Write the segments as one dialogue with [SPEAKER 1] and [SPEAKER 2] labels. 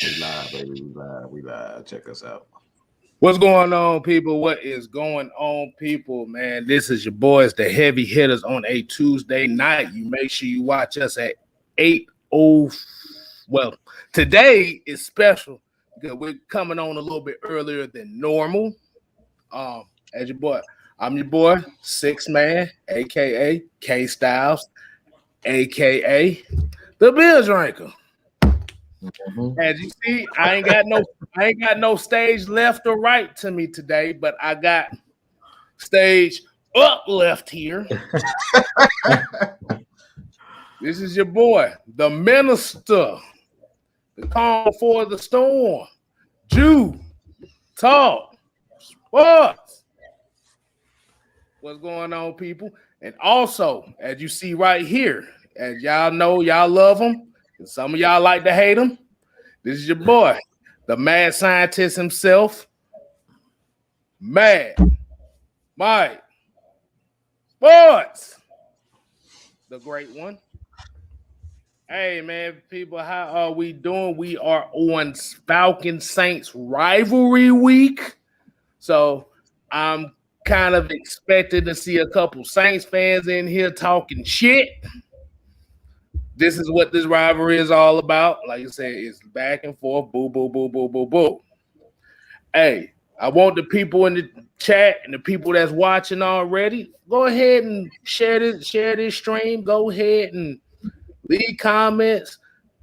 [SPEAKER 1] We live, baby. We live. Check us out.
[SPEAKER 2] What's going on, people? What is going on, people? Man, this is your boys, the Heavy Hitters, on a Tuesday night. You make sure you watch us at 8:00. Well, today is special because we're coming on a little bit earlier than normal. As your boy, I'm your boy, Six Man, aka KStylzz, aka the Beer Drinker. As you see, I ain't got no stage left or right to me today, but I got stage up left here. This is your boy, the minister, the calm before the storm, Jew, talk, sports. What's going on, people? And also, as you see right here, as y'all know, y'all love him, and some of y'all like to hate him. This is your boy, the mad scientist himself, Mad Mike Sports, the great one. Hey, man, people, how are we doing? We are on Falcons Saints rivalry week, so I'm kind of expected to see a couple Saints fans in here talking shit. This is what this rivalry is all about. Like I said, it's back and forth. Boo, boo, boo, boo, boo, boo. Hey, I want the people in the chat and the people that's watching already, go ahead and share this stream. Go ahead and leave comments,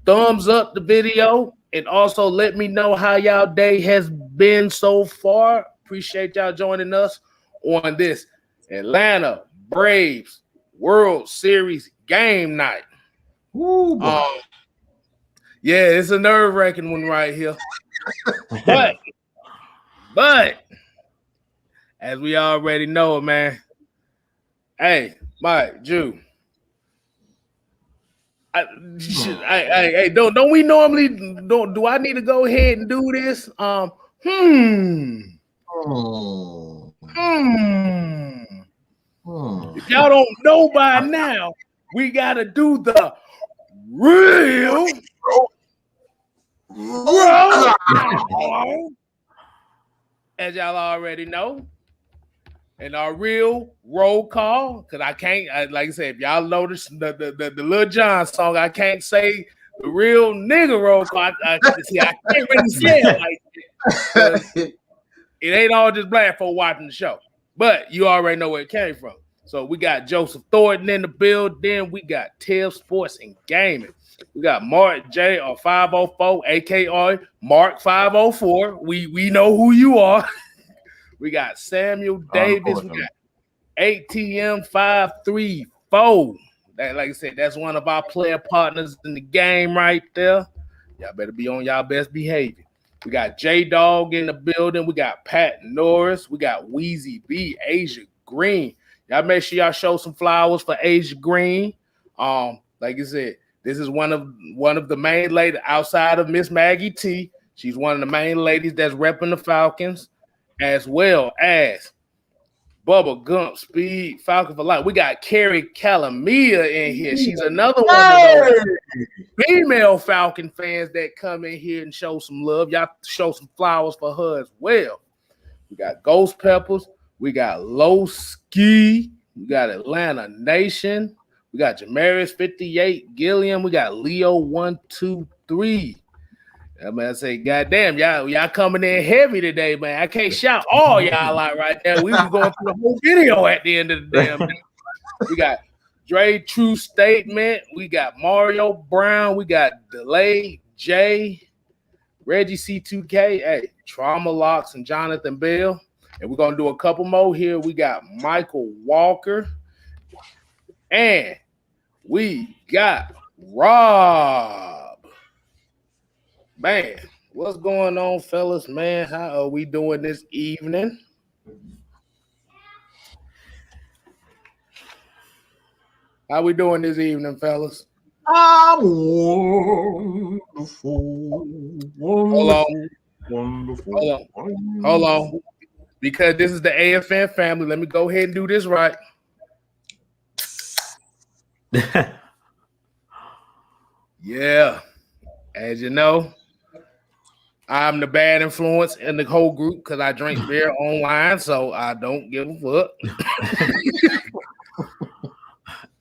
[SPEAKER 2] thumbs up the video, and also let me know how y'all day has been so far. Appreciate y'all joining us on this Atlanta Braves World Series game night.
[SPEAKER 1] Ooh,
[SPEAKER 2] yeah, it's a nerve-wracking one right here. but as we already know, man. Hey, Mike, Jew. Don't we normally do I need to go ahead and do this? If y'all don't know by now, we gotta do the real roll call, as y'all already know. And our real roll call, because I can't, like I said, if y'all notice the Lil Jon song, I can't say the real nigga roll call. I can't really say it like that. It ain't all just black folk watching the show. But you already know where it came from. So we got Joseph Thornton in the building. We got Tiv Sports and Gaming. We got Mark J or 504, aka Mark 504. We know who you are. We got Samuel Davis. We got ATM 534. That, like I said, that's one of our player partners in the game right there. Y'all better be on y'all best behavior. We got J-Dog in the building. We got Pat Norris. We got Weezy B, Asia Green. Y'all make sure y'all show some flowers for Asia Green. Like I said, this is one of the main ladies outside of Miss Maggie T. She's one of the main ladies that's repping the Falcons, as well as Bubba Gump, Speed, Falcon for Life. We got Carrie Calamia in here. She's another one of those female Falcon fans that come in here and show some love. Y'all show some flowers for her as well. We got Ghost Peppers. We got Low Ski. We got Atlanta Nation. We got Jamarius 58, Gilliam. We got Leo 123. I mean, I say, goddamn, y'all coming in heavy today, man. I can't shout all y'all out right there. We was going through the whole video at the end of the damn day. We got Dre True Statement. We got Mario Brown. We got Delay J, Reggie C2K, hey, Trauma Locks, and Jonathan Bell. And we're going to do a couple more here. We got Michael Walker. And we got Rob. Man, what's going on, fellas, man? How are we doing this evening? How we doing this evening, fellas?
[SPEAKER 1] I'm wonderful. Wonderful.
[SPEAKER 2] Hold on. Because this is the AFN family, let me go ahead and do this right. Yeah. As you know, I'm the bad influence in the whole group because I drink beer online, so I don't give a fuck.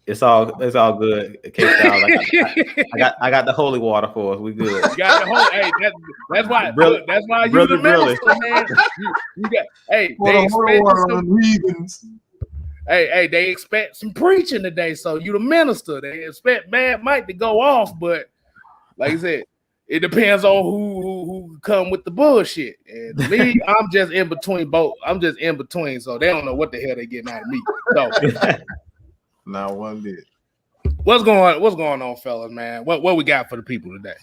[SPEAKER 3] It's all good. KStylzz, I got the holy water for us. We good.
[SPEAKER 2] You got the whole. Hey, that's why. Look, that's why you the minister, man. You got. Hey, they expect some. Hey, they expect some preaching today, so you the minister. They expect Mad Mike to go off, but like I said, it depends on who come with the bullshit. And me, I'm just in between both. I'm just in between, so they don't know what the hell they getting out of me. So.
[SPEAKER 1] Not one bit.
[SPEAKER 2] What's going on, fellas, man? What we got for the people today?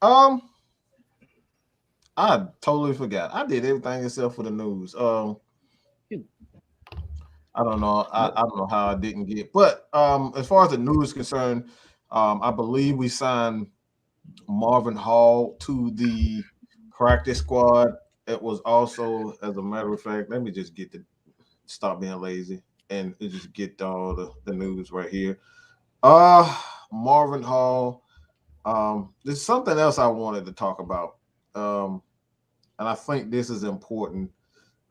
[SPEAKER 1] I totally forgot. I did everything except for the news. I don't know. I don't know how I didn't get. But as far as the news is concerned, I believe we signed Marvin Hall to the practice squad. It was also, as a matter of fact, let me just stop being lazy and just get all the news right here. Marvin Hall. There's something else I wanted to talk about. And I think this is important.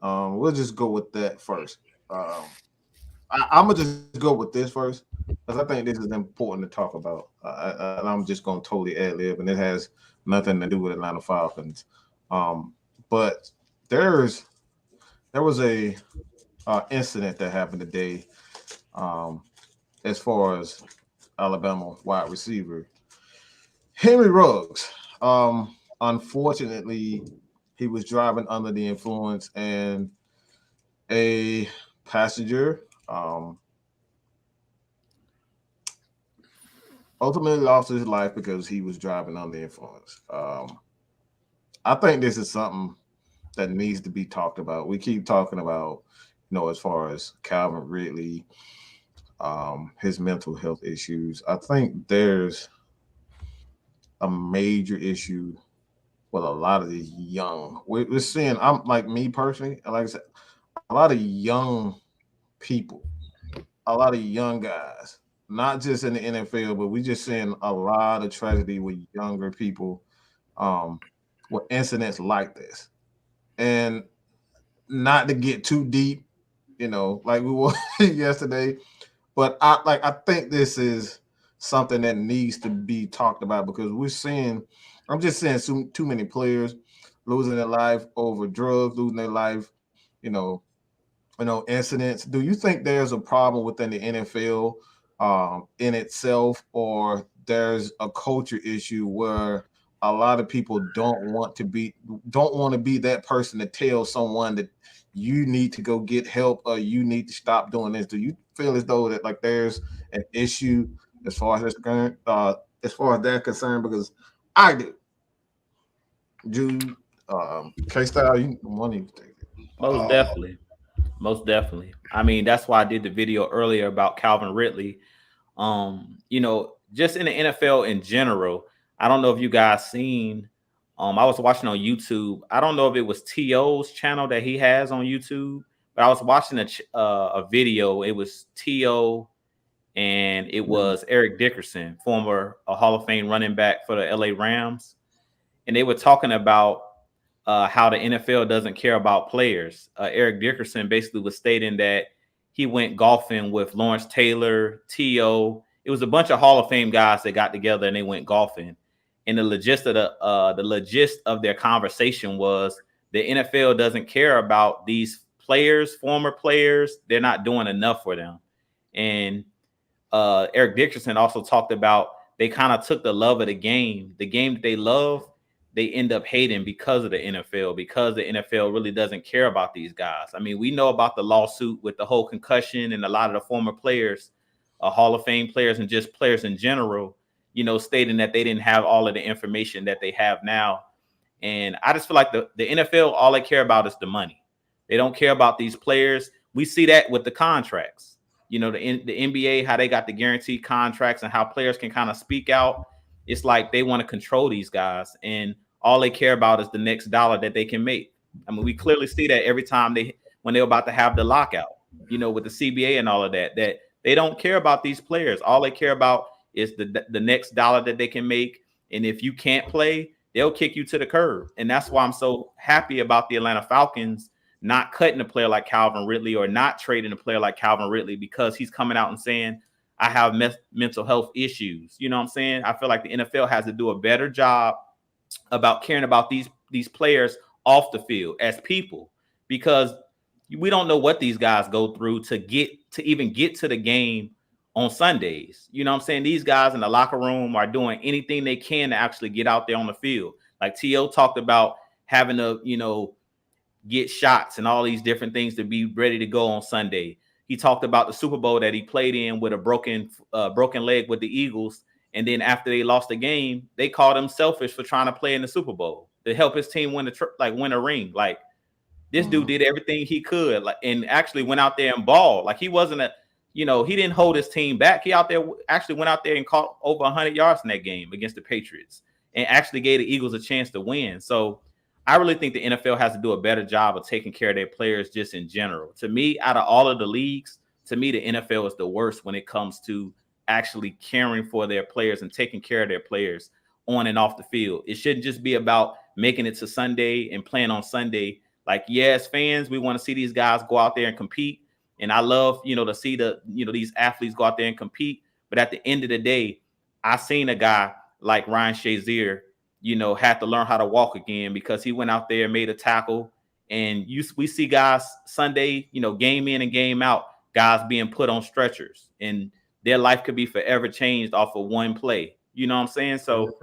[SPEAKER 1] We'll just go with that first. I'm gonna just go with this first because I think this is important to talk about. And I'm just gonna totally ad lib, and it has nothing to do with Atlanta Falcons. But there was a incident that happened today, as far as Alabama wide receiver Henry Ruggs. Unfortunately, he was driving under the influence, and a passenger ultimately lost his life because he was driving under the influence. I think this is something that needs to be talked about. We keep talking about, as far as Calvin Ridley, his mental health issues. I think there's a major issue with a lot of these young. We're seeing, I'm like me personally, like I said, a lot of young people, a lot of young guys, not just in the NFL, but we're just seeing a lot of tragedy with younger people, with incidents like this. And not to get too deep, like we were yesterday, but I think this is something that needs to be talked about because I'm just seeing too many players losing their life over drugs, losing their life, incidents. Do you think there's a problem within the NFL in itself, or there's a culture issue where a lot of people don't want to be that person to tell someone that you need to go get help or you need to stop doing this? Do you feel as though that like there's an issue as far as that's concerned? Because I do. Jude, KStylzz, you want to take it?
[SPEAKER 3] Most definitely. I mean, that's why I did the video earlier about Calvin Ridley. Just in the NFL in general, I don't know if you guys seen. I was watching on YouTube. I don't know if it was T.O.'s channel that he has on YouTube, but I was watching a video. It was T.O. and it was Eric Dickerson, former Hall of Fame running back for the LA Rams. And they were talking about how the NFL doesn't care about players. Eric Dickerson basically was stating that he went golfing with Lawrence Taylor, T.O. It was a bunch of Hall of Fame guys that got together and they went golfing. And the gist of their conversation was the NFL doesn't care about these players, former players. They're not doing enough for them. And Eric Dickerson also talked about they kind of took the love of the game that they love. They end up hating because of the NFL, because the NFL really doesn't care about these guys. I mean, we know about the lawsuit with the whole concussion and a lot of the former players, Hall of Fame players and just players in general, stating that they didn't have all of the information that they have now. And I just feel like the NFL, all they care about is the money. They don't care about these players. We see that with the contracts, the NBA, how they got the guaranteed contracts and how players can kind of speak out. It's like they want to control these guys, and all they care about is the next dollar that they can make. I mean, we clearly see that every time when they're about to have the lockout, with the CBA and all of that they don't care about these players. All they care about is the next dollar that they can make. And if you can't play, they'll kick you to the curb. And that's why I'm so happy about the Atlanta Falcons not cutting a player like Calvin Ridley or not trading a player like Calvin Ridley, because he's coming out and saying, I have mental health issues. You know what I'm saying? I feel like the NFL has to do a better job about caring about these players off the field as people, because we don't know what these guys go through to even get to the game on Sundays. You know what I'm saying? These guys in the locker room are doing anything they can to actually get out there on the field. Like T.O. talked about having to, get shots and all these different things to be ready to go on Sunday. He talked about the Super Bowl that he played in with a broken leg with the Eagles. And then after they lost the game, they called him selfish for trying to play in the Super Bowl to help his team win a ring. Like, this dude did everything he could, and actually went out there and balled. Like, he wasn't he didn't hold his team back. He actually went out there and caught over 100 yards in that game against the Patriots and actually gave the Eagles a chance to win. So I really think the NFL has to do a better job of taking care of their players just in general. To me, out of all of the leagues, to me, the NFL is the worst when it comes to actually caring for their players and taking care of their players on and off the field. It shouldn't just be about making it to Sunday and playing on Sunday. Like, as fans, we want to see these guys go out there and compete. And I love, to see these athletes go out there and compete. But at the end of the day, I seen a guy like Ryan Shazier, had to learn how to walk again because he went out there and made a tackle. And we see guys Sunday, game in and game out, guys being put on stretchers, and their life could be forever changed off of one play. You know what I'm saying? So,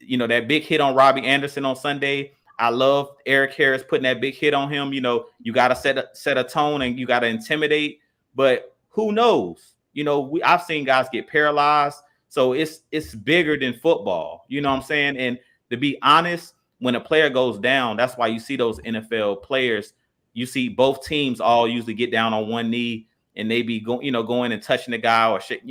[SPEAKER 3] that big hit on Robbie Anderson on Sunday, I love Eric Harris putting that big hit on him. You got to set a tone and you got to intimidate. But who knows? I've seen guys get paralyzed. So it's bigger than football. You know what I'm saying? And to be honest, when a player goes down, that's why you see those NFL players. You see both teams all usually get down on one knee and they be going and touching the guy or shit,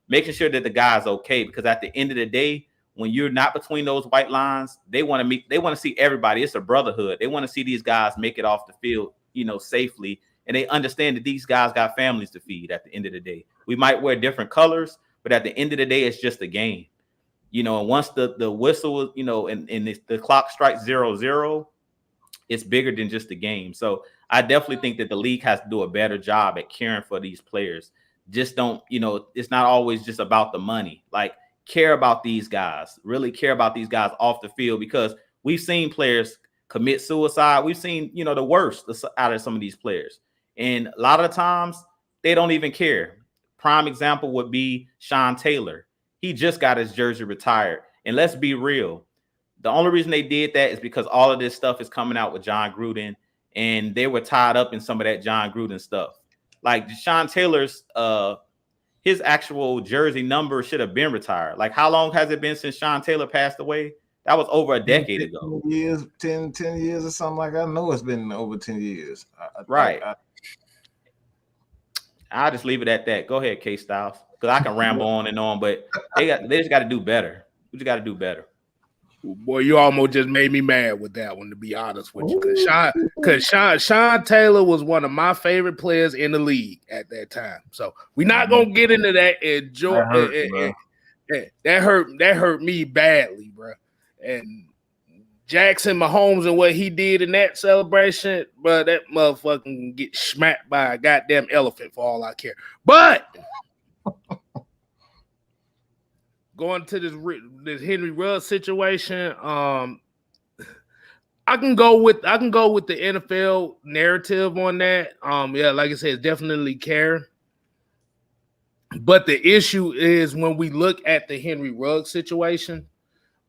[SPEAKER 3] making sure that the guy's okay. Because at the end of the day, when you're not between those white lines, they want to see everybody. It's a brotherhood. They want to see these guys make it off the field, safely. And they understand that these guys got families to feed at the end of the day. We might wear different colors, but at the end of the day, it's just a game. And once the whistle, and the clock strikes 0-0, it's bigger than just a game. So I definitely think that the league has to do a better job at caring for these players. Just don't, it's not always just about the money. Like, care about these guys, really care about these guys off the field, because we've seen players commit suicide. We've seen, the worst out of some of these players. And a lot of the times they don't even care. Prime example would be Sean Taylor. He just got his jersey retired. And let's be real. The only reason they did that is because all of this stuff is coming out with John Gruden, and they were tied up in some of that John Gruden stuff. Like, Sean Taylor's, his actual jersey number should have been retired. Like, how long has it been since Sean Taylor passed away? That was over a decade ago.
[SPEAKER 1] 10 years or something like that. I know it's been over 10 years.
[SPEAKER 3] Right. I'll just leave it at that. Go ahead, KStylzz, because I can ramble on and on, but they just got to do better. We just got to do better.
[SPEAKER 2] Boy, you almost just made me mad with that one, to be honest with you. Because Sean Taylor was one of my favorite players in the league at that time. So we're not gonna get into that. That hurt me badly, bro. And Jackson Mahomes and what he did in that celebration, bro, that motherfucker can get smacked by a goddamn elephant for all I care. But going to this Henry Ruggs situation, I can go with the NFL narrative on that. Like I said, it's definitely care. But the issue is when we look at the Henry Ruggs situation,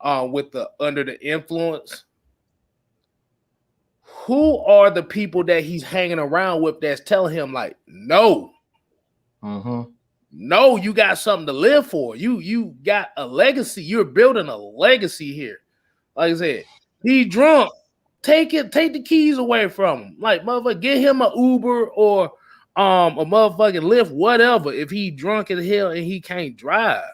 [SPEAKER 2] with the under the influence, who are the people that he's hanging around with that's telling him, like, no? No, you got something to live for. You got a legacy. You're building a legacy here. Like I said, he's drunk. Take the keys away from him. Like, motherfucker, get him a Uber or a motherfucking Lyft, whatever, if he drunk as hell and he can't drive.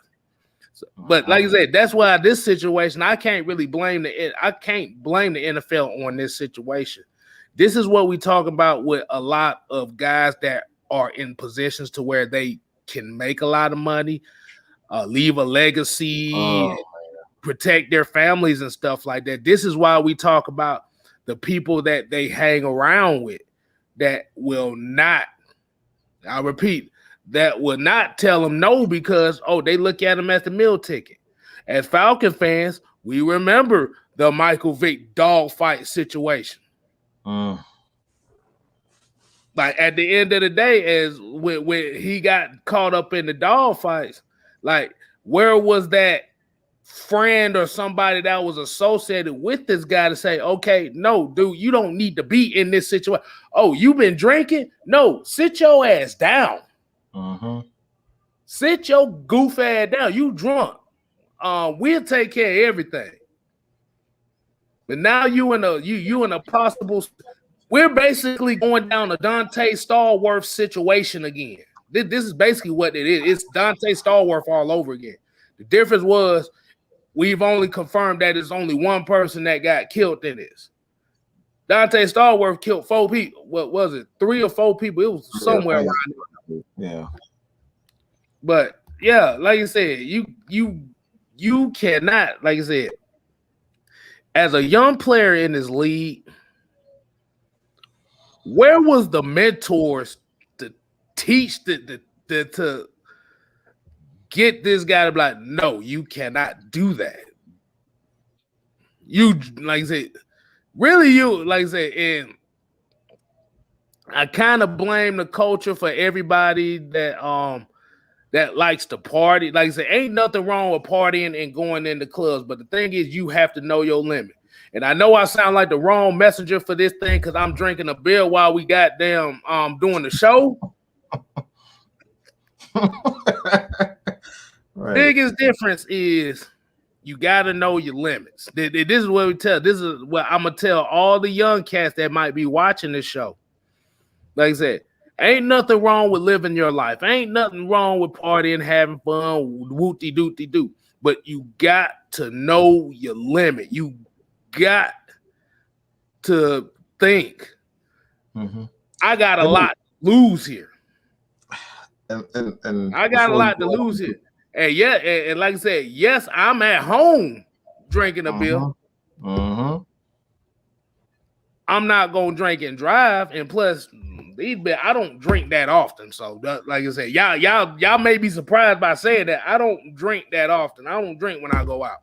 [SPEAKER 2] So, but like I said, that's why this situation, I can't blame the NFL on this situation. This is what we talk about with a lot of guys that are in positions to where they can make a lot of money, leave a legacy, protect their families and stuff like that. This is why we talk about the people that they hang around with that will not, I repeat, that will not tell them no because, they look at them as the meal ticket. As Falcon fans, we remember the Michael Vick dogfight situation. Like at the end of the day, as when he got caught up in the dogfights, like where was that friend or somebody that was associated with this guy to say, okay, no, dude, you don't need to be in this situation. Oh, you've been drinking? No, sit your ass down. Sit your goof ass down. You drunk. We'll take care of everything. But now you in a possible. We're basically going down a Dante Stallworth situation again. This is basically what it is. It's Dante Stallworth all over again. The difference was we've only confirmed that it's only one person that got killed in this. Dante Stallworth killed 4 people. What was it? 3 or 4 people. It was somewhere around there.
[SPEAKER 1] Yeah.
[SPEAKER 2] But yeah, like I said, you cannot, like I said, as a young player in this league, where was the mentors to teach to get this guy to be like, no, you cannot do that. You, like I said, really, you, like I said, and I kind of blame the culture for everybody that that likes to party. Like I said, ain't nothing wrong with partying and going into clubs, but the thing is, you have to know your limit. And I know I sound like the wrong messenger for this thing because I'm drinking a beer while we goddamn doing the show.
[SPEAKER 1] Right.
[SPEAKER 2] Biggest difference is you got to know your limits. This is what we tell. This is what I'm gonna tell all the young cats that might be watching this show. Like I said, ain't nothing wrong with living your life. Ain't nothing wrong with partying, having fun, wooty dooty doo. But you got to know your limit. You got to think. I got a lot to lose here.
[SPEAKER 1] And
[SPEAKER 2] I got a lot to lose here. And yeah, and like I said, yes, I'm at home drinking a beer. I'm not gonna drink and drive, and plus, I don't drink that often. So, like I said, y'all may be surprised by saying that I don't drink that often. I don't drink when I go out.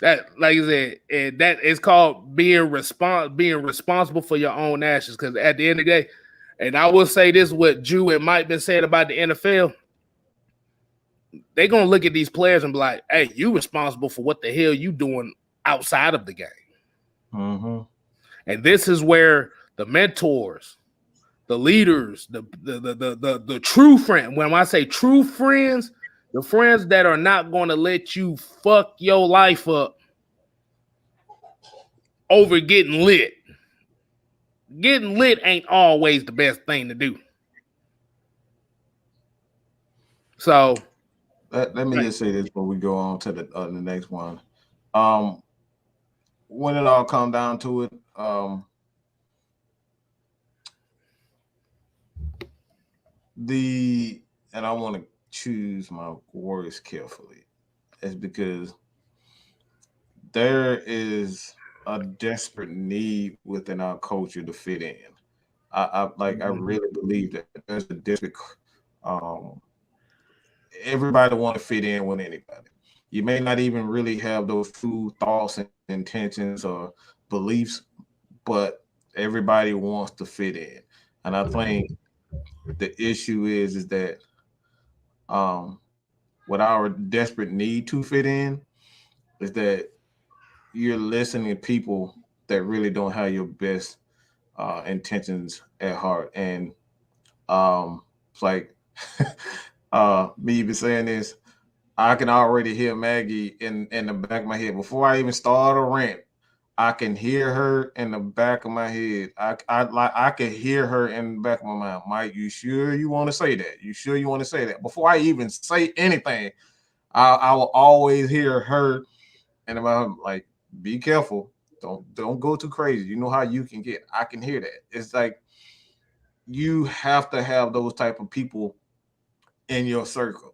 [SPEAKER 2] That, like I said, and that is called being responsible for your own actions. Because at the end of the day, and I will say this: what Jew and Mike been saying about the NFL. They're going to look at these players and be like, hey, you responsible for what the hell you doing outside of the game. And this is where the mentors, the leaders, the true friend, when I say true friends, the friends that are not going to let you fuck your life up over getting lit. Getting lit ain't always the best thing to do. So...
[SPEAKER 1] Let me just say this before we go on to the next one. When it all come down to it, and I want to choose my words carefully, is because there is a desperate need within our culture to fit in. I really believe that there's a desperate everybody want to fit in with anybody. You may not even really have those true thoughts and intentions or beliefs, but everybody wants to fit in. And I think the issue is that what our desperate need to fit in is that you're listening to people that really don't have your best intentions at heart. And it's like me even saying this, I can already hear Maggie in the back of my head. Before I even start a rant, I can hear her in the back of my head. I can hear her in the back of my mind. Mike, you sure you want to say that? You sure you want to say that? Before I even say anything, I will always hear her in the mind, like, be careful. Don't go too crazy. You know how you can get. I can hear that. It's like you have to have those type of people in your circle.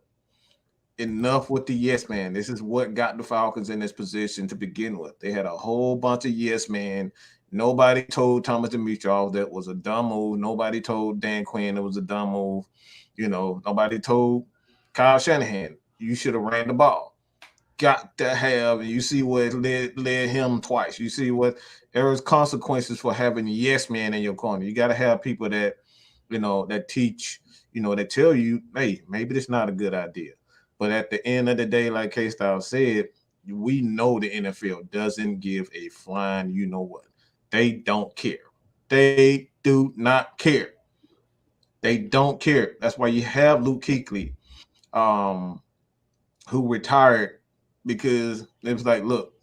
[SPEAKER 1] enough with the yes man. This is what got the Falcons in this position to begin with. They had a whole bunch of yes men. Nobody told Thomas Dimitroff that was a dumb move. Nobody told Dan Quinn it was a dumb move. You know, nobody told Kyle Shanahan you should have ran the ball. Got to have, and you see what led him twice. You see what there was consequences for having a yes man in your corner. You got to have people that, you know, that teach, you know, that tell you, hey, maybe it's not a good idea. But at the end of the day, like KStylzz said, we know the NFL doesn't give a flying you know what. They don't care. They do not care. They don't care. That's why you have Luke Kuechly, who retired because it was like, look,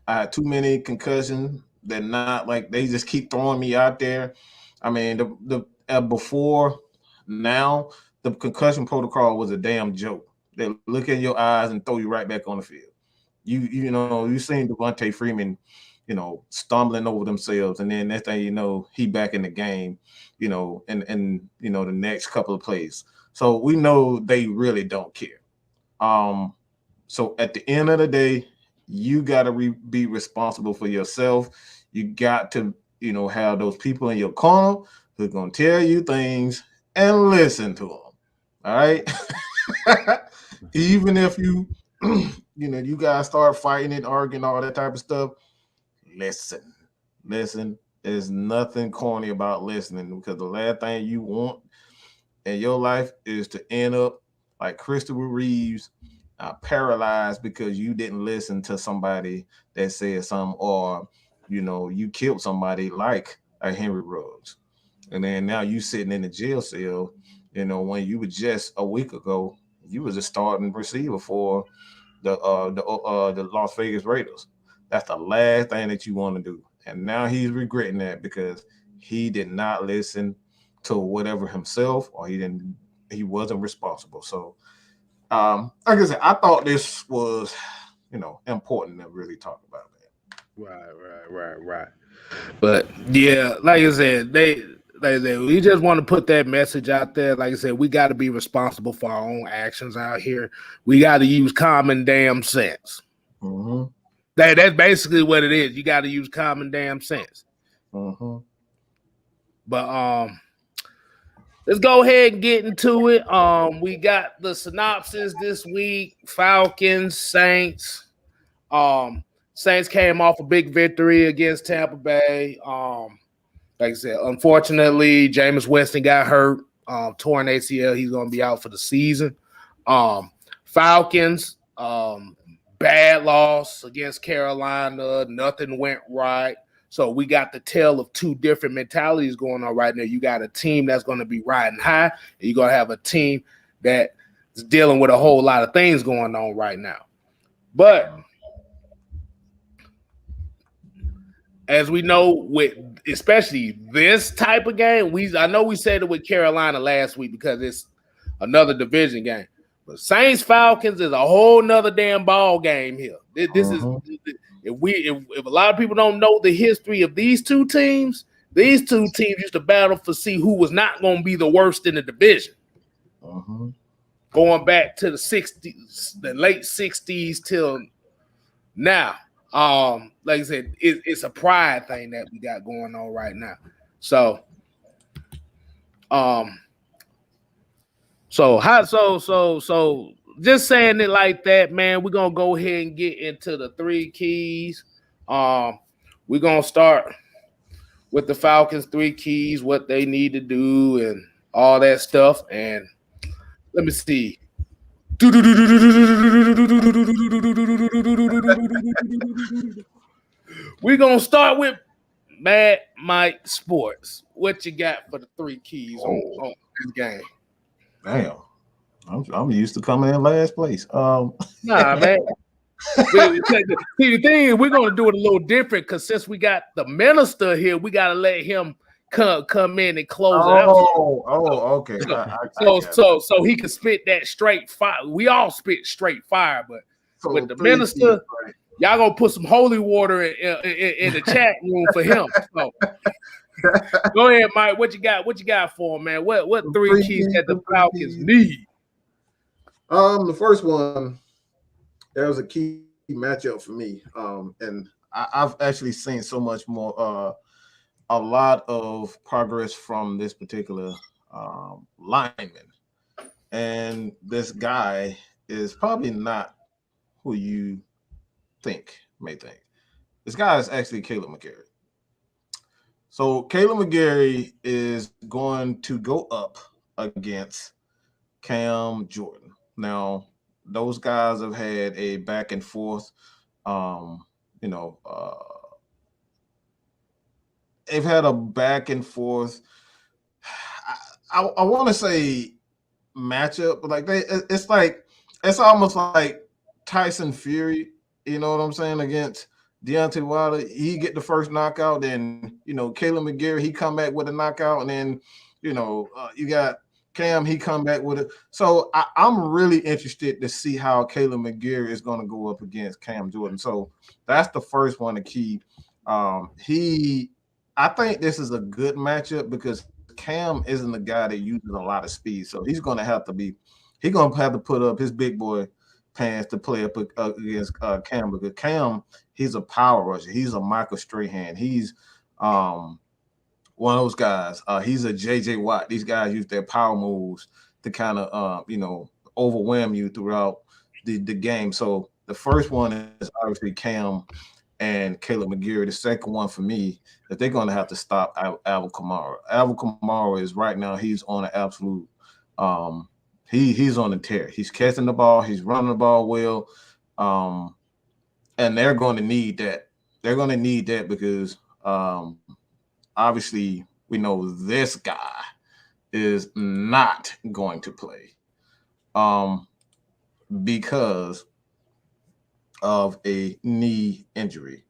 [SPEAKER 1] I had too many concussions. They're not like they just keep throwing me out there. I mean, before now, the concussion protocol was a damn joke. They look in your eyes and throw you right back on the field. You know, you seen Devontae Freeman, you know, stumbling over themselves, and then next thing you know, he back in the game, you know, and you know, the next couple of plays. So we know they really don't care. So at the end of the day, you got to be responsible for yourself. You got to, you know, have those people in your corner who's going to tell you things and listen to them. All right. Even if you, you know, you guys start fighting and arguing, all that type of stuff, listen. There's nothing corny about listening, because the last thing you want in your life is to end up like Christopher Reeves, paralyzed because you didn't listen to somebody that said something, or, you know, you killed somebody like a Henry Ruggs. And then now you sitting in the jail cell, you know, when you were just a week ago, you was a starting receiver for the Las Vegas Raiders. That's the last thing that you want to do. And now he's regretting that because he did not listen to whatever himself, or he wasn't responsible. So like I said, I thought this was, you know, important to really talk about that.
[SPEAKER 2] Right. But yeah, like I said, we just want to put that message out there. Like I said, we got to be responsible for our own actions out here. We got to use common damn sense.
[SPEAKER 1] Mm-hmm.
[SPEAKER 2] That's basically what it is. You got to use common damn sense.
[SPEAKER 1] Mm-hmm.
[SPEAKER 2] But let's go ahead and get into it. We got the synopsis this week. Falcons, Saints. Saints came off a big victory against Tampa Bay. Like I said, unfortunately, Jameis Winston got hurt, torn ACL. He's going to be out for the season. Falcons, bad loss against Carolina. Nothing went right. So we got the tale of two different mentalities going on right now. You got a team that's going to be riding high, and you're going to have a team that is dealing with a whole lot of things going on right now. But as we know, with especially this type of game, I know we said it with Carolina last week because it's another division game. But Saints Falcons is a whole nother damn ball game here. This is if a lot of people don't know the history of these two teams used to battle for see who was not going to be the worst in the division. Going back to the 60s, the late 60s till now. Like I said, it's a pride thing that we got going on right now. So just saying it like that, man, we're gonna go ahead and get into the three keys. We're gonna start with the Falcons' three keys, what they need to do and all that stuff. And let me see. We're gonna start with Mad Mike Sports. What you got for the three keys on this game?
[SPEAKER 1] Damn, I'm used to coming in last place.
[SPEAKER 2] Nah, man. See, the thing is, we're gonna do it a little different because since we got the minister here, we gotta let him come in and close it out.
[SPEAKER 1] Okay.
[SPEAKER 2] So he can spit that straight fire. We all spit straight fire, but with the minister, y'all gonna put some holy water in the chat room for him. So go ahead, Mike. What you got for him, man? What three keys that the Falcons need?
[SPEAKER 1] The first one, that was a key matchup for me. And I've actually seen so much more, a lot of progress from this particular lineman. And this guy is probably not who you may think. This guy is actually Caleb McGarry. So Caleb McGarry is going to go up against Cam Jordan. Now, those guys have had a back and forth. You know, they've had a back and forth. I want to say matchup, but like it's almost like Tyson Fury. You know what I'm saying, against Deontay Wilder. He get the first knockout, then Caleb McGarry, he come back with a knockout, and then you got Cam, he come back with it. So I'm really interested to see how Caleb McGarry is going to go up against Cam Jordan. So that's the first one to keep. I think this is a good matchup because Cam isn't a guy that uses a lot of speed. So he's going to have to put up his big boy pants to play up against Cam, because Cam, he's a power rusher. He's a Michael Strahan. He's one of those guys. He's a JJ Watt. These guys use their power moves to kind of overwhelm you throughout the game. So the first one is obviously Cam and Caleb McGarry. The second one for me that they're going to have to stop Alvin Kamara. Alvin Kamara is right now, he's on an absolute he's on a tear. He's catching the ball, he's running the ball well. And they're going to need that. They're going to need that because obviously we know this guy is not going to play because of a knee injury.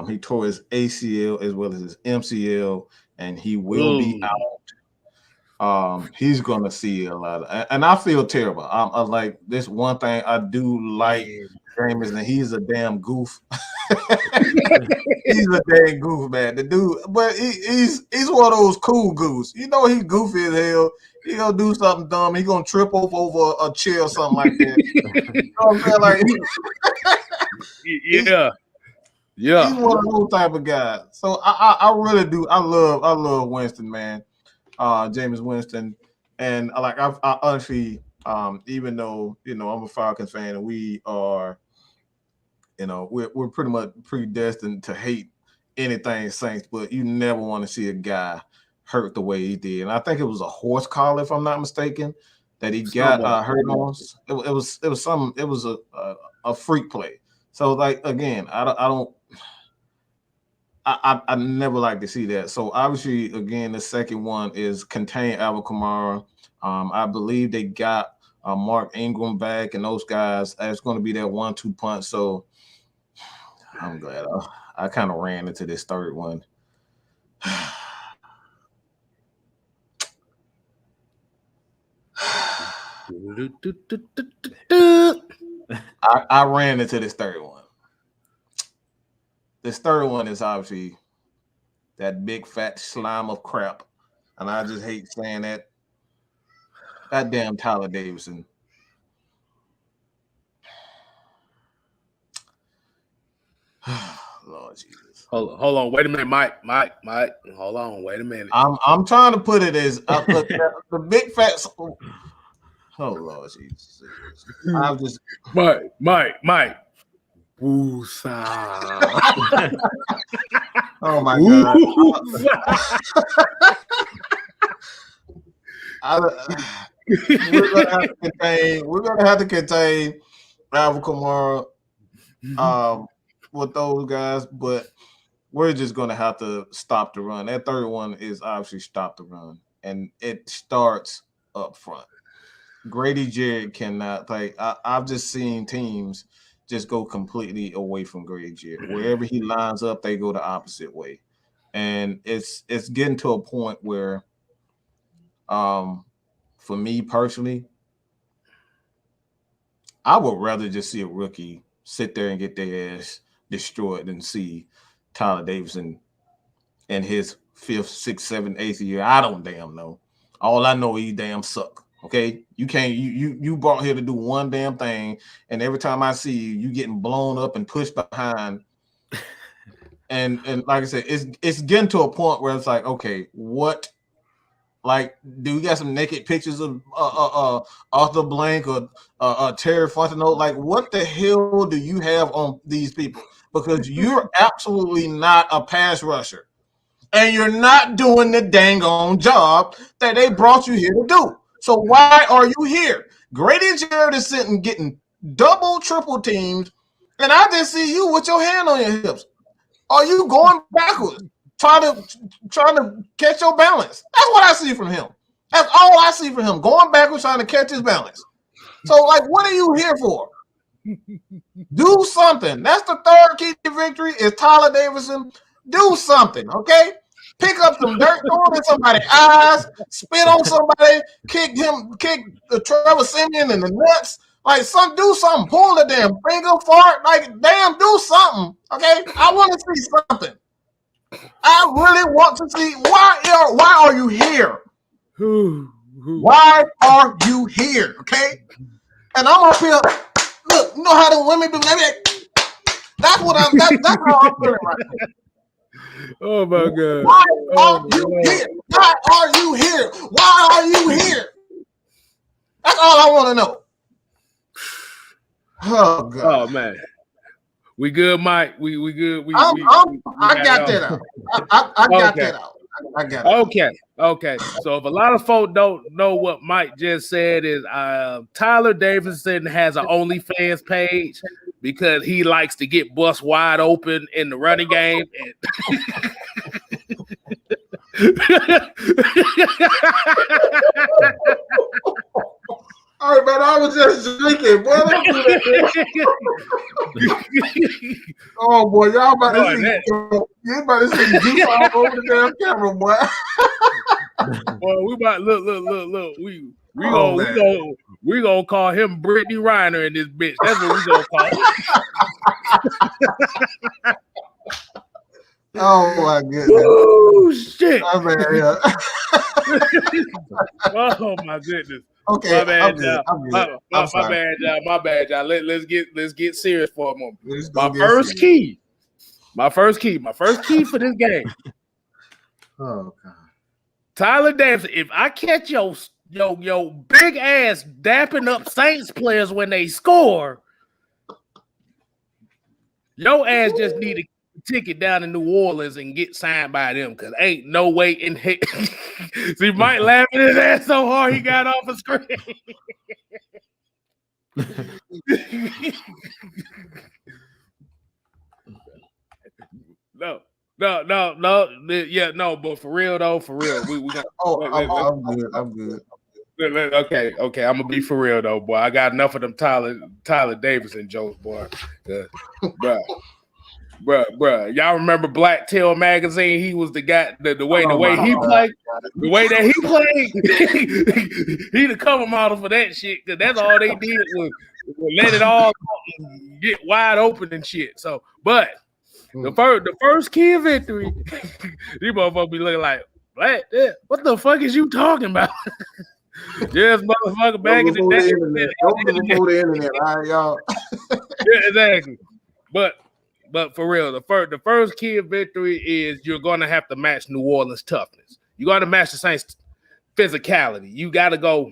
[SPEAKER 1] He tore his ACL as well as his MCL, and he will be out. He's going to see a lot of, and I feel terrible. I like this one thing I do like James, and he's a damn goof. He's a damn goof, man. The dude, but he's one of those cool goofs. He's goofy as hell. He gonna do something dumb. He gonna trip over a chair or something like that. You know what I'm saying? Like, yeah. He's one of those type of guys. So I really do. I love Winston, man. James Winston, and I honestly, even though I'm a Falcons fan, and we are, we're pretty much predestined to hate anything Saints, but you never want to see a guy hurt the way he did. And I think it was a horse collar, if I'm not mistaken, that he got hurt on. It was a freak play. So again, I never like to see that. So obviously, again, the second one is contain Alvin Kamara. I believe they got Mark Ingram back, and those guys. It's going to be that 1-2 punch. So I'm glad I kind of ran into this third one. I ran into this third one. This third one is obviously that big fat slime of crap, and I just hate saying that. That damn Tyler Davidson. Lord Jesus.
[SPEAKER 2] Hold on. Wait a minute, Mike. Hold on. Wait a minute.
[SPEAKER 1] I'm trying to put it as the big fat. Oh Lord Jesus. I'm just
[SPEAKER 2] Mike. Woosah.
[SPEAKER 1] Oh my God. We're gonna have to contain Alvin Kamara with those guys, but we're just gonna have to stop the run. That third one is obviously stop the run, and it starts up front. Grady Jarrett cannot I've just seen teams just go completely away from Grady Jarrett. Wherever he lines up, they go the opposite way. And it's getting to a point where for me personally, I would rather just see a rookie sit there and get their ass destroyed than see Tyler Davidson in his 5th, 6th, 7th, 8th year. I don't damn know. All I know, he damn suck. Okay, you can't. You brought here to do one damn thing, and every time I see you, you getting blown up and pushed behind. And like I said, it's getting to a point where it's like, okay, what? Like, do you got some naked pictures of Arthur Blank or Terry Fontenot? Like, what the hell do you have on these people? Because you're absolutely not a pass rusher, and you're not doing the dang on job that they brought you here to do. So why are you here? Grady Jarrett is sitting getting double, triple teamed, and I just see you with your hand on your hips. Are you going backwards, trying to catch your balance? That's what I see from him. That's all I see from him, going backwards, trying to catch his balance. So, like, what are you here for? Do something. That's the third key to victory is Tyler Davidson. Do something, okay? Pick up some dirt, throw it in somebody's eyes, spit on somebody, kick Trevor Siemian in the nuts. Like, do something. Pull the damn finger, fart. Like, damn, do something. Okay? I want to see something. I really want to see why are you here? Why are you here? Okay? And I'm up here. Look, you know how the women do that? That's how I'm feeling right now.
[SPEAKER 2] Oh my God.
[SPEAKER 1] Why are you here? Why are you here? Why are you here? That's all I want to know. Oh God.
[SPEAKER 2] Oh man. We good, Mike. We good.
[SPEAKER 1] I got that out. I got that out. I got it.
[SPEAKER 2] Okay. So if a lot of folk don't know what Mike just said is Tyler Davidson has an OnlyFans page because he likes to get bust wide open in the running game.
[SPEAKER 1] All right, man. I was just drinking, boy. Oh boy, y'all about to see juice all over the damn camera, boy.
[SPEAKER 2] Boy, we about look. We gonna call him Brittany Reiner in this bitch. That's what we gonna call him.
[SPEAKER 1] Oh my goodness!
[SPEAKER 2] Oh shit!
[SPEAKER 1] Oh, man, yeah.
[SPEAKER 2] Oh my goodness!
[SPEAKER 1] Okay,
[SPEAKER 2] my bad,
[SPEAKER 1] y'all.
[SPEAKER 2] My bad, y'all. Let's get serious for a moment. My first key for this game.
[SPEAKER 1] Oh God!
[SPEAKER 2] Tyler Davidson, if I catch your big ass dapping up Saints players when they score, your ass just need to ticket down to New Orleans and get signed by them because ain't no way in hell. See, Mike laughing his ass so hard he got off the screen. No. Yeah, no, but for real. We got.
[SPEAKER 1] I'm good.
[SPEAKER 2] Okay. I'm gonna be for real though, boy. I got enough of them Tyler Davidson jokes, boy. Bruh. Y'all remember Black Tail Magazine? He was the guy. The way he played, the way that he played, he the cover model for that shit. Cause that's all they did was let it all get wide open and shit. So, but the first key of victory, these motherfuckers be looking like, what the fuck is you talking about? Yes, motherfucker, back in the day.
[SPEAKER 1] Open the internet, all right, y'all.
[SPEAKER 2] Yeah, exactly. But for real, the first key of victory is you're going to have to match New Orleans' toughness. You got to match the Saints' physicality. You got to go.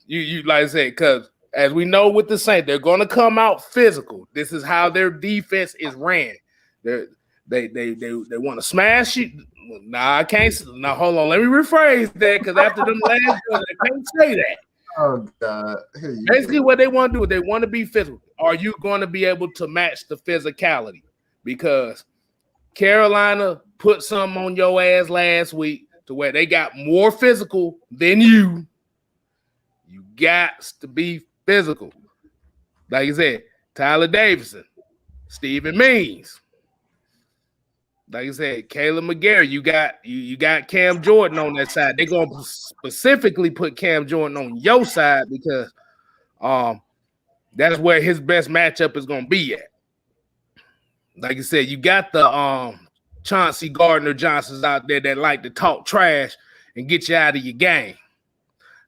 [SPEAKER 2] You like I said, because as we know with the Saints, they're going to come out physical. This is how their defense is ran. They want to smash you. Nah, I can't. Now hold on, let me rephrase that because after them last years, I can't say that.
[SPEAKER 1] Oh God!
[SPEAKER 2] Basically, what they want to do is they want to be physical. Are you going to be able to match the physicality? Because Carolina put something on your ass last week to where they got more physical than you. You got to be physical. Like you said, Tyler Davidson, Stephen Means. Like I said, Caleb McGarry, you got Cam Jordan on that side. They're gonna specifically put Cam Jordan on your side because that's where his best matchup is gonna be at. Like I said, you got the Chauncey Gardner Johnsons out there that like to talk trash and get you out of your game.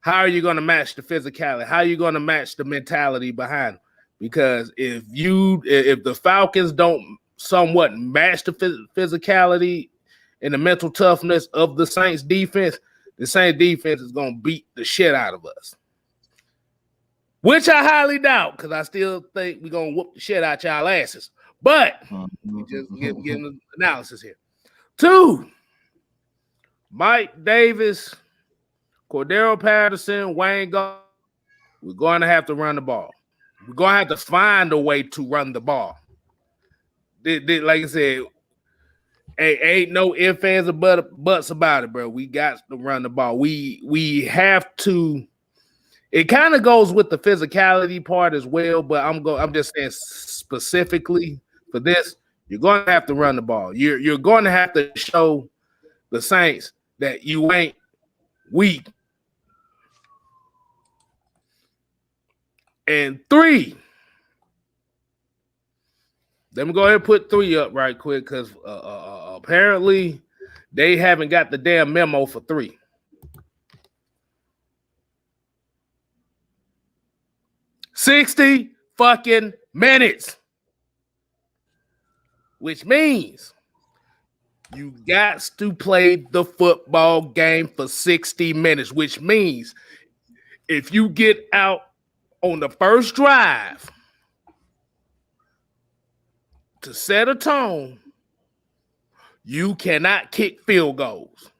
[SPEAKER 2] how are you going to match the physicality? How are you going to match the mentality behind them? Because if the Falcons don't somewhat match the physicality and the mental toughness of the Saints defense, the Saints defense is going to beat the shit out of us. Which I highly doubt, because I still think we're going to whoop the shit out y'all asses. But we just getting the analysis here. 2, Mike Davis, Cordero Patterson, Wayne Gall. We're going to have to run the ball. We're going to have to find a way to run the ball. Like I said, ain't no ifs, ands, or buts about it, bro. We got to run the ball. We have to. It kind of goes with the physicality part as well, but I'm just saying specifically for this, you're going to have to run the ball. You're going to have to show the Saints that you ain't weak. And 3, let me go ahead and put 3 up right quick because apparently they haven't got the damn memo for 3. $60 fucking minutes, which means you got to play the football game for 60 minutes, which means if you get out on the first drive to set a tone, you cannot kick field goals.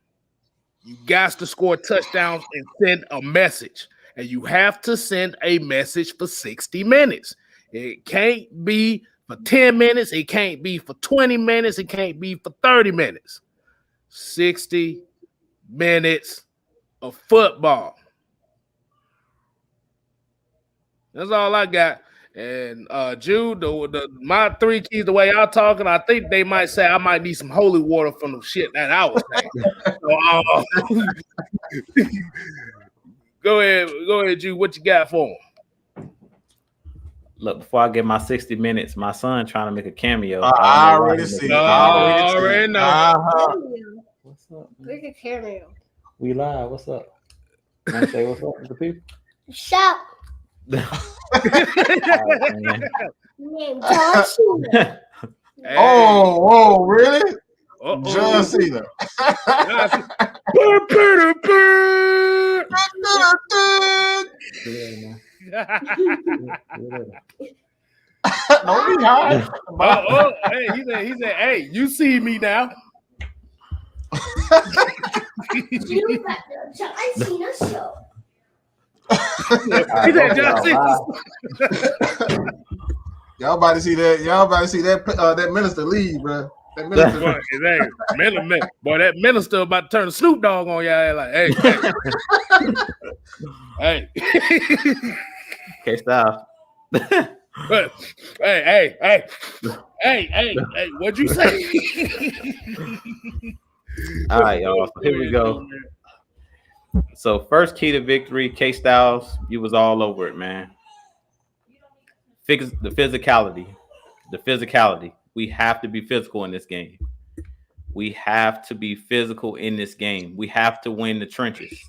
[SPEAKER 2] You got to score touchdowns and send a message. And you have to send a message for 60 minutes. It can't be for 10 minutes. It can't be for 20 minutes. It can't be for 30 minutes. 60 minutes of football. That's all I got. And Jude, my 3 keys, the way y'all talking, I think they might say I might need some holy water from the shit that I was saying. So, Go ahead, Jude. What you got for him?
[SPEAKER 3] Look, before I get my 60 minutes, my son trying to make a cameo.
[SPEAKER 1] I already see.
[SPEAKER 2] I already know.
[SPEAKER 3] What's up?
[SPEAKER 4] Make a cameo.
[SPEAKER 3] We live. What's up? Want to say what's up to the people?
[SPEAKER 4] Shut. Name Joshua.
[SPEAKER 2] Hey.
[SPEAKER 1] Oh, really? John Cena. Don't be high.
[SPEAKER 2] Hey, he said, hey, you see me now.
[SPEAKER 4] You got the John Cena show.
[SPEAKER 2] He said, John Cena.
[SPEAKER 1] Y'all about to see that? Y'all about to see that minister leave, bro? That minister.
[SPEAKER 2] Boy, that minister about to turn a Snoop Dogg on y'all. Like, hey.
[SPEAKER 3] KStylzz.
[SPEAKER 2] Hey, what'd you say?
[SPEAKER 3] All right, y'all. So here we go. So first key to victory, KStylzz, you was all over it, man. The physicality. We have to be physical in this game. We have to be physical in this game. We have to win the trenches.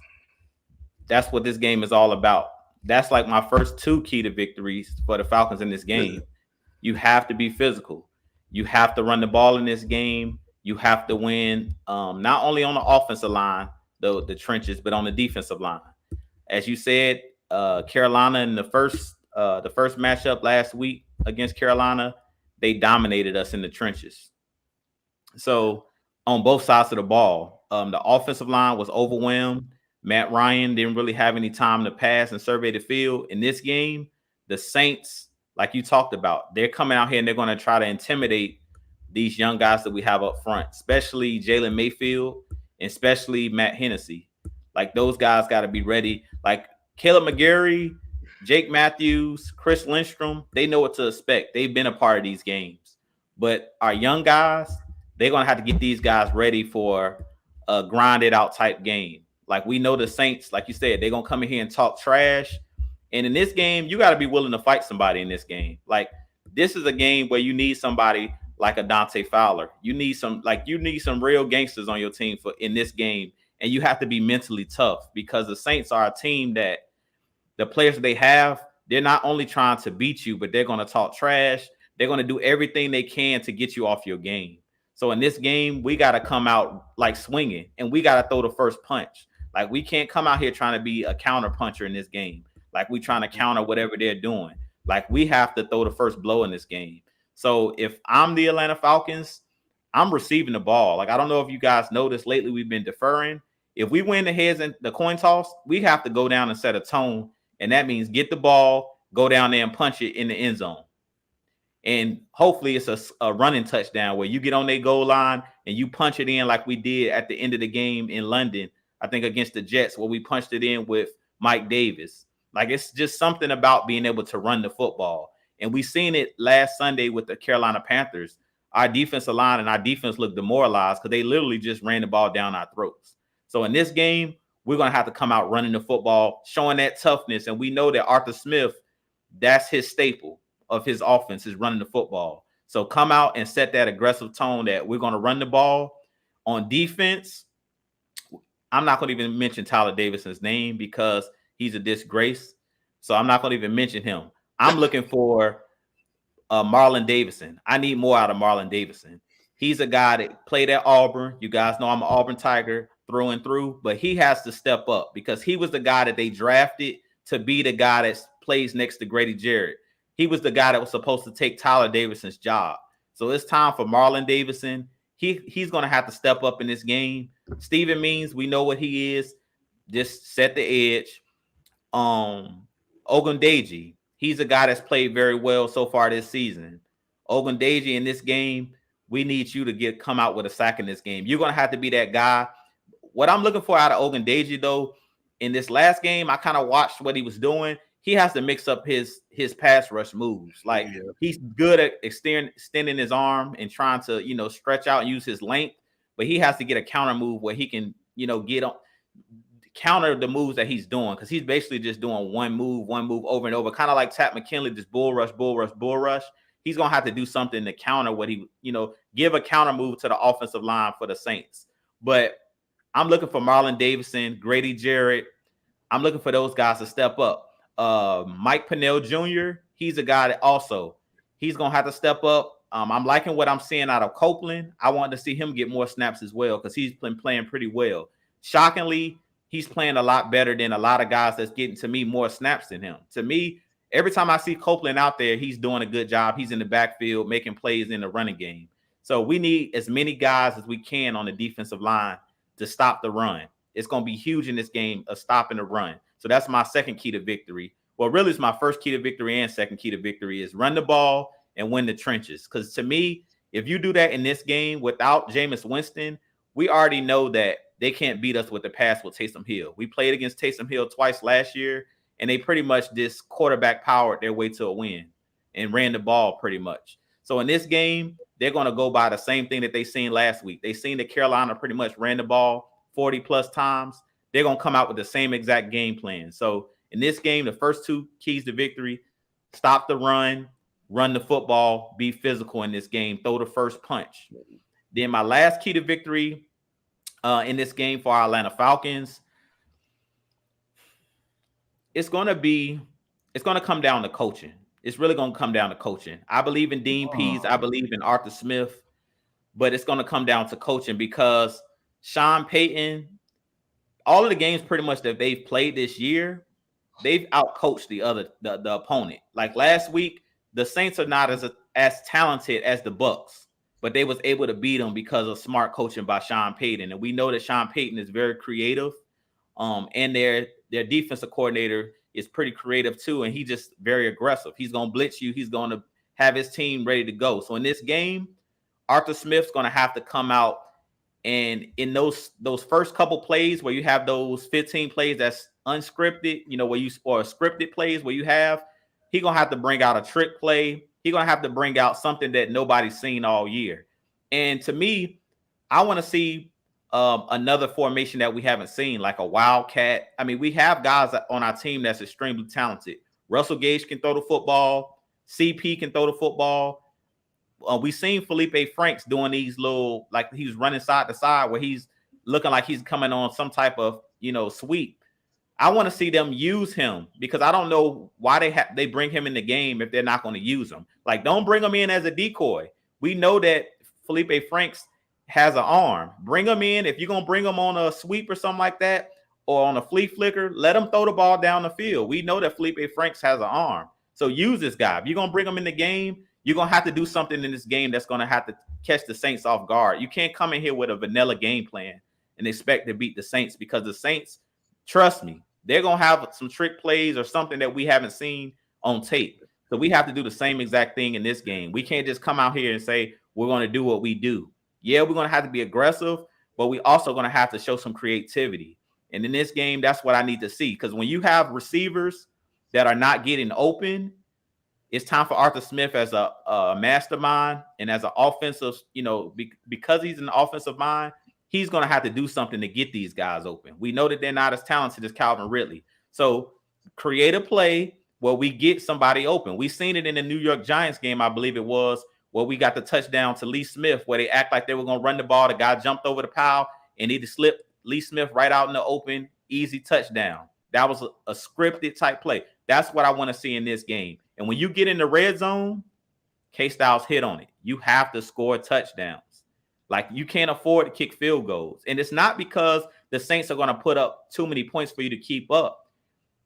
[SPEAKER 3] That's what this game is all about. That's like my first 2 key to victories for the Falcons in this game. You have to be physical. You have to run the ball in this game. You have to win not only on the offensive line, the trenches, but on the defensive line. As you said, Carolina in the first matchup last week against Carolina, they dominated us in the trenches. So on both sides of the ball, the offensive line was overwhelmed. Matt Ryan didn't really have any time to pass and survey the field. In this game, the Saints, like you talked about, they're coming out here and they're going to try to intimidate these young guys that we have up front, especially Jalen Mayfield and especially Matt Hennessy. Like, those guys got to be ready. Like Caleb McGarry, Jake Matthews, Chris Lindstrom, they know what to expect. They've been a part of these games. But our young guys, they're going to have to get these guys ready for a grinded out type game. Like, we know the Saints, like you said, they're going to come in here and talk trash. And in this game, you got to be willing to fight somebody in this game. Like, this is a game where you need somebody like a Dante Fowler. You need some real gangsters on your team in this game. and you have to be mentally tough because the Saints are a team that the players that they have, they're not only trying to beat you, but they're going to talk trash. They're going to do everything they can to get you off your game. So in this game, we got to come out like swinging, and we got to throw the first punch. Like, we can't come out here trying to be a counter puncher in this game. Like, we trying to counter whatever they're doing. Like, we have to throw the first blow in this game. So if I'm the Atlanta Falcons, I'm receiving the ball. Like, I don't know if you guys noticed lately, we've been deferring. If we win the heads and the coin toss, we have to go down and set a tone. And that means get the ball, go down there and punch it in the end zone. And hopefully it's a running touchdown where you get on their goal line and you punch it in like we did at the end of the game in London, I think against the Jets, where we punched it in with Mike Davis. Like, it's just something about being able to run the football. And we seen it last Sunday with the Carolina Panthers. Our defensive line and our defense looked demoralized because they literally just ran the ball down our throats. So in this game, we're going to have to come out running the football, showing that toughness. And we know that Arthur Smith, that's his staple of his offense, is running the football. So come out and set that aggressive tone that we're going to run the ball. On defense, I'm not going to even mention Tyler Davison's name because he's a disgrace. So I'm not going to even mention him. I'm looking for Marlon Davidson. I need more out of Marlon Davidson. He's a guy that played at Auburn. You guys know I'm an Auburn Tiger through and through, but he has to step up because he was the guy that they drafted to be the guy that plays next to Grady Jarrett. He was the guy that was supposed to take Tyler Davison's job. So it's time for Marlon Davidson. He's going to have to step up in this game. Steven Means, we know what he is. Just set the edge. Ogundeji, he's a guy that's played very well so far this season. Ogundeji, in this game, we need you to come out with a sack in this game. You're going to have to be that guy. What I'm looking for out of Ogundeji, though, in this last game, I kind of watched what he was doing. He has to mix up his pass rush moves. Like, he's good at extending his arm and trying to, stretch out and use his length, but he has to get a counter move where he can, get on, counter the moves that he's doing, because he's basically just doing one move over and over, kind of like Tat McKinley, just bull rush. He's going to have to do something to counter what he, give a counter move to the offensive line for the Saints. But I'm looking for Marlon Davidson, Grady Jarrett. I'm looking for those guys to step up. Mike Pennell Jr., he's a guy that also, he's going to have to step up. I'm liking what I'm seeing out of Copeland. I want to see him get more snaps as well because he's been playing pretty well. Shockingly, he's playing a lot better than a lot of guys that's getting, to me, more snaps than him. To me, every time I see Copeland out there, he's doing a good job. He's in the backfield making plays in the running game. So we need as many guys as we can on the defensive line to stop the run. It's going to be huge in this game of stopping the run. So that's my second key to victory. Well, really, it's my first key to victory and second key to victory is run the ball and win the trenches. Because to me, if you do that in this game without Jameis Winston, we already know that they can't beat us with the pass with Taysom Hill. We played against Taysom Hill twice last year, and they pretty much just quarterback powered their way to a win and ran the ball pretty much. So in this game, they're going to go by the same thing that they seen last week. They seen that Carolina pretty much ran the ball 40-plus times. They're going to come out with the same exact game plan. So in this game, the first two keys to victory, stop the run the football, be physical in this game, throw the first punch. Then my last key to victory in this game for our Atlanta Falcons, it's going to come down to coaching. It's really going to come down to coaching. I believe in Dean Pease. I believe in Arthur Smith, but it's going to come down to coaching because Sean Payton, all of the games pretty much that they've played this year, they've outcoached the opponent. Like last week, the Saints are not as talented as the Bucks, but they was able to beat them because of smart coaching by Sean Payton. And we know that Sean Payton is very creative. And their defensive coordinator is pretty creative too, and he's just very aggressive. He's going to blitz you. He's going to have his team ready to go. So in this game, Arthur Smith's going to have to come out, and in those first couple plays where you have those 15 plays that's unscripted, or scripted plays where he's going to have to bring out a trick play. He's going to have to bring out something that nobody's seen all year. And to me, I want to see another formation that we haven't seen, like a wildcat. I mean, we have guys on our team that's extremely talented. Russell Gage can throw the football. CP can throw the football. We've seen Felipe Franks doing these little, like he's running side to side where he's looking like he's coming on some type of, sweep. I want to see them use him because I don't know why they bring him in the game if they're not going to use him. Like, don't bring him in as a decoy. We know that Felipe Franks has an arm. Bring him in. If you're going to bring him on a sweep or something like that, or on a flea flicker, let him throw the ball down the field. We know that Felipe Franks has an arm. So use this guy. If you're going to bring him in the game, you're going to have to do something in this game that's going to have to catch the Saints off guard. You can't come in here with a vanilla game plan and expect to beat the Saints, because the Saints, trust me, they're going to have some trick plays or something that we haven't seen on tape. So we have to do the same exact thing in this game. We can't just come out here and say we're going to do what we do. Yeah, we're going to have to be aggressive, but we also going to have to show some creativity. And in this game, that's what I need to see. Because when you have receivers that are not getting open, it's time for Arthur Smith as a mastermind and as an offensive, because he's an offensive mind, he's going to have to do something to get these guys open. We know that they're not as talented as Calvin Ridley. So create a play where we get somebody open. We've seen it in the New York Giants game, I believe it was, where we got the touchdown to Lee Smith, where they act like they were going to run the ball. The guy jumped over the pile and he just slipped Lee Smith right out in the open, easy touchdown. That was a scripted type play. That's what I want to see in this game. And when you get in the red zone, KStylzz hit on it. You have to score touchdowns. Like, you can't afford to kick field goals. And it's not because the Saints are going to put up too many points for you to keep up.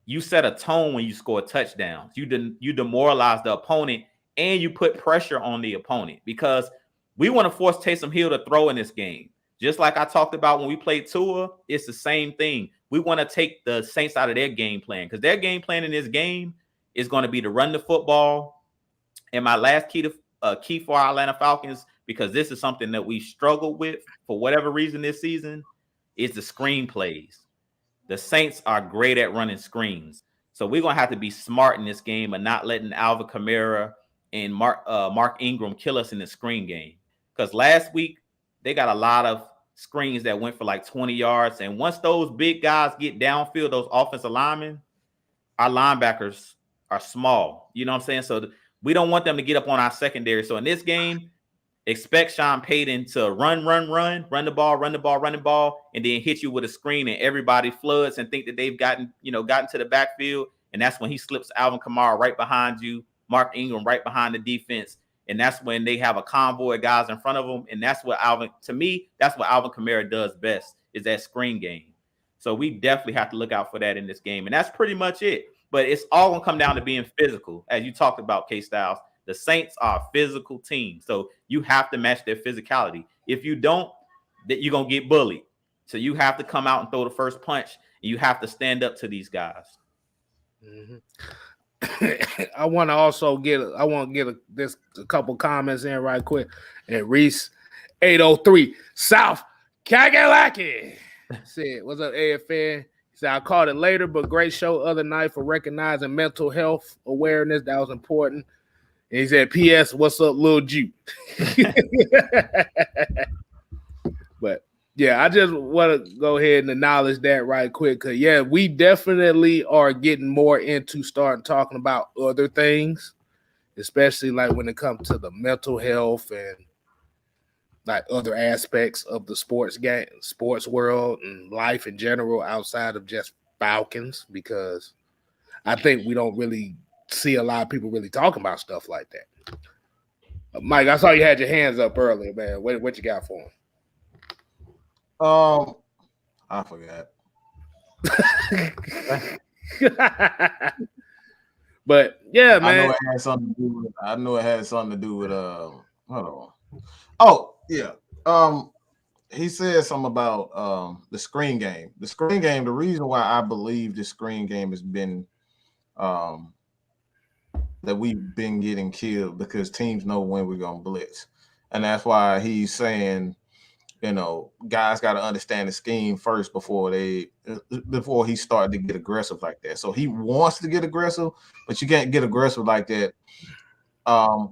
[SPEAKER 3] You set a tone when you score touchdowns. You demoralize the opponent, and you put pressure on the opponent, because we want to force Taysom Hill to throw in this game. Just like I talked about when we played Tua, it's the same thing. We want to take the Saints out of their game plan, because their game plan in this game is going to be to run the football. And my last key for our Atlanta Falcons, because this is something that we struggled with for whatever reason this season, is the screen plays. The Saints are great at running screens. So we're going to have to be smart in this game and not letting Alvin Kamara and Mark Ingram kill us in the screen game. Because last week, they got a lot of screens that went for like 20 yards. And once those big guys get downfield, those offensive linemen, our linebackers are small. You know what I'm saying? So we don't want them to get up on our secondary. So in this game, expect Sean Payton to run the ball, and then hit you with a screen, and everybody floods and think that they've gotten to the backfield. And that's when he slips Alvin Kamara right behind you, Mark Ingram right behind the defense. And that's when they have a convoy of guys in front of them. And that's what Alvin Kamara does best, is that screen game. So we definitely have to look out for that in this game. And that's pretty much it. But it's all going to come down to being physical. As you talked about, KStylzz, the Saints are a physical team. So you have to match their physicality. If you don't, that you're going to get bullied. So you have to come out and throw the first punch. And you have to stand up to these guys.
[SPEAKER 2] Mm-hmm. I want to get a couple comments in right quick. And Reese 803 South Kakalaki said, "What's up, AFN?" He said, "I caught it later, but great show other night for recognizing mental health awareness. That was important." And he said, "P.S. What's up, Lil Juke?" But yeah, I just want to go ahead and acknowledge that right quick, because yeah, we definitely are getting more into starting talking about other things, especially like when it comes to the mental health and like other aspects of the sports world and life in general outside of just Falcons, because I think we don't really see a lot of people really talking about stuff like that. Mike, I saw you had your hands up earlier, man. What you got for him?
[SPEAKER 1] I forgot.
[SPEAKER 2] But yeah, man.
[SPEAKER 1] I know it had something to do with hold on. Oh, yeah. He said something about the screen game. The screen game, the reason why I believe the screen game has been that we've been getting killed, because teams know when we're gonna blitz. And that's why he's saying, guys got to understand the scheme first before he started to get aggressive like that. So he wants to get aggressive, but you can't get aggressive like that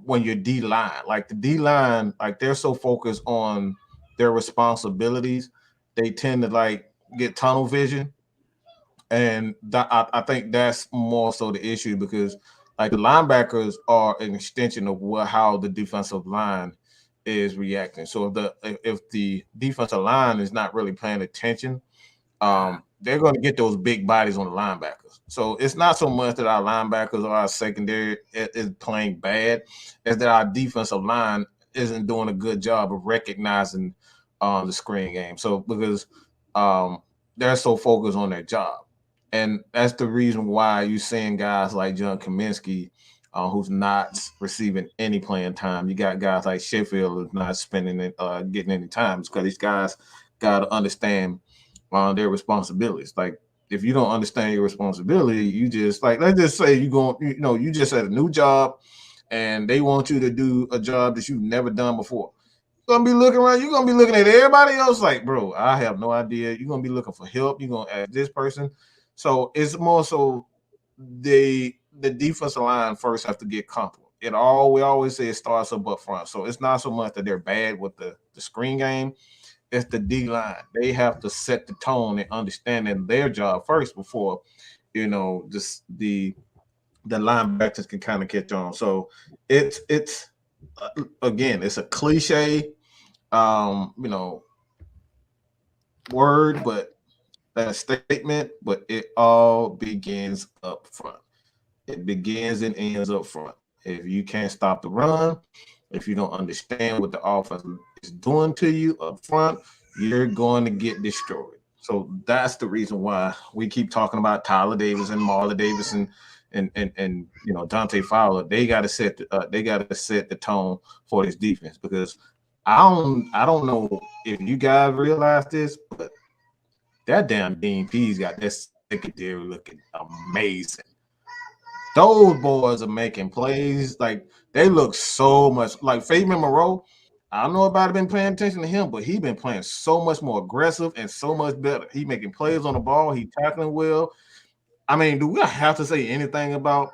[SPEAKER 1] when you're D-line. Like the D-line, like they're so focused on their responsibilities, they tend to like get tunnel vision. And I think that's more so the issue, because like the linebackers are an extension of how the defensive line is reacting. So if the defensive line is not really paying attention, they're going to get those big bodies on the linebackers. So it's not so much that our linebackers or our secondary is playing bad, as that our defensive line isn't doing a good job of recognizing the screen game. So because they're so focused on their job. And that's the reason why you're seeing guys like John Kaminsky, who's not receiving any playing time. You got guys like Sheffield who's not spending it, getting any time, because these guys got to understand their responsibilities. Like, if you don't understand your responsibility, you just, like, let's just say you just had a new job and they want you to do a job that you've never done before. You're gonna be looking around, you're gonna be looking at everybody else like, bro, I have no idea. You're gonna be looking for help, you're gonna ask this person. So it's more so the defensive line first have to get comfortable. We always say it starts up front. So it's not so much that they're bad with the screen game. It's the D line. They have to set the tone and understand their job first before, just the linebackers can kind of catch on. So it's again, it's a cliche, word, but that statement, but it all begins up front. It begins and ends up front. If you can't stop the run, if you don't understand what the offense is doing to you up front, you're going to get destroyed. So that's the reason why we keep talking about Tyler Davis and Marlon Davis and Dante Fowler. They got to set the tone for this defense, because I don't know if you guys realize this, but that damn Dean Pease got that secondary looking amazing. Those boys are making plays. Like, they look so much like Fabian Moreau. I don't know about been paying attention to him, but he's been playing so much more aggressive and so much better. He making plays on the ball. He tackling well. I mean, do we have to say anything about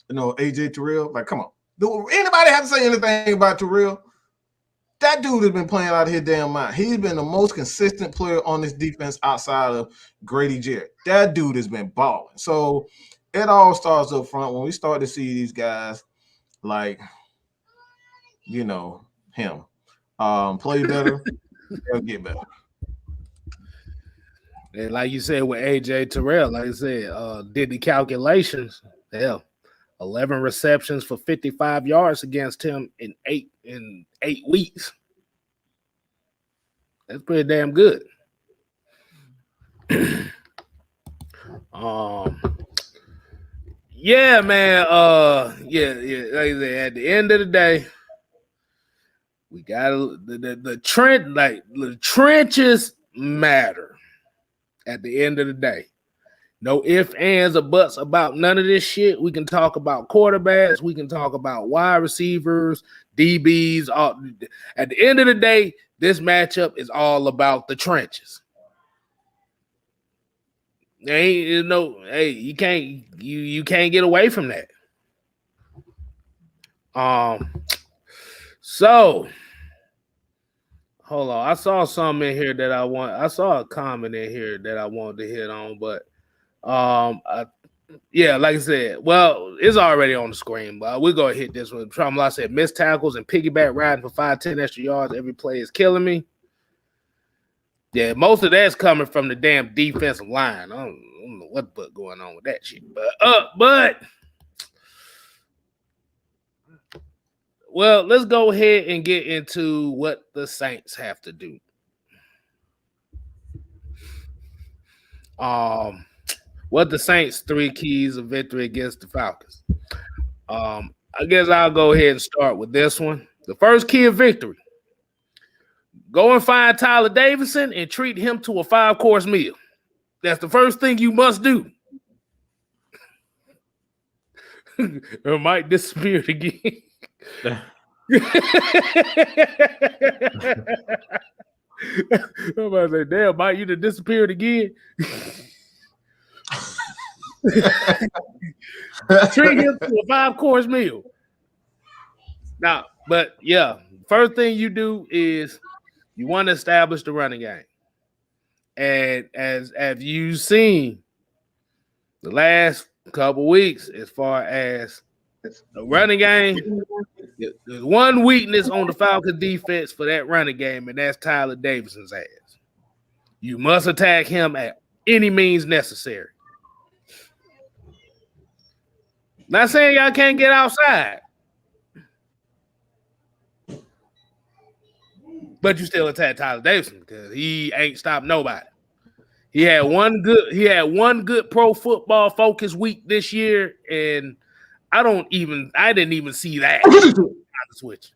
[SPEAKER 1] AJ Terrell? Like, come on. Do anybody have to say anything about Terrell? That dude has been playing out of his damn mind. He's been the most consistent player on this defense outside of Grady Jarrett. That dude has been balling. So it all starts up front when we start to see these guys like, him play better, they'll get better.
[SPEAKER 2] And like you said with AJ Terrell, like I said, did the calculations. Hell, 11 receptions for 55 yards against him in 8 weeks. That's pretty damn good. Yeah, man. Yeah. Like I said, at the end of the day, we got the trend. Like, the trenches matter. At the end of the day, no ifs, ands, or buts about none of this shit. We can talk about quarterbacks. We can talk about wide receivers, DBs. At the end of the day, this matchup is all about the trenches. You can't get away from that. So hold on. I saw something in here that I saw a comment in here that I wanted to hit on, but like I said, well, it's already on the screen, but we're gonna hit this one. Like I said, missed tackles and piggyback riding for 5-10 extra yards. Every play is killing me. Yeah, most of that's coming from the damn defensive line. I don't know what's going on with that shit. But well, let's go ahead and get into what the Saints have to do. What the Saints' 3 keys of victory against the Falcons. I guess I'll go ahead and start with this one. The first key of victory: go and find Tyler Davidson and treat him to a 5-course meal. That's the first thing you must do. It might disappear again. I'm about to say, damn, Mike, you done disappeared again. Treat him to a 5-course meal. Now, but yeah, first thing you do is you want to establish the running game. And as you've seen the last couple weeks, as far as the running game, There's one weakness on the Falcons defense for that running game, and that's Tyler Davison's ass. You must attack him at any means necessary. Not saying y'all can't get outside, but you still attack Tyler Davison because he ain't stopped nobody. He had one good Pro Football Focus week this year, and I didn't even see that. Switch.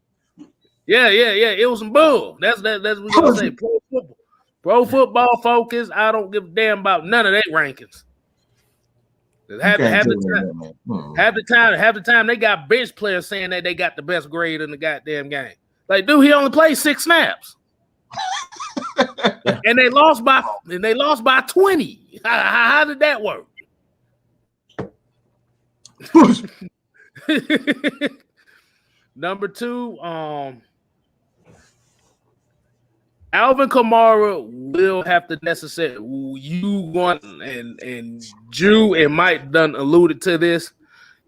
[SPEAKER 2] Yeah. It was some bull. That's what we gonna say. Pro Football Focus. I don't give a damn about none of their rankings. Half the time they got bench players saying that they got the best grade in the goddamn game. Like, dude, he only played 6 snaps. and they lost by 20. How did that work? Number 2, Alvin Kamara will have to and Drew and Mike done alluded to this.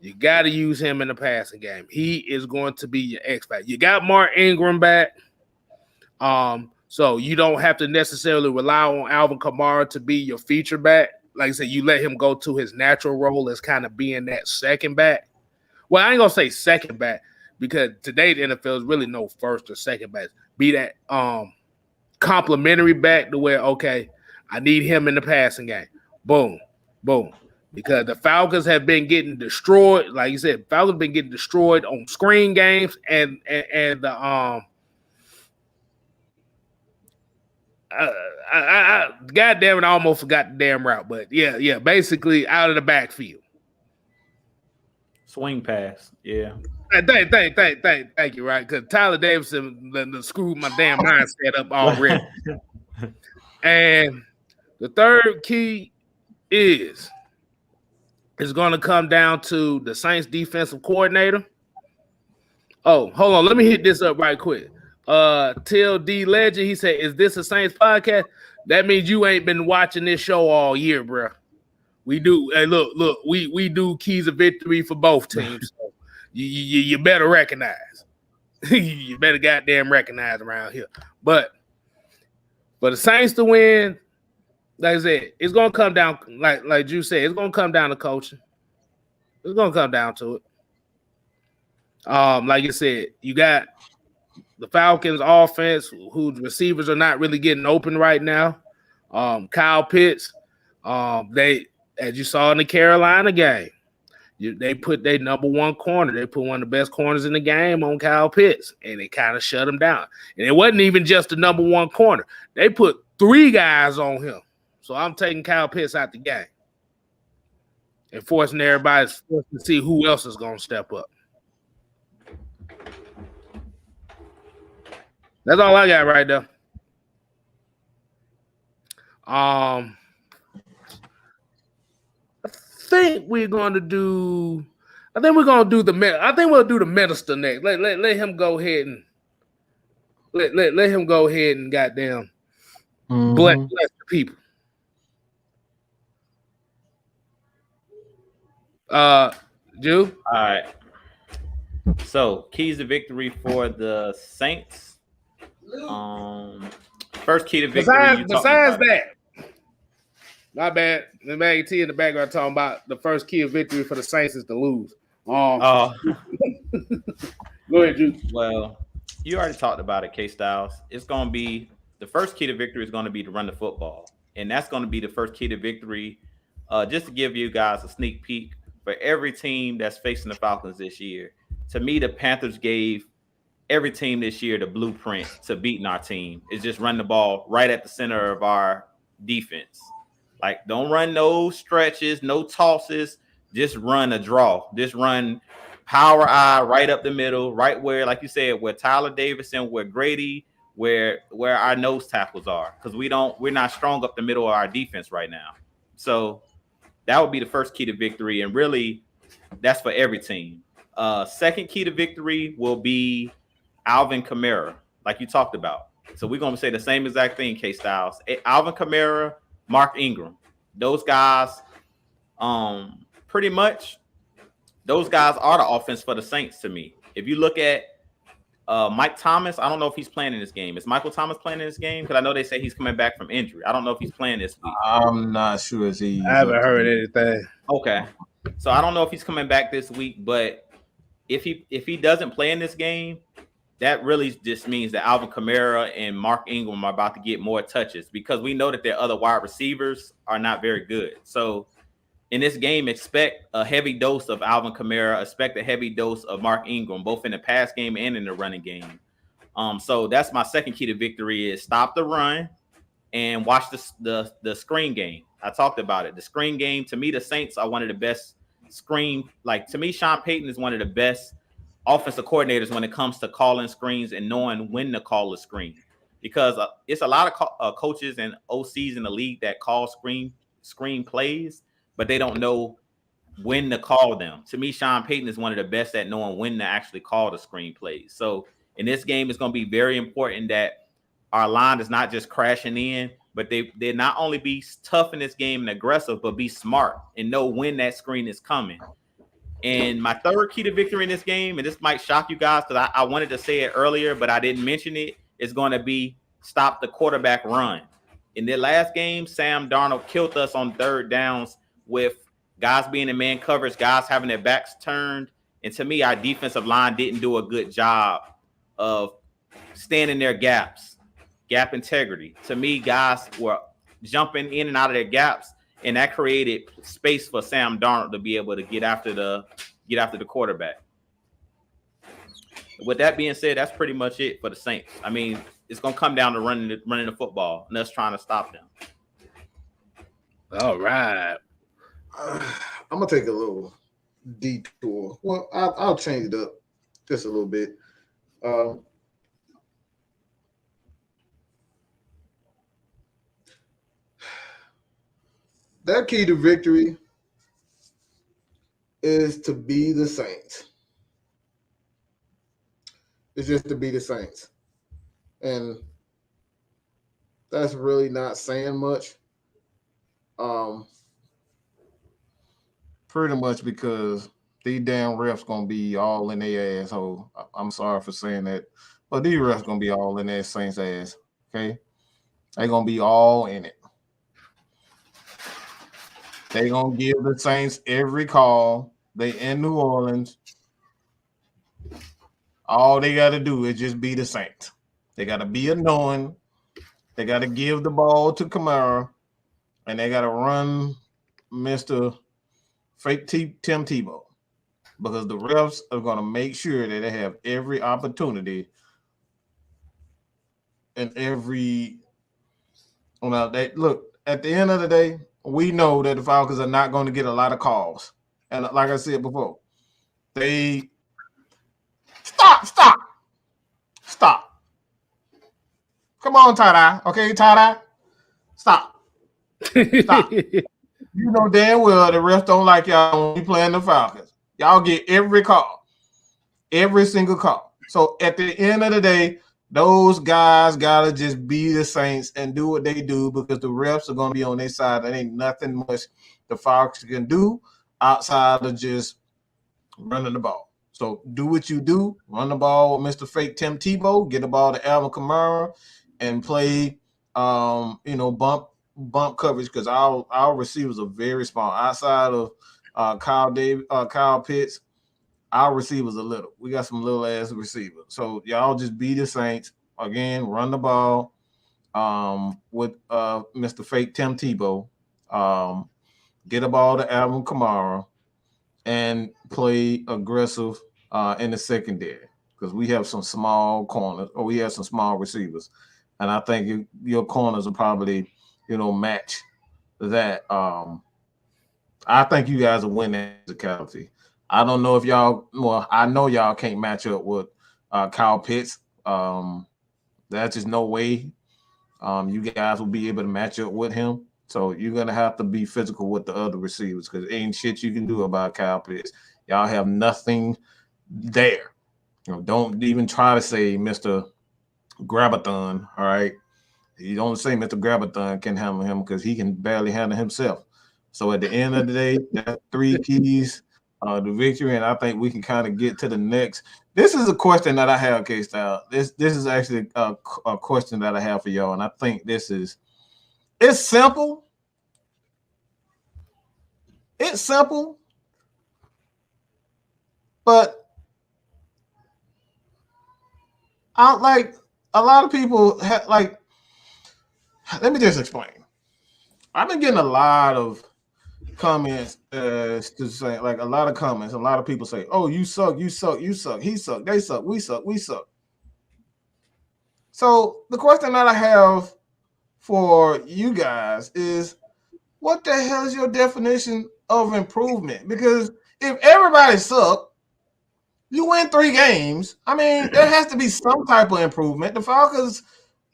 [SPEAKER 2] You got to use him in the passing game. He is going to be your X factor. You got Mark Ingram back, so you don't have to necessarily rely on Alvin Kamara to be your feature back. Like I said, you let him go to his natural role as kind of being that second back. Well, I ain't gonna say second back because today the NFL is really no first or second back. Be that complimentary back to where, okay, I need him in the passing game. Boom. Because the Falcons have been getting destroyed. Like you said, Falcons have been getting destroyed on screen games and the God damn it, I almost forgot the damn route. But yeah, basically out of the backfield.
[SPEAKER 3] Swing pass, yeah.
[SPEAKER 2] Thank you, right? Because Tyler Davison screwed my damn mindset up already. And the third key is going to come down to the Saints defensive coordinator. Oh, hold on. Let me hit this up right quick. Till D Legend, he said, "Is this a Saints podcast?" That means you ain't been watching this show all year, bro. We do. Hey, look. We do keys of victory for both teams. So you better recognize. You better goddamn recognize around here. But for the Saints to win, like I said, it's gonna come down. Like Drew said, it's gonna come down to coaching. It's gonna come down to it. Like you said, you got the Falcons offense, whose receivers are not really getting open right now. Kyle Pitts, they, as you saw in the Carolina game, they put their number one corner. They put one of the best corners in the game on Kyle Pitts, and they kind of shut him down. And it wasn't even just the number one corner. They put 3 guys on him. So I'm taking Kyle Pitts out the game and forcing everybody to see who else is going to step up. That's all I got right there. I think we're going to do. I think we'll do the minister next. Let him go ahead and let him go ahead and goddamn bless the people. Jew.
[SPEAKER 3] All right. So keys to victory for the Saints. First key to victory.
[SPEAKER 2] Besides that, my bad. The Maggie T in the background talking about the first key of victory for the Saints is to lose. Go ahead, Drew.
[SPEAKER 3] Well, you already talked about it, KStylzz. It's going to be the first key to victory is going to be to run the football, and that's going to be the first key to victory. Just to give you guys a sneak peek for every team that's facing the Falcons this year. To me, the Panthers gave every team this year the blueprint to beating our team. Is just run the ball right at the center of our defense. Like, don't run no stretches, no tosses. Just run a draw. Just run power eye right up the middle, right where, like you said, where Tyler Davison, where Grady, where our nose tackles are. Because we're not strong up the middle of our defense right now. So that would be the first key to victory. And really, that's for every team. Second key to victory will be Alvin Kamara, like you talked about. So we're going to say the same exact thing, KStylzz. Alvin Kamara, Mark Ingram. Those guys, pretty much, those guys are the offense for the Saints to me. If you look at Mike Thomas, I don't know if he's playing in this game. Is Michael Thomas playing in this game? Because I know they say he's coming back from injury. I don't know if he's playing this week.
[SPEAKER 1] I'm not sure if he's.
[SPEAKER 2] I haven't heard anything.
[SPEAKER 3] Okay, so I don't know if he's coming back this week, but if he doesn't play in this game, that really just means that Alvin Kamara and Mark Ingram are about to get more touches because we know that their other wide receivers are not very good. So in this game, expect a heavy dose of Alvin Kamara, expect a heavy dose of Mark Ingram, both in the pass game and in the running game. So that's my second key to victory is stop the run and watch the screen game. I talked about it. The screen game, to me, the Saints are one of the best screen. Like, to me, Sean Payton is one of the best offensive coordinators when it comes to calling screens and knowing when to call a screen. Because it's a lot of coaches and OCs in the league that call screen plays, but they don't know when to call them. To me, Sean Payton is one of the best at knowing when to actually call the screen plays. So in this game, it's going to be very important that our line is not just crashing in, but they not only be tough in this game and aggressive, but be smart and know when that screen is coming. And my third key to victory in this game, and this might shock you guys because I wanted to say it earlier, but I didn't mention it, is going to be stop the quarterback run. In their last game, Sam Darnold killed us on third downs with guys being in man coverage, guys having their backs turned. And to me, our defensive line didn't do a good job of staying in their gaps, gap integrity. To me, guys were jumping in and out of their gaps, and that created space for Sam Darnold to be able to get after the quarterback. With that being said, that's pretty much it for the Saints. I mean, it's going to come down to running the football and us trying to stop them.
[SPEAKER 2] All right.
[SPEAKER 1] I'm gonna take a little detour. Well, I'll change it up just a little bit. That key to victory is to be the Saints. It's just to be the Saints. And that's really not saying much. Pretty much because these damn refs gonna be all in their asshole. I'm sorry for saying that, but these refs gonna be all in their Saints ass. Okay, they gonna be all in it. They gonna give the Saints every call. They in New Orleans. All they gotta do is just be the Saints. They gotta be annoying. They gotta give the ball to Kamara, and they gotta run Mr. Fake Tim Tebow, because the refs are going to make sure that they have every opportunity and every. Well, look, at the end of the day, we know that the Falcons are not going to get a lot of calls. And like I said before, they stop. Come on, tie-dye. Okay, tie-dye. Stop. You know damn well the refs don't like y'all when you playing the Falcons. Y'all get every call, every single call. So at the end of the day, those guys gotta just be the Saints and do what they do, because the refs are gonna be on their side. There ain't nothing much the Falcons can do outside of just running the ball. So do what you do, run the ball with Mr. Fake Tim Tebow, get the ball to Alvin Kamara, and play bump coverage, because our receivers are very small. Outside of Kyle Pitts, our receivers are little. We got some little ass receivers. So y'all just be the Saints again. Run the ball with Mr. Fake Tim Tebow. Get a ball to Alvin Kamara and play aggressive in the secondary, because we have some small corners, or we have some small receivers, and I think your corners will probably match that. I think you guys will win that physicality. I don't know if y'all. Well, I know y'all can't match up with Kyle Pitts. That's just no way you guys will be able to match up with him. So you're gonna have to be physical with the other receivers, because ain't shit you can do about Kyle Pitts. Y'all have nothing there. Don't even try to say Mr. Grabathon. All right. You don't say Mr. Grabathon can handle him, because he can barely handle himself. So at the end of the day, that's three keys the victory, and I think we can kind of get to the next. This is a question that I have, KStylzz. This is actually a question that I have for y'all, and I think it's simple. It's simple, but I like a lot of people like. Let me just explain. I've been getting a lot of comments to say, like, a lot of comments. A lot of people say, "Oh, you suck, you suck, you suck. He suck, they suck, we suck, we suck." So the question that I have for you guys is, what the hell is your definition of improvement? Because if everybody suck, you win 3 games. I mean, there has to be some type of improvement. The Falcons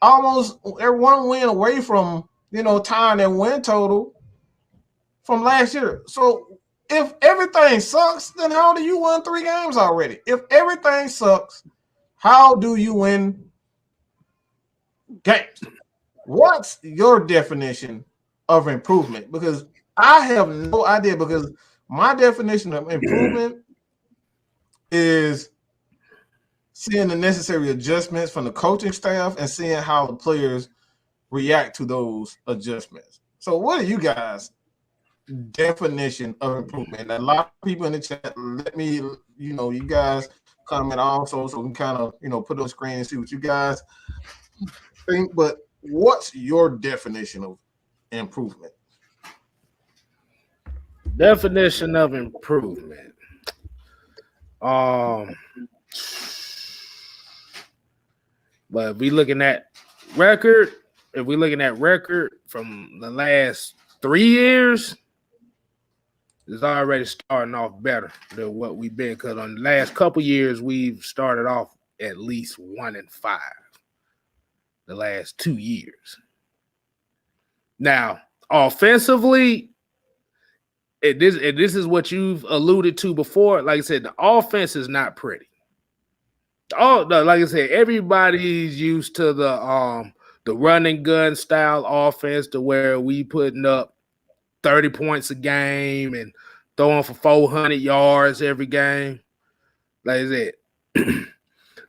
[SPEAKER 1] they're 1 win away from, tying their win total from last year. So if everything sucks, then how do you win 3 games already? If everything sucks, how do you win games? What's your definition of improvement? Because I have no idea, because my definition of improvement is seeing the necessary adjustments from the coaching staff and seeing how the players react to those adjustments. So what are you guys' definition of improvement? A lot of people in the chat, let me, you guys comment also so we can kind of, put on the screen and see what you guys think. But what's your definition of improvement?
[SPEAKER 2] Definition of improvement. But if we're looking at record from the last 3 years, it's already starting off better than what we've been. Because on the last couple years, we've started off at least 1-5. The last 2 years. Now, offensively, this is what you've alluded to before. Like I said, the offense is not pretty. Like I said, everybody's used to the run and gun style offense, to where we putting up 30 points a game and throwing for 400 yards every game. Like I said,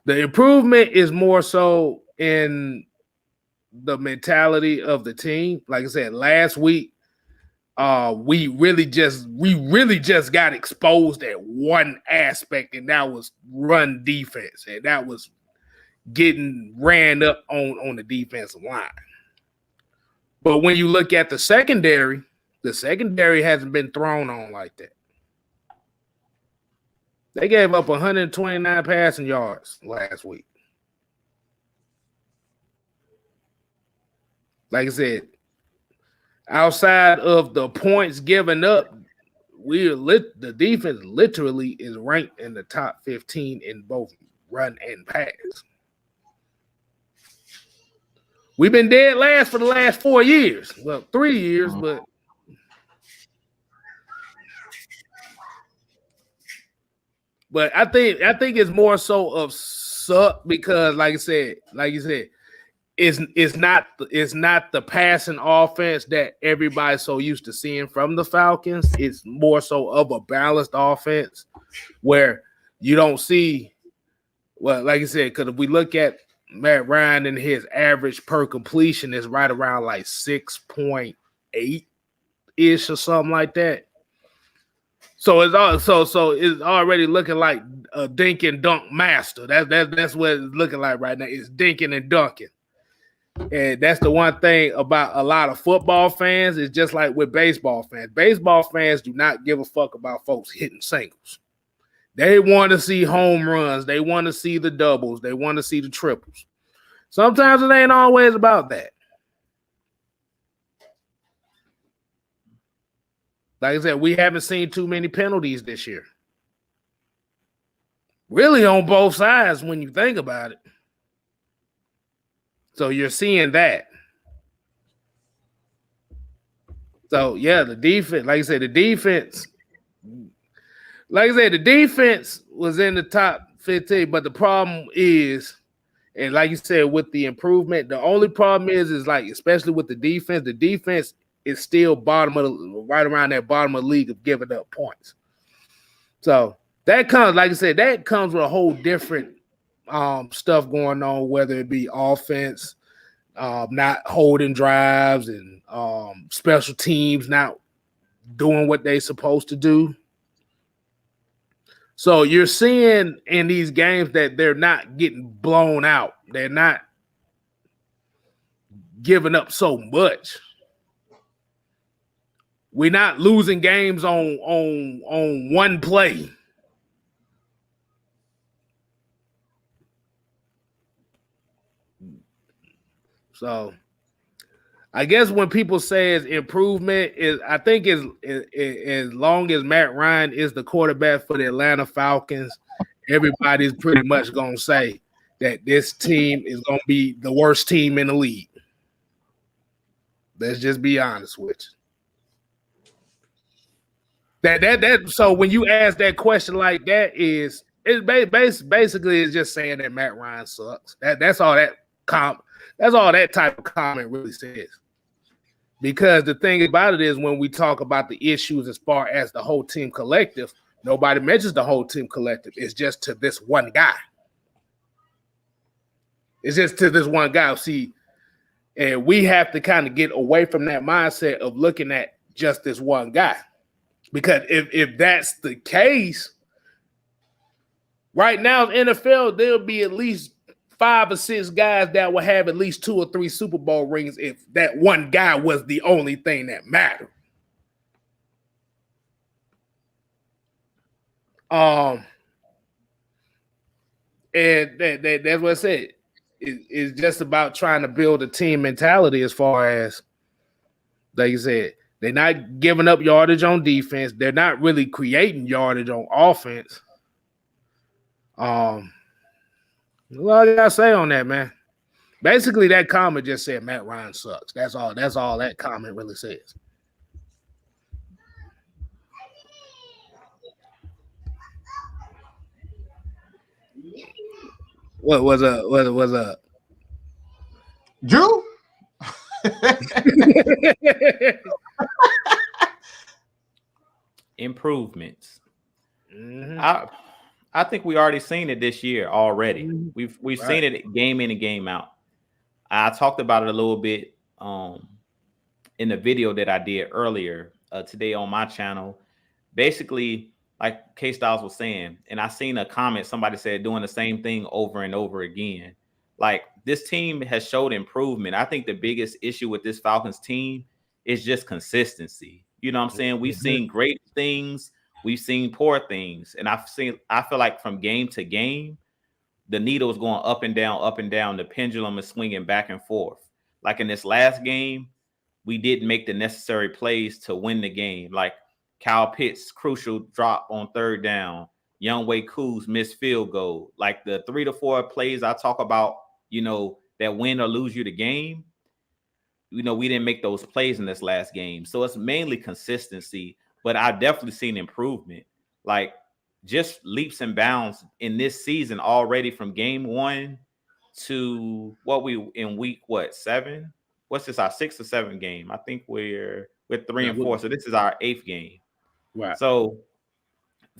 [SPEAKER 2] the improvement is more so in the mentality of the team. Like I said, last week, we really just got exposed at one aspect, and that was run defense, and that was getting ran up on the defensive line. But when you look at the secondary hasn't been thrown on like that. They gave up 129 passing yards last week. Like I said, outside of the points given up, the defense literally is ranked in the top 15 in both run and pass. We've been dead last for the last 4 years. Well, 3 years, but I think it's more so of suck, because like you said, it's not the passing offense that everybody's so used to seeing from the Falcons. It's more so of a balanced offense where you don't see, well, like I said, because if we look at Matt Ryan, and his average per completion is right around like 6.8-ish or something like that. So it's already looking like a dink and dunk master. That's what it's looking like right now. It's dinking and dunking. And that's the one thing about a lot of football fans. It's just like with baseball fans. Baseball fans do not give a fuck about folks hitting singles. They want to see home runs. They want to see the doubles. They want to see the triples. Sometimes it ain't always about that. Like I said, we haven't seen too many penalties this year. Really on both sides when you think about it. So you're seeing that. So, yeah, the defense, like I said, the defense was in the top 15, but the problem is, and like you said, with the improvement, the only problem is like, especially with the defense is still right around that bottom of the league of giving up points. So that comes, like I said, that comes with a whole different stuff going on, whether it be offense, not holding drives, and special teams not doing what they're supposed to do. So you're seeing in these games that they're not getting blown out. They're not giving up so much. We're not losing games on one play. So I guess when people say it's improvement, is I think is as long as Matt Ryan is the quarterback for the Atlanta Falcons, everybody's pretty much gonna say that this team is gonna be the worst team in the league. Let's just be honest with you. That so when you ask that question like that, is it basically is just saying that Matt Ryan sucks. That's all that type of comment really says. Because the thing about it is, when we talk about the issues as far as the whole team collective, nobody mentions the whole team collective. It's just to this one guy. It's just to this one guy. See, and we have to kind of get away from that mindset of looking at just this one guy. Because if that's the case, right now in the NFL, there'll be at least 5 or 6 guys that will have at least 2 or 3 Super Bowl rings if that one guy was the only thing that mattered. And that's what I said. It's just about trying to build a team mentality as far as, like you said, they're not giving up yardage on defense. They're not really creating yardage on offense. Well, I gotta say on that, man. Basically, that comment just said Matt Ryan sucks. That's all that comment really says. What was up?
[SPEAKER 1] Drew?
[SPEAKER 3] Improvements.
[SPEAKER 2] Mm-hmm.
[SPEAKER 3] I think we already seen it this year already.
[SPEAKER 2] Mm-hmm.
[SPEAKER 3] We've seen it game in and game out. I talked about it a little bit in the video that I did earlier today on my channel. Basically, like KStylzz was saying, and I seen a comment, somebody said doing the same thing over and over again. Like, this team has showed improvement. I think the biggest issue with this Falcons team is just consistency. You know what I'm saying? We've seen great things. We've seen poor things. And I feel like from game to game, the needle is going up and down, up and down. The pendulum is swinging back and forth. Like in this last game, we didn't make the necessary plays to win the game. Like Kyle Pitts' crucial drop on 3rd down. Younghoe Koo's missed field goal. Like the 3 to 4 plays I talk about, you know, that win or lose you the game. You know, we didn't make those plays in this last game. So it's mainly consistency, but I've definitely seen improvement. Like just leaps and bounds in this season already from game 1 to what we in week 7? What's this, our 6th or 7th game? I think we're 3 and 4. So this is our 8th game.
[SPEAKER 2] Right.
[SPEAKER 3] So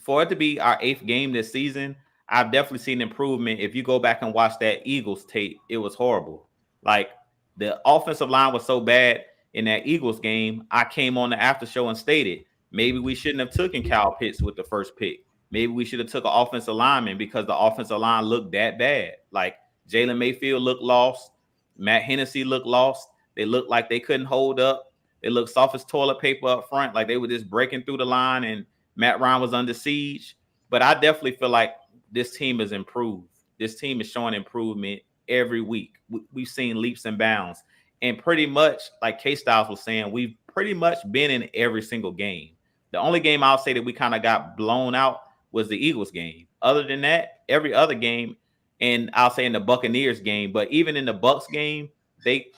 [SPEAKER 3] for it to be our 8th game this season, I've definitely seen improvement. If you go back and watch that Eagles tape, it was horrible. Like the offensive line was so bad in that Eagles game. I came on the after show and stated, maybe we shouldn't have taken Kyle Pitts with the first pick. Maybe we should have took an offensive lineman because the offensive line looked that bad. Like Jalen Mayfield looked lost. Matt Hennessy looked lost. They looked like they couldn't hold up. They looked soft as toilet paper up front, like they were just breaking through the line and Matt Ryan was under siege. But I definitely feel like this team has improved. This team is showing improvement every week. We've seen leaps and bounds. And pretty much, like KStylzz was saying, we've pretty much been in every single game. The only game I'll say that we kind of got blown out was the Eagles game. Other than that, every other game, and I'll say in the Buccaneers game, but even in the Bucs game, they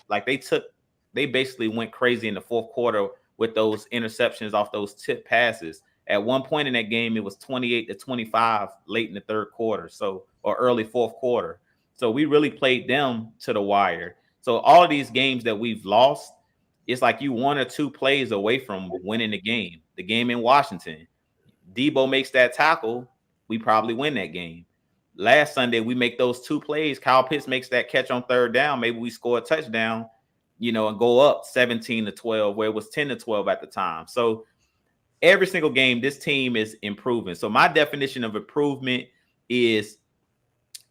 [SPEAKER 3] basically went crazy in the 4th quarter with those interceptions off those tip passes. At one point in that game, it was 28-25 late in the 3rd quarter, or early 4th quarter. So we really played them to the wire. So all of these games that we've lost, it's like you 1 or 2 plays away from winning the game. The game in Washington, Debo makes that tackle, we probably win that game. Last Sunday, we make those 2 plays. Kyle Pitts makes that catch on 3rd down. Maybe we score a touchdown, you know, and go up 17-12, where it was 10-12 at the time. So every single game, this team is improving. So my definition of improvement is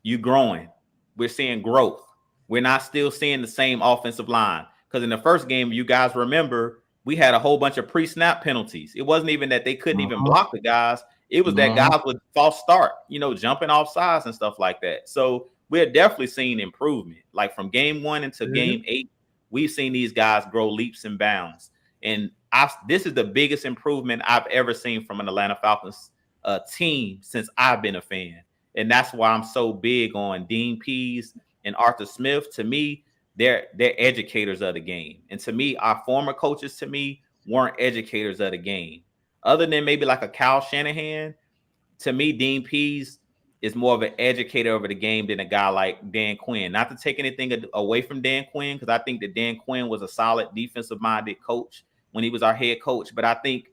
[SPEAKER 3] you growing. We're seeing growth. We're not still seeing the same offensive line. Because in the first game, you guys remember, we had a whole bunch of pre-snap penalties. It wasn't even that they couldn't even block the guys. It was that guys would false start, you know, jumping off sides and stuff like that. So we're definitely seeing improvement. Like from game 1 into game 8, we've seen these guys grow leaps and bounds. And this is the biggest improvement I've ever seen from an Atlanta Falcons team since I've been a fan. And that's why I'm so big on Dean Pease and Arthur Smith. To me, they're educators of the game. And to me, our former coaches, to me, weren't educators of the game. Other than maybe like a Kyle Shanahan, to me, Dean Pease is more of an educator over the game than a guy like Dan Quinn. Not to take anything away from Dan Quinn, because I think that Dan Quinn was a solid defensive-minded coach when he was our head coach. But I think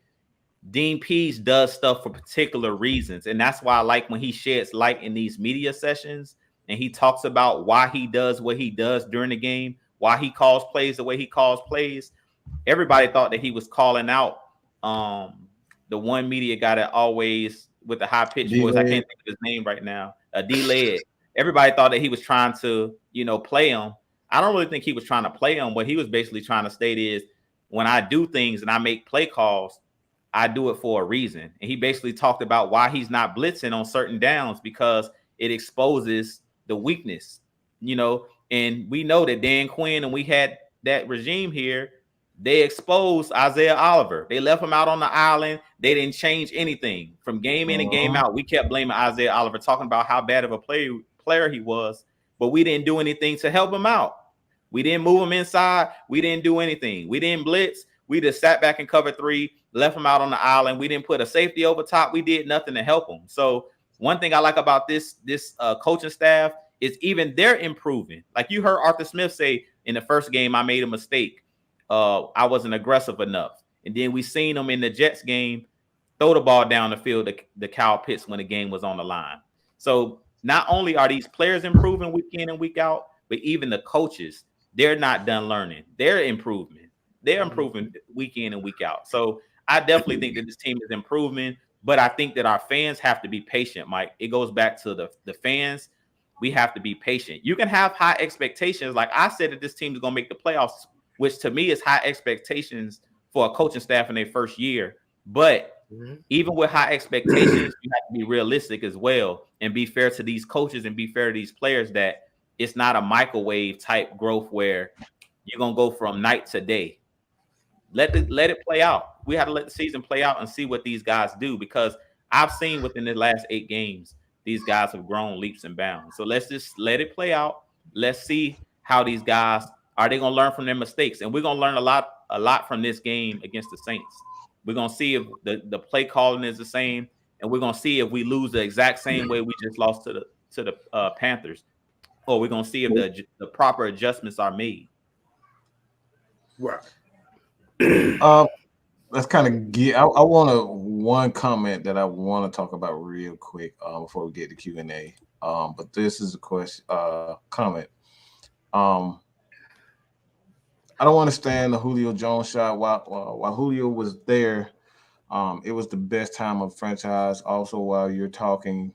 [SPEAKER 3] Dean Pease does stuff for particular reasons. And that's why I like when he sheds light in these media sessions and he talks about why he does what he does during the game, why he calls plays the way he calls plays. Everybody thought that he was calling out the one media guy that always with the high-pitched voice. I can't think of his name right now. D-Led. Everybody thought that he was trying to, you know, play him. I don't really think he was trying to play him. What he was basically trying to state is when I do things and I make play calls, I do it for a reason. And he basically talked about why he's not blitzing on certain downs, because it exposes the weakness, you know. And we know that Dan Quinn, and we had that regime here, they exposed Isaiah Oliver. They left him out on the island. They didn't change anything from game in and game out. We kept blaming Isaiah Oliver, talking about how bad of a player he was, but we didn't do anything to help him out. We didn't move him inside. We didn't do anything. We didn't blitz. We just sat back in cover 3, left him out on the island. We didn't put a safety over top. We did nothing to help him. So one thing I like about this coaching staff is even they're improving. Like you heard Arthur Smith say in the first game, I made a mistake. I wasn't aggressive enough. And then we seen him in the Jets game throw the ball down the field to Kyle Pitts when the game was on the line. So not only are these players improving week in and week out, but even the coaches, they're not done learning. They're improving. They're improving week in and week out. So I definitely think that this team is improving, but I think that our fans have to be patient, Mike. It goes back to the fans. We have to be patient. You can have high expectations. Like I said that this team is going to make the playoffs, which to me is high expectations for a coaching staff in their first year. But even with high expectations, you have to be realistic as well and be fair to these coaches and be fair to these players that it's not a microwave type growth where you're going to go from night to day. Let it play out. We have to let the season play out and see what these guys do, because I've seen within the last 8 games, these guys have grown leaps and bounds. So let's just let it play out. Let's see how these guys, are they going to learn from their mistakes? And we're going to learn a lot from this game against the Saints. We're going to see if the play calling is the same, and we're going to see if we lose the exact same way we just lost to the Panthers, or we're going to see if the proper adjustments are made.
[SPEAKER 2] Right.
[SPEAKER 1] Let's kind of get. I want one comment that I want to talk about real quick before we get to Q&A. But this is a question, comment. I don't understand the Julio Jones shot. While Julio was there, it was the best time of franchise. Also, while you're talking,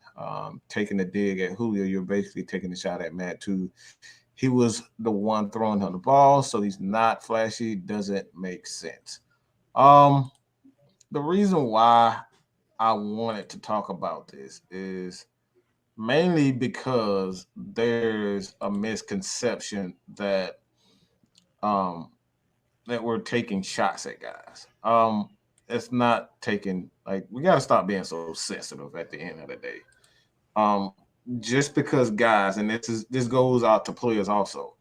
[SPEAKER 1] taking a dig at Julio, you're basically taking a shot at Matt too. He was the one throwing on the ball, so he's not flashy. Doesn't make sense. The reason why I wanted to talk about this is mainly because there's a misconception that we're taking shots at guys. It's not taking, like, we got to stop being so sensitive at the end of the day. Just because guys, and this goes out to players also,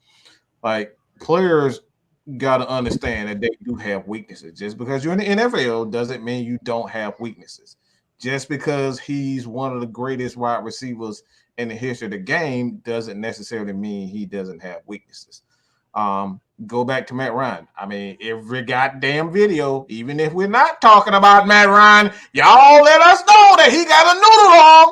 [SPEAKER 1] like players got to understand that they do have weaknesses. Just because you're in the NFL doesn't mean you don't have weaknesses. Just because he's one of the greatest wide receivers in the history of the game doesn't necessarily mean he doesn't have weaknesses. Go back to Matt Ryan. I mean, every goddamn video, even if we're not talking about Matt Ryan, y'all let us know that he got a noodle arm.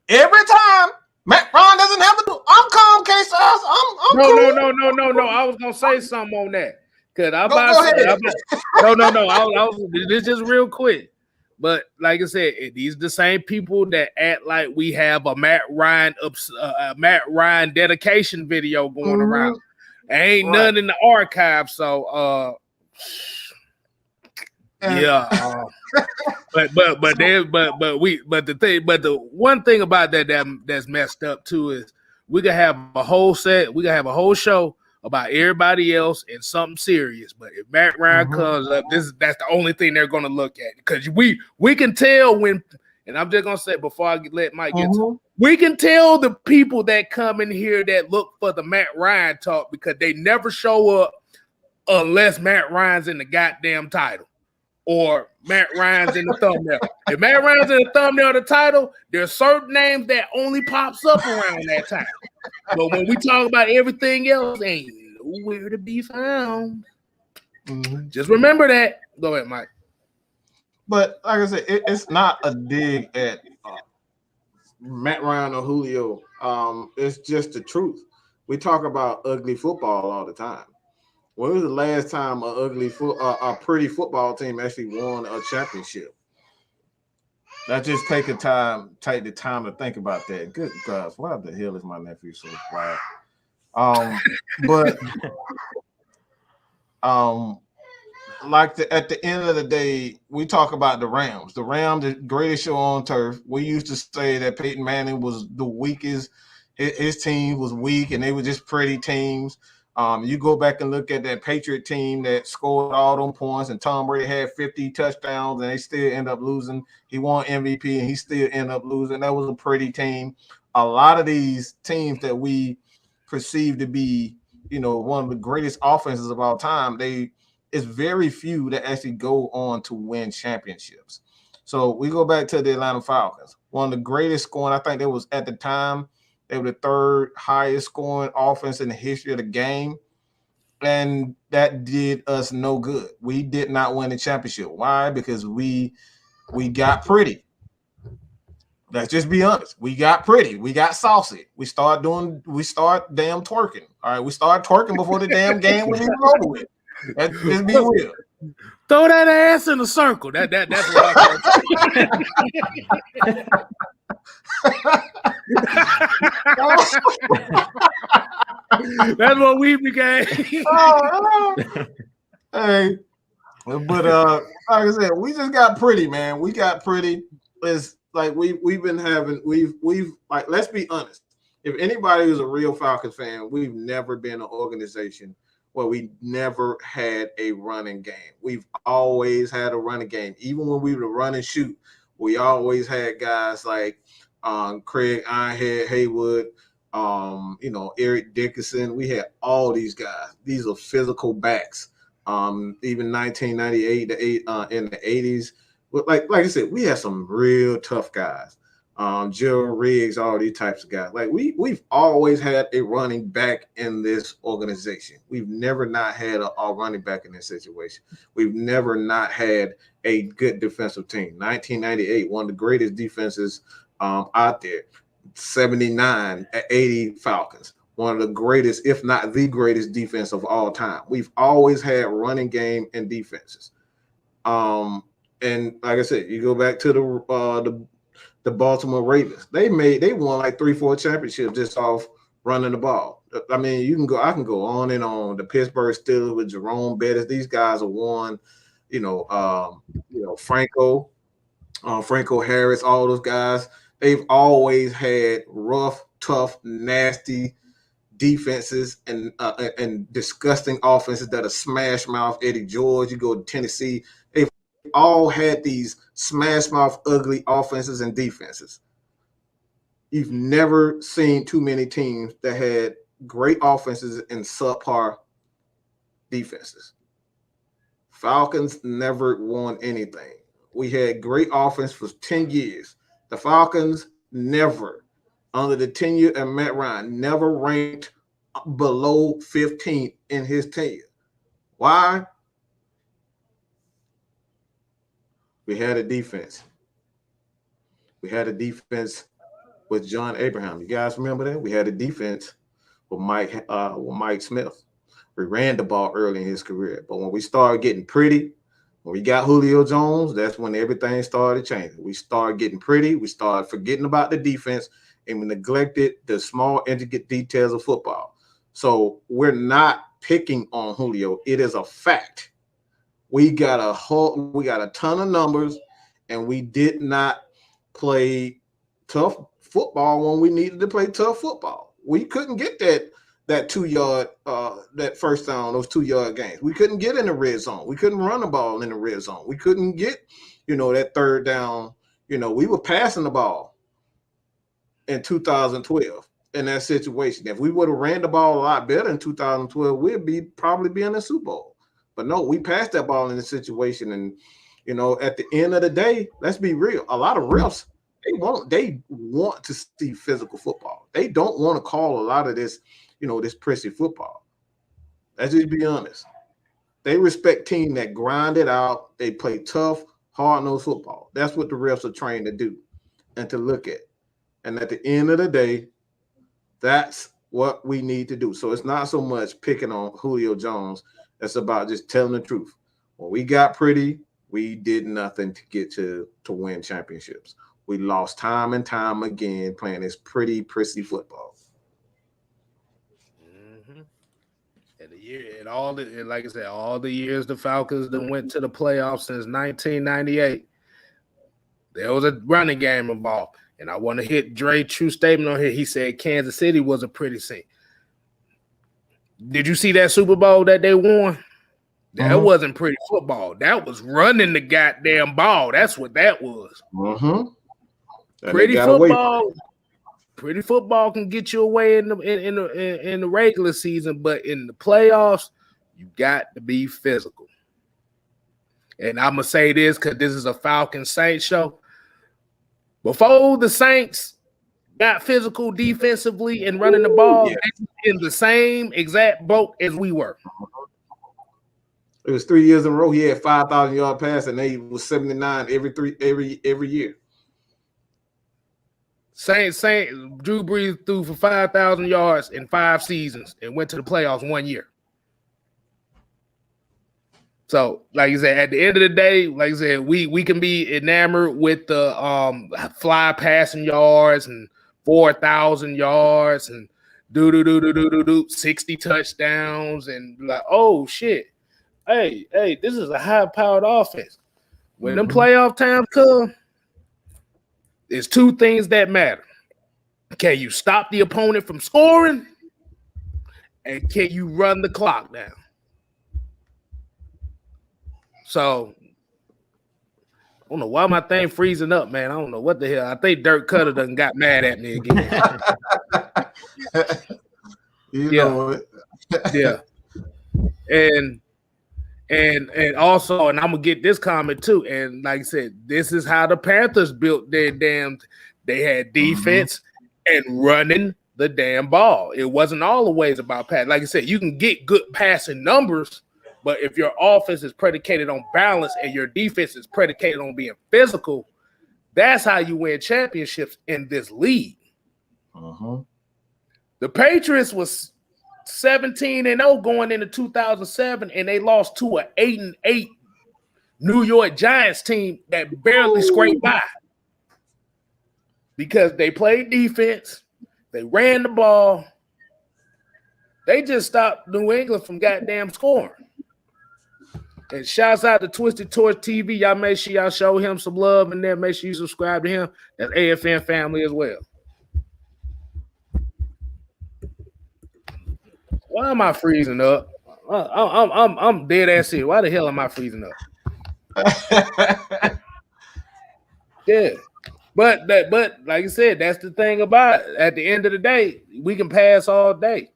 [SPEAKER 1] Every time Matt Ryan doesn't have a noodle. I'm calm, KStylzz. I'm cool.
[SPEAKER 2] No. I was gonna say something on that. Cause I
[SPEAKER 1] Go ahead.
[SPEAKER 2] No. I was this just real quick. But like I said, these are the same people that act like we have a Matt Ryan dedication video going around. Ain't none in the archive. So the one thing about that's messed up too is we can have a whole show about everybody else and something serious, but if Matt Ryan comes up, that's the only thing they're going to look at, because we can tell when, and I'm just going to say before I let Mike get to, we can tell the people that come in here that look for the Matt Ryan talk, because they never show up unless Matt Ryan's in the goddamn title or Matt Ryan's in the thumbnail. If Matt Ryan's in the thumbnail of the title, there's certain names that only pops up around that time. But when we talk about everything else, ain't nowhere to be found. Just remember that. Go ahead, Mike.
[SPEAKER 1] But like I said, it's not a dig at Matt Ryan or Julio. It's just the truth. We talk about ugly football all the time. When was the last time a pretty football team actually won a championship? Let's just take the time to think about that. Good gosh, why the hell is my nephew so quiet? At the end of the day, we talk about the Rams. The Rams, the greatest show on turf. We used to say that Peyton Manning was the weakest. His team was weak, and they were just pretty teams. You go back and look at that Patriot team that scored all them points, and Tom Brady had 50 touchdowns, and they still end up losing. He won MVP, and he still end up losing. That was a pretty team. A lot of these teams that we perceive to be, one of the greatest offenses of all time, it's very few that actually go on to win championships. So we go back to the Atlanta Falcons. One of the greatest scoring, I think there was at the time, they were the third highest scoring offense in the history of the game. And that did us no good. We did not win the championship. Why? Because we got pretty. Let's just be honest. We got pretty. We got saucy. We start damn twerking. All right. We started twerking before the damn game was even over with. Let's just be real.
[SPEAKER 2] Throw that ass in a circle. That's what that's what we became.
[SPEAKER 1] Hey, but like I said, we just got pretty, man. We got pretty. It's like we've like, let's be honest. If anybody who's a real Falcons fan, we've never been an organization where we never had a running game. We've always had a running game. Even when we were run and shoot, we always had guys like Craig Ironhead Haywood, Eric Dickerson. We had all these guys. These are physical backs. Even 1998 in the 80s. But like I said, we had some real tough guys. Gerald Riggs, all these types of guys. Like we've always had a running back in this organization. We've never not had a running back in this situation. We've never not had a good defensive team. 1998, one of the greatest defenses out there. 79, 80 Falcons. One of the greatest, if not the greatest defense of all time. We've always had running game and defenses. And like I said, you go back to the Baltimore Ravens. They won like 3-4 championships just off running the ball. I mean, I can go on and on. The Pittsburgh Steelers with Jerome Bettis. These guys have won, Franco Harris, all those guys. They've always had rough, tough, nasty defenses and disgusting offenses that are smash mouth. Eddie George, you go to Tennessee. They've all had these smash mouth, ugly offenses and defenses. You've never seen too many teams that had great offenses and subpar defenses. Falcons never won anything. We had great offense for 10 years. The Falcons never, under the tenure of Matt Ryan, never ranked below 15th in his tenure. Why? We had a defense. We had a defense with John Abraham. You guys remember that? We had a defense with Mike Smith. We ran the ball early in his career. But when we started getting pretty, when we got Julio Jones, that's when everything started changing. We started getting pretty. We started forgetting about the defense, and we neglected the small, intricate details of football. So we're not picking on Julio. It is a fact. We got a ton of numbers, and we did not play tough football when we needed to play tough football. We couldn't get that 2-yard, that first down, those 2-yard gains. We couldn't get in the red zone. We couldn't run the ball in the red zone. We couldn't get, that third down. We were passing the ball in 2012 in that situation. If we would have ran the ball a lot better in 2012, we'd probably be in the Super Bowl. But no, we passed that ball in the situation. And, at the end of the day, let's be real. A lot of refs, they want to see physical football. They don't want to call a lot of this, this prissy football. Let's just be honest. They respect teams that grind it out. They play tough, hard-nosed football. That's what the refs are trained to do and to look at. And at the end of the day, that's what we need to do. So it's not so much picking on Julio Jones. It's about just telling the truth. When we got pretty, we did nothing to get to win championships. We lost time and time again playing this pretty, prissy football.
[SPEAKER 2] Mm-hmm. And like I said, all the years the Falcons that went to the playoffs since 1998, there was a running game involved. And I want to hit Dre's true statement on here. He said Kansas City was a pretty scene. Did you see that Super Bowl that they won? That wasn't pretty football. That was running the goddamn ball. That's what that was. Pretty football. Pretty football can get you away in the regular season, but in the playoffs, you got to be physical. And I'm gonna say this because this is a Falcons Saints show. Before the Saints got physical defensively and running the ball, they were in the same exact boat as we were.
[SPEAKER 1] It was 3 years in a row. He had 5,000-yard pass, and they was 79 every year.
[SPEAKER 2] Saints Drew Brees threw for 5,000 yards in 5 seasons and went to the playoffs 1 year. So, like I said, at the end of the day, like I said, we can be enamored with the fly passing yards and 4,000 yards and 60 touchdowns and like, oh shit. Hey, this is a high-powered offense. When them playoff times come, there's 2 things that matter. Can you stop the opponent from scoring? And can you run the clock down? So, I don't know why my thing freezing up, man. I don't know what the hell. I think Dirk Cutter done got mad at me again.
[SPEAKER 1] You know it.
[SPEAKER 2] Yeah. And also, and I'm gonna get this comment too. And like I said, this is how the Panthers built their they had defense and running the damn ball. It wasn't always about pass. Like I said, you can get good passing numbers, but if your offense is predicated on balance and your defense is predicated on being physical, that's how you win championships in this league. The Patriots was 17-0 going into 2007, and they lost to an 8-8 New York Giants team that barely scraped by because they played defense, they ran the ball, they just stopped New England from goddamn scoring. And shouts out to Twisted Torch TV. Y'all make sure y'all show him some love in there. Make sure you subscribe to him. That's AFN family as well. Why am I freezing up? I'm dead ass serious. Why the hell am I freezing up? Yeah, but like I said, that's the thing about it. At the end of the day, we can pass all day,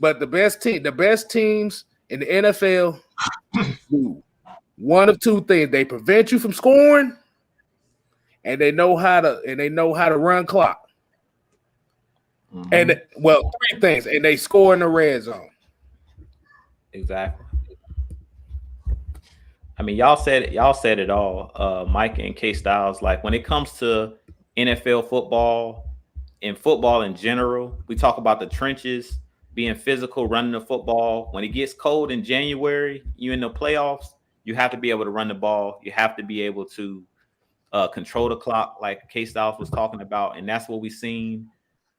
[SPEAKER 2] but the best teams in the NFL do one of 2 things: they prevent you from scoring, and they know how to run clock. And well, 3 things, and they score in the red zone.
[SPEAKER 3] Exactly. I mean, y'all said it all, Mike and KStylzz. Like when it comes to NFL football and football in general, we talk about the trenches, being physical, running the football. When it gets cold in January, you in the playoffs, you have to be able to run the ball. You have to be able to control the clock, like KStylzz was talking about, and that's what we've seen.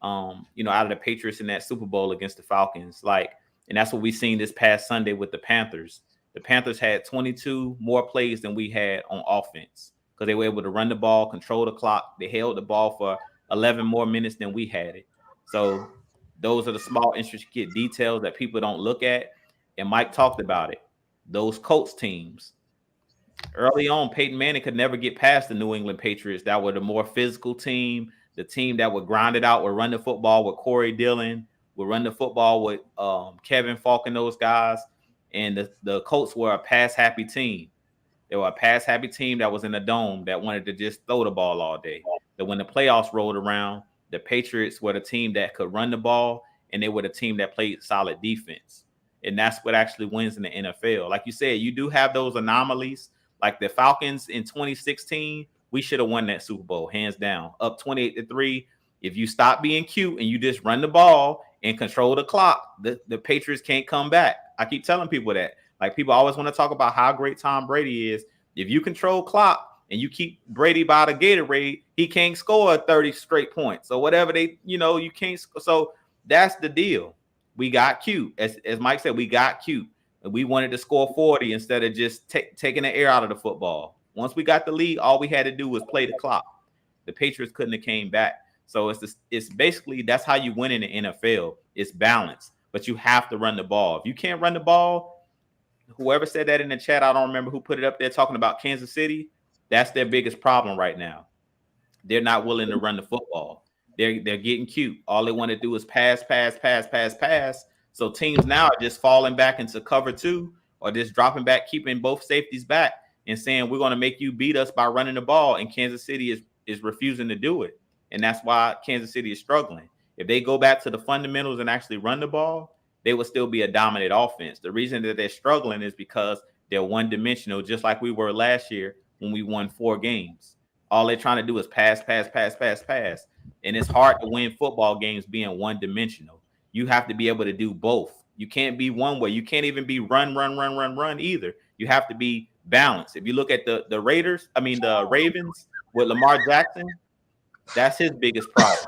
[SPEAKER 3] Out of the Patriots in that Super Bowl against the Falcons, and that's what we've seen this past Sunday with the Panthers. The Panthers had 22 more plays than we had on offense because they were able to run the ball, control the clock. They held the ball for 11 more minutes than we had it. So those are the small, intricate details that people don't look at. And Mike talked about it. Those Colts teams. Early on, Peyton Manning could never get past the New England Patriots. That were the more physical team, the team that would grind it out, would run the football with Corey Dillon, would run the football with Kevin Falk and those guys. And the Colts were a pass-happy team. They were a pass-happy team that was in a dome that wanted to just throw the ball all day. But when the playoffs rolled around, the Patriots were the team that could run the ball, and they were the team that played solid defense. And that's what actually wins in the NFL. Like you said, you do have those anomalies. Like the Falcons in 2016, we should have won that Super Bowl, hands down. Up 28-3. If you stop being cute and you just run the ball and control the clock, the Patriots can't come back. I keep telling people that. Like people always want to talk about how great Tom Brady is. If you control clock and you keep Brady by the Gatorade, he can't score 30 straight points or whatever you can't. So that's the deal. We got cute. As Mike said, we got cute. And we wanted to score 40 instead of just taking the air out of the football. Once we got the lead, all we had to do was play the clock. The Patriots couldn't have came back. So it's basically that's how you win in the NFL. It's balance, but you have to run the ball. If you can't run the ball, whoever said that in the chat, I don't remember who put it up there talking about Kansas City. That's their biggest problem right now. They're not willing to run the football. They're getting cute. All they want to do is pass. So teams now are just falling back into cover 2 or just dropping back, keeping both safeties back and saying we're going to make you beat us by running the ball. And Kansas City is refusing to do it. And that's why Kansas City is struggling. If they go back to the fundamentals and actually run the ball, they will still be a dominant offense. The reason that they're struggling is because they're one-dimensional, just like we were last year when we won 4 games. All they're trying to do is pass. And it's hard to win football games being one-dimensional. You have to be able to do both. You can't be one way. You can't even be run either. You have to be balanced. If you look at the Ravens with Lamar Jackson, that's his biggest problem.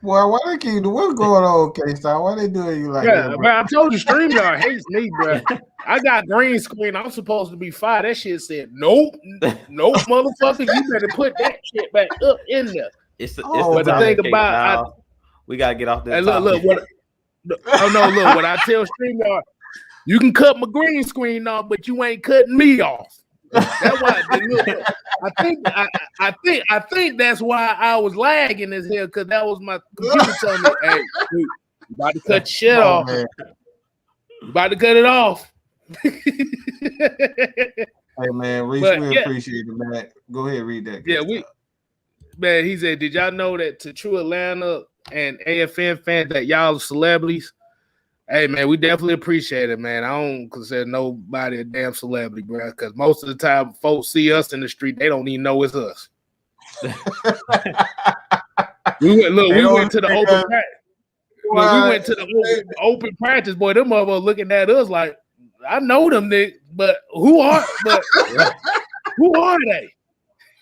[SPEAKER 1] Boy, why they keep what's going on, KStylzz? Why they doing you like that?
[SPEAKER 2] Bro, I told you StreamYard hates me, bro. I got green screen. I'm supposed to be fine. That shit said nope, motherfucker. You better put that shit back up in there.
[SPEAKER 3] But the thing about we gotta get off this.
[SPEAKER 2] Look, what I tell StreamYard, you can cut my green screen off, but you ain't cutting me off. That's why. I think that's why I was lagging as hell because that was my computer telling me, "Hey, dude, you about to cut shit off. Man. You about to cut it off."
[SPEAKER 1] Hey man, Reese, we appreciate it, man. Go ahead, read that.
[SPEAKER 2] Yeah, he said, "Did y'all know that to true Atlanta and AFN fans that y'all are celebrities?" Hey, man, we definitely appreciate it, man. I don't consider nobody a damn celebrity, bro, because most of the time folks see us in the street, they don't even know it's us. We went to the open practice. We went to the open practice, boy. Them motherfuckers looking at us like, I know them, niggas, but who are they?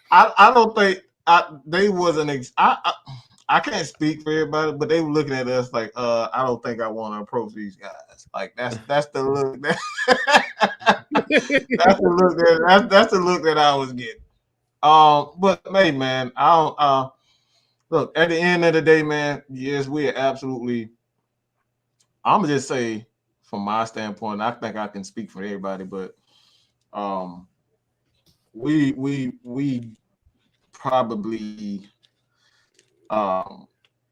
[SPEAKER 1] I don't think they wasn't. I can't speak for everybody, but they were looking at us like, I don't think I want to approach these guys. Like that's the look. That's the look that I was getting. But hey, man, I don't. Look, at the end of the day, man, yes, we are absolutely. I'm gonna just say, from my standpoint, I think I can speak for everybody, but we probably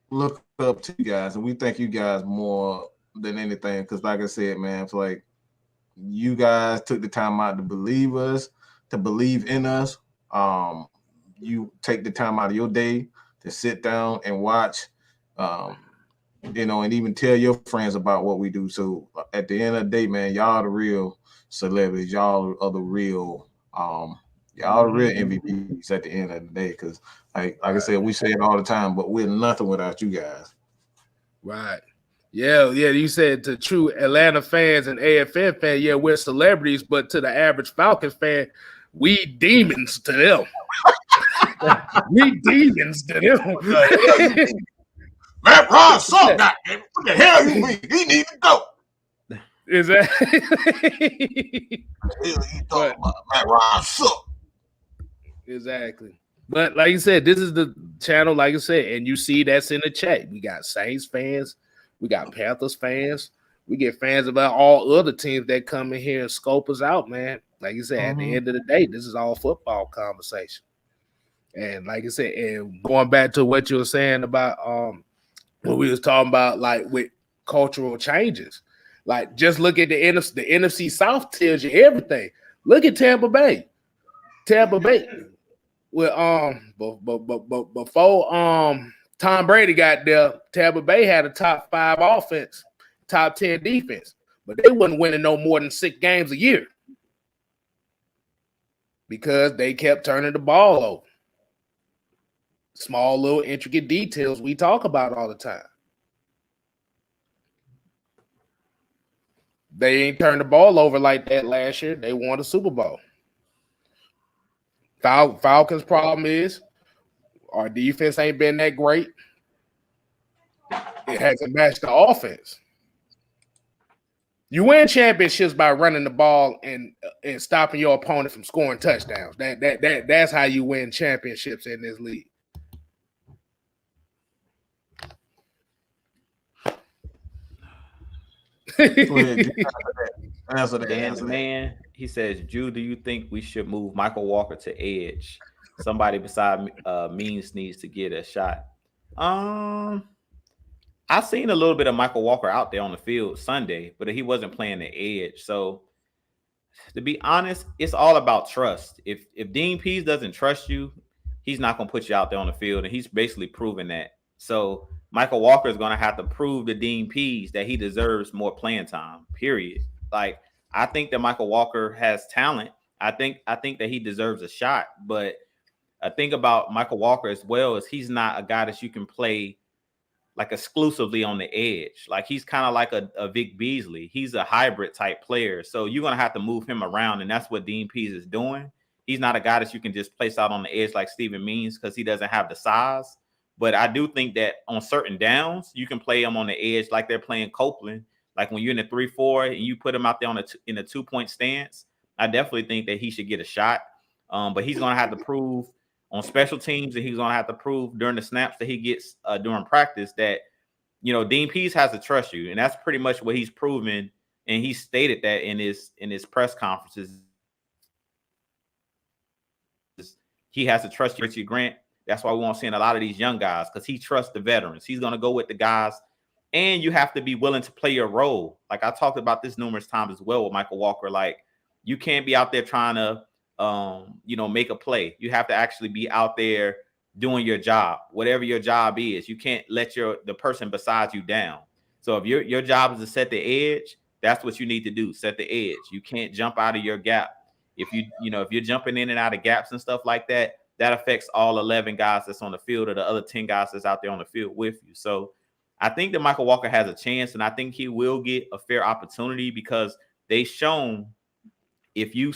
[SPEAKER 1] look up to you guys, and we thank you guys more than anything, because like I said, man, it's like you guys took the time out to believe us, to believe in us. You take the time out of your day to sit down and watch You know, and even tell your friends about what we do. So at the end of the day, man, y'all the real celebrities. Y'all are the real y'all the real MVPs at the end of the day. Because like I said, we say it all the time, but we're nothing without you guys.
[SPEAKER 2] Right. Yeah. You said to true Atlanta fans and AFN fans, yeah, we're celebrities, but to the average Falcons fan, we demons to them. We demons to them.
[SPEAKER 1] Matt Ron sucked, goddamn. What the hell you mean? He needs to go.
[SPEAKER 2] Exactly.
[SPEAKER 1] He talking about Matt Ron sucked.
[SPEAKER 2] Exactly. But like you said, this is the channel, like I said, and you see that's in the chat. We got Saints fans, we got Panthers fans, we get fans about all other teams that come in here and scope us out, man. Like you said, at the end of the day, this is all football conversation. And like I said, and going back to what you were saying about when we was talking about like with cultural changes, like just look at the NFC South tells you everything. Look at Tampa Bay. Well, before Tom Brady got there, Tampa Bay had a top 5 offense, top 10 defense, but they wasn't winning no more than 6 games a year because they kept turning the ball over. Small little intricate details we talk about all the time. They ain't turned the ball over like that last year. They won the Super Bowl. Falcons' problem is our defense ain't been that great. It hasn't matched the offense. You win championships by running the ball and stopping your opponent from scoring touchdowns. That's how you win championships in this league.
[SPEAKER 1] Go ahead, answer that.
[SPEAKER 3] Dan the man, he says, Drew, do you think we should move Michael Walker to edge? Somebody beside Means needs to get a shot. I've seen a little bit of Michael Walker out there on the field Sunday, but he wasn't playing the edge. So to be honest, it's all about trust. If Dean Pease doesn't trust you, he's not going to put you out there on the field, and he's basically proven that. So Michael Walker is going to have to prove to Dean Pease that he deserves more playing time, period. Like, I think that Michael Walker has talent. I think that he deserves a shot. But I think about Michael Walker as well as he's not a guy that you can play like exclusively on the edge. Like, he's kind of like a Vic Beasley. He's a hybrid type player. So you're going to have to move him around, and that's what Dean Pease is doing. He's not a guy that you can just place out on the edge like Steven Means because he doesn't have the size. But I do think that on certain downs, you can play him on the edge like they're playing Copeland. Like when you're in a 3-4 and you put him out there in a 2-point stance, I definitely think that he should get a shot. But he's going to have to prove on special teams, and he's going to have to prove during the snaps that he gets during practice that, you know, Dean Pease has to trust you. And that's pretty much what he's proven. And he stated that in his press conferences. He has to trust Richie Grant. That's why we won't see a lot of these young guys, because he trusts the veterans. He's going to go with the guys, and you have to be willing to play your role. Like I talked about this numerous times as well with Michael Walker. Like, you can't be out there trying to, make a play. You have to actually be out there doing your job, whatever your job is. You can't let the person beside you down. So if your job is to set the edge, that's what you need to do. Set the edge. You can't jump out of your gap. If you're jumping in and out of gaps and stuff like that, that affects all 11 guys that's on the field or the other 10 guys that's out there on the field with you. So I think that Michael Walker has a chance, and I think he will get a fair opportunity because they've shown if you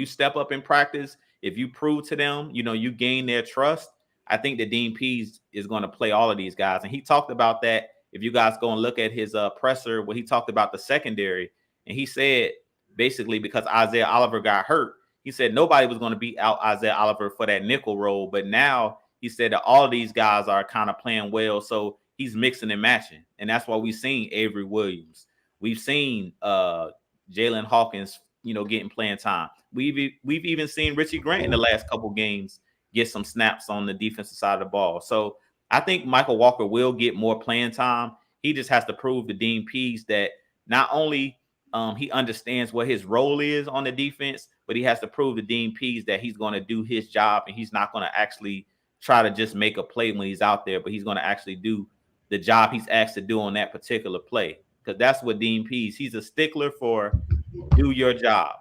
[SPEAKER 3] step up in practice, if you prove to them, you gain their trust, I think that Dean Pease is going to play all of these guys. And he talked about that. If you guys go and look at his presser, where he talked about the secondary, and he said basically because Isaiah Oliver got hurt, he said nobody was going to beat out Isaiah Oliver for that nickel role. But now he said that all of these guys are kind of playing well. So he's mixing and matching. And that's why we've seen Avery Williams. We've seen Jalen Hawkins, getting playing time. We've even seen Richie Grant in the last couple games get some snaps on the defensive side of the ball. So I think Michael Walker will get more playing time. He just has to prove to Dean Pease that not only he understands what his role is on the defense, but he has to prove to Dean Pease that he's going to do his job, and he's not going to actually try to just make a play when he's out there, but he's going to actually do the job he's asked to do on that particular play. Because that's what Dean Pease, he's a stickler for do your job.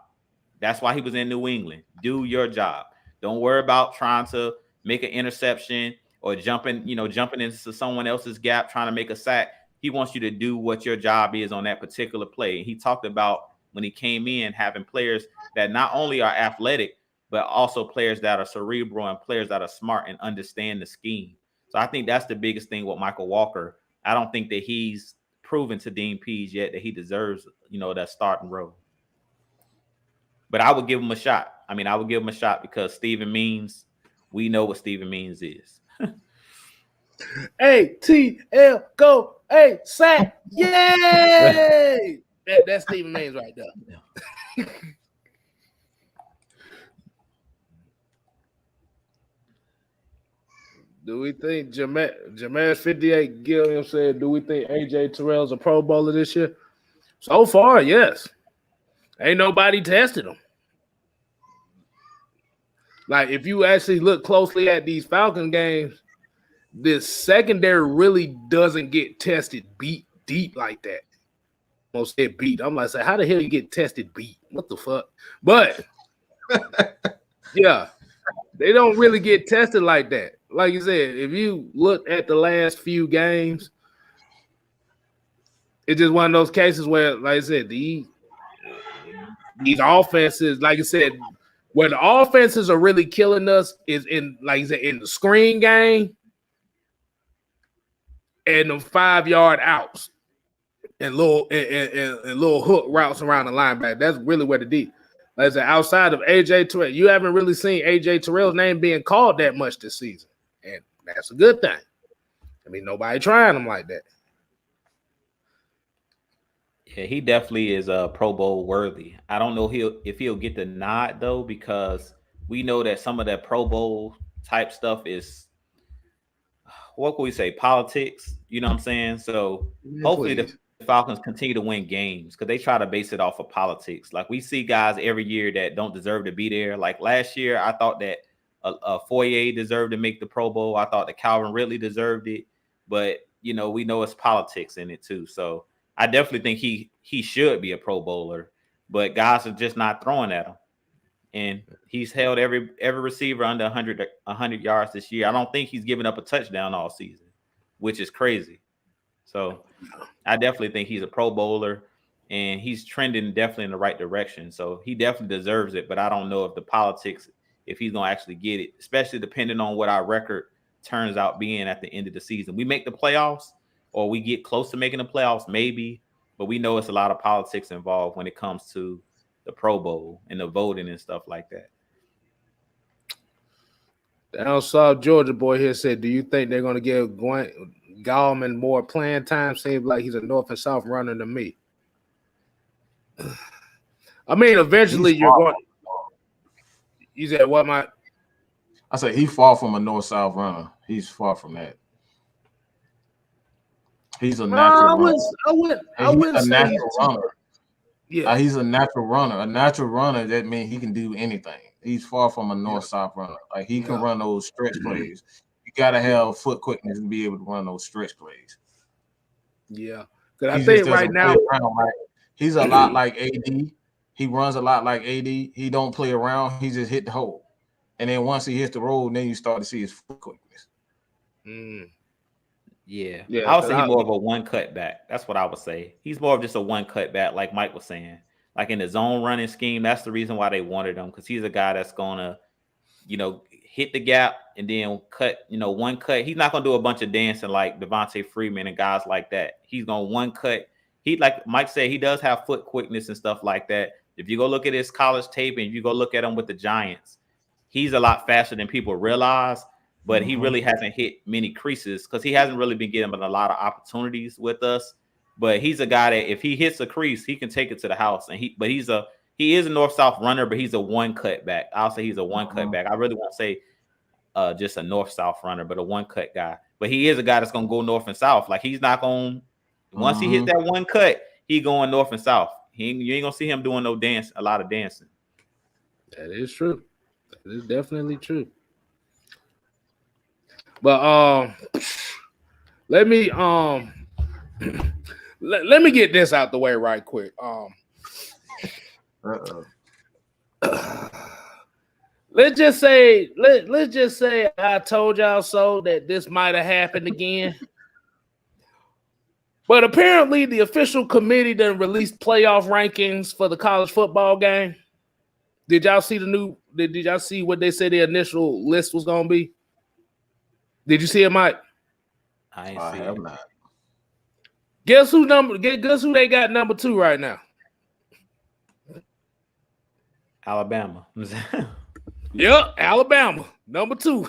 [SPEAKER 3] That's why he was in New England. Do your job. Don't worry about trying to make an interception or jumping into someone else's gap, trying to make a sack. He wants you to do what your job is on that particular play. And he talked about when he came in having players that not only are athletic, but also players that are cerebral and players that are smart and understand the scheme. So I think that's the biggest thing with Michael Walker. I don't think that he's proven to Dean Pease yet that he deserves, that starting role. But I would give him a shot. I mean, I would give him a shot because Steven Means, we know what Steven Means is.
[SPEAKER 2] ATL, go, hey, sack, yay! That's Steven Means right there. Do we think Jameer 58 Gilliam said, do we think AJ Terrell's a Pro Bowler this year? So far, yes. Ain't nobody tested him. Like, if you actually look closely at these Falcon games, this secondary really doesn't get tested beat deep like that. Almost said beat. I'm like, how the hell you get tested beat? What the fuck? But, yeah, they don't really get tested like that. Like you said, if you look at the last few games, it's just one of those cases where, like I said, these offenses, like I said, where the offenses are really killing us is in, like you said, in the screen game and the 5-yard outs and little hook routes around the linebacker. That's really where the deep. Like I said, outside of AJ Terrell, you haven't really seen AJ Terrell's name being called that much this season. And that's a good thing. I mean, nobody trying him like that.
[SPEAKER 3] Yeah, he definitely is Pro Bowl worthy. I don't know if he'll get the nod though, because we know that some of that Pro Bowl type stuff is, what can we say, politics. You know what I'm saying? So hopefully the Falcons continue to win games because they try to base it off of politics. Like we see guys every year that don't deserve to be there. Like last year, I thought that Foyer deserved to make the Pro Bowl. I thought that Calvin Ridley deserved it, but we know it's politics in it too. So I definitely think he should be a Pro Bowler, but guys are just not throwing at him. And he's held every receiver under 100 yards this year. I don't think he's given up a touchdown all season, which is crazy. So I definitely think he's a Pro Bowler, and he's trending definitely in the right direction. So he definitely deserves it, but I don't know if the politics, if he's going to actually get it, especially depending on what our record turns out being at the end of the season. We make the playoffs or we get close to making the playoffs, maybe, but we know it's a lot of politics involved when it comes to the Pro Bowl and the voting and stuff like that.
[SPEAKER 2] Down South Georgia boy here said, do you think they're going to give Gallman more playing time? Seems like he's a north and south runner to me. I mean, eventually you're going. You said what, Mike?
[SPEAKER 1] I said he's far from a north-south runner. He's far from that. He's a natural runner.
[SPEAKER 2] I wouldn't
[SPEAKER 1] a
[SPEAKER 2] say
[SPEAKER 1] natural runner.
[SPEAKER 2] Yeah,
[SPEAKER 1] he's a natural runner. A natural runner, that means he can do anything. He's far from a north-south runner. Like he can run those stretch plays. You gotta have foot quickness to be able to run those stretch plays.
[SPEAKER 2] Yeah, because I think right now
[SPEAKER 1] he's a lot like AD. He runs a lot like AD. He don't play around. He just hit the hole. And then once he hits the road, then you start to see his foot quickness.
[SPEAKER 3] Yeah. I would say he's more of a one cut back. That's what I would say. He's more of just a one cut back, like Mike was saying. Like in the zone running scheme, that's the reason why they wanted him, because he's a guy that's gonna, hit the gap and then cut, one cut. He's not gonna do a bunch of dancing like Devontae Freeman and guys like that. He's gonna one cut. He, like Mike said, he does have foot quickness and stuff like that. If you go look at his college tape and you go look at him with the Giants, he's a lot faster than people realize, but he really hasn't hit many creases because he hasn't really been getting a lot of opportunities with us. But he's a guy that if he hits a crease, he can take it to the house. And he is a north-south runner, but he's a one cut back. I'll say he's a one cut back. I really won't say just a north-south runner, but a one cut guy. But he is a guy that's gonna go north and south. Like he's not gonna once he hits that one cut, he going north and south. You ain't gonna see him doing a lot of dancing.
[SPEAKER 2] That is true. That is definitely true. But let me let me get this out the way right quick. Let's just say I told y'all so that this might have happened again. But apparently the official committee done released playoff rankings for the college football game. Did y'all see did y'all see what they said the initial list was gonna be? Did you see it, Mike?
[SPEAKER 3] I
[SPEAKER 1] have not.
[SPEAKER 2] Guess who they got number 2 right now?
[SPEAKER 3] Alabama.
[SPEAKER 2] Yep, Alabama, number 2.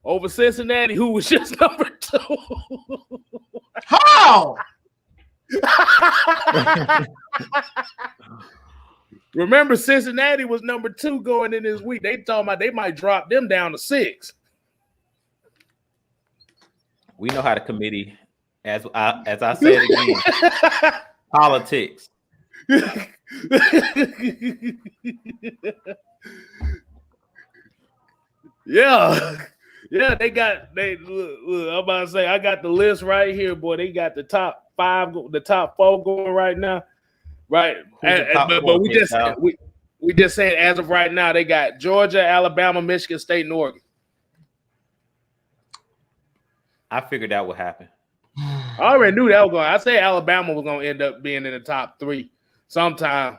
[SPEAKER 2] Over Cincinnati, who was just number 2.
[SPEAKER 1] How?
[SPEAKER 2] Remember, Cincinnati was number 2 going in this week. They talking about they might drop them down to 6.
[SPEAKER 3] We know how the committee, as I said again, politics.
[SPEAKER 2] Yeah, they look, I'm about to say I got the list right here, boy. They got the top 4 going right now, right? But we just said as of right now they got Georgia, Alabama, Michigan State, and Oregon.
[SPEAKER 3] I figured that would happen.
[SPEAKER 2] I already knew that was going. I say Alabama was going to end up being in the top 3 sometime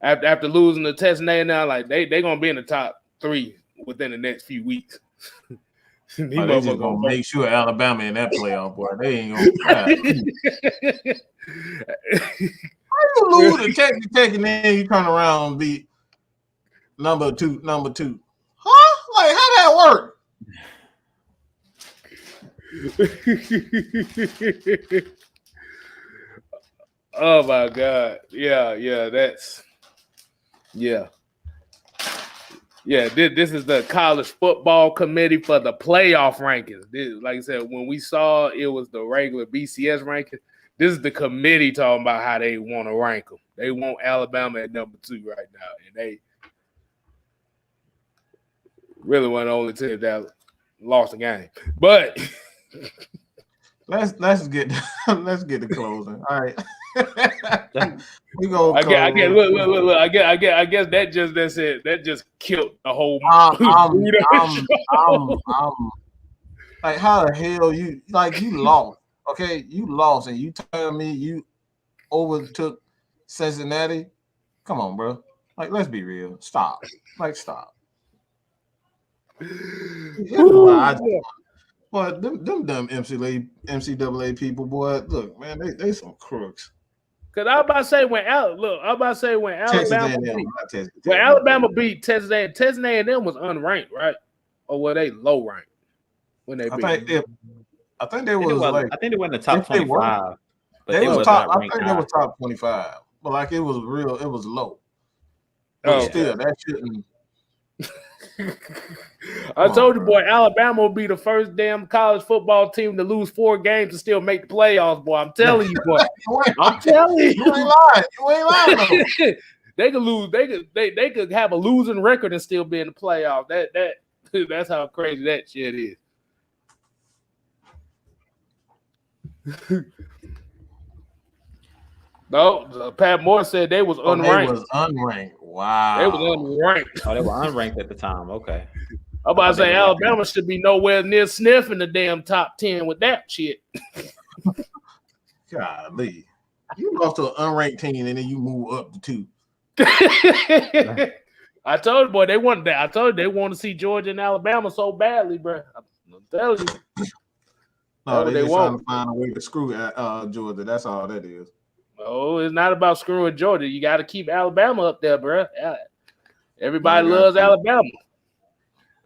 [SPEAKER 2] after losing the test. Now, like they going to be in the top 3 within the next few weeks.
[SPEAKER 1] They just gonna make sure Alabama in that playoff, boy. They ain't gonna. How you lose to Texas Tech and then you turn around and beat number two? Huh? Like how that work?
[SPEAKER 2] Oh my God. Yeah, this is the college football committee for the playoff rankings. Like I said, when we saw it was the regular BCS ranking, this is the committee talking about how they want to rank them. They want Alabama at number 2 right now, and they really want the only team that lost the game. But
[SPEAKER 1] let's get the closing. All right. We go.
[SPEAKER 2] I guess that just killed the whole.
[SPEAKER 1] I'm like, how the hell you lost? Okay, you lost, and you tell me you overtook Cincinnati. Come on, bro. Like, let's be real. Stop. Stop. Boy, them dumb NCAA people, boy. Look, man, they some crooks.
[SPEAKER 2] Cause I'm about to say when Alabama beat Texas A&M, Texas A&M was unranked, right? Or were they low ranked when they beat?
[SPEAKER 1] I think they were
[SPEAKER 3] in the top 25.
[SPEAKER 1] They was top. I think they were top 25, but like it was low. But still, that shouldn't.
[SPEAKER 2] I told you, boy, Alabama will be the first damn college football team to lose 4 games and still make the playoffs, boy. I'm telling you, boy. I'm telling you.
[SPEAKER 1] You ain't lying. Though.
[SPEAKER 2] They could lose. They could have a losing record and still be in the playoffs. That's how crazy that shit is. No, Pat Moore said they was unranked.
[SPEAKER 1] They was unranked. Wow.
[SPEAKER 2] They was unranked.
[SPEAKER 3] Oh, they were unranked at the time. Okay.
[SPEAKER 2] I'm about to say Alabama should be nowhere near sniffing the damn top 10 with that shit.
[SPEAKER 1] Golly. You lost to an unranked team and then you move up to 2.
[SPEAKER 2] I told you, boy, they wanted that. I told you they want to see Georgia and Alabama so badly, bro. I'm telling you.
[SPEAKER 1] No, they just trying to find a way to screw Georgia. That's all that is.
[SPEAKER 2] No, it's not about screwing Georgia. You got to keep Alabama up there, bro. Everybody loves Alabama.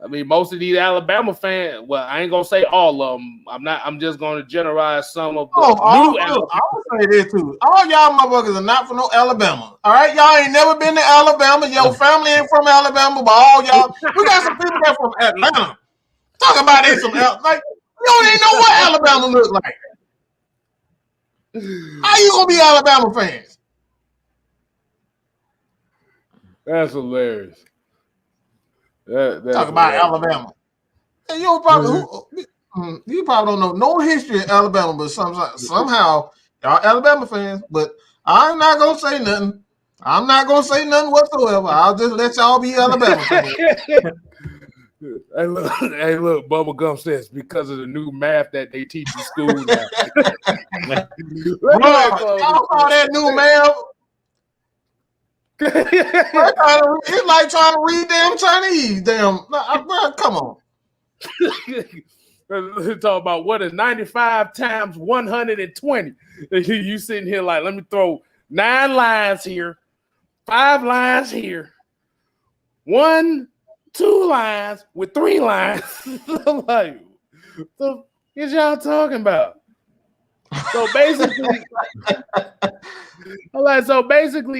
[SPEAKER 2] I mean, most of these Alabama fans. Well, I ain't gonna say all of them. I'm just gonna generalize some of the new Alabama.
[SPEAKER 1] I will say this too. All y'all motherfuckers are not from no Alabama. All right, y'all ain't never been to Alabama. Your family ain't from Alabama, but all y'all, we got some people that from Atlanta. Talk about this some like you don't even know what Alabama looks like. How you gonna be Alabama fans?
[SPEAKER 2] That's hilarious. That's
[SPEAKER 1] talk about Alabama. And you probably You probably don't know no history of Alabama, but somehow y'all Alabama fans. But I'm not gonna say nothing. I'm not gonna say nothing whatsoever. I'll just let y'all be Alabama fans.
[SPEAKER 2] Hey, look, Bubblegum says because of the new math that they teach in school now.
[SPEAKER 1] Bro, y'all saw that new math? It's like trying to read damn Chinese. Damn, bro, come on.
[SPEAKER 2] Talk about what is 95 times 120. You sitting here like, let me throw 9 lines here, 5 lines here, 1, 2 lines with 3 lines. I'm like, what is y'all talking about? So basically,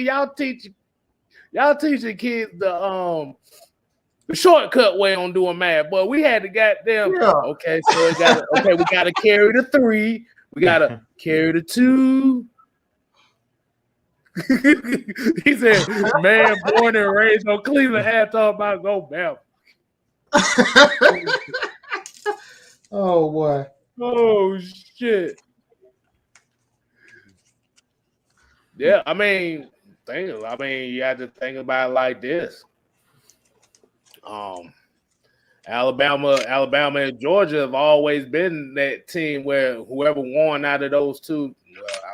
[SPEAKER 2] y'all teaching kids the shortcut way on doing math. But we had to goddamn okay. So we gotta carry the 3, we gotta carry the 2. He said, "Man, born and raised on Cleveland, had talk about go Bama."
[SPEAKER 1] Oh boy!
[SPEAKER 2] Oh shit! Yeah, I mean, you have to think about it like this. Alabama and Georgia have always been that team where whoever won out of those two,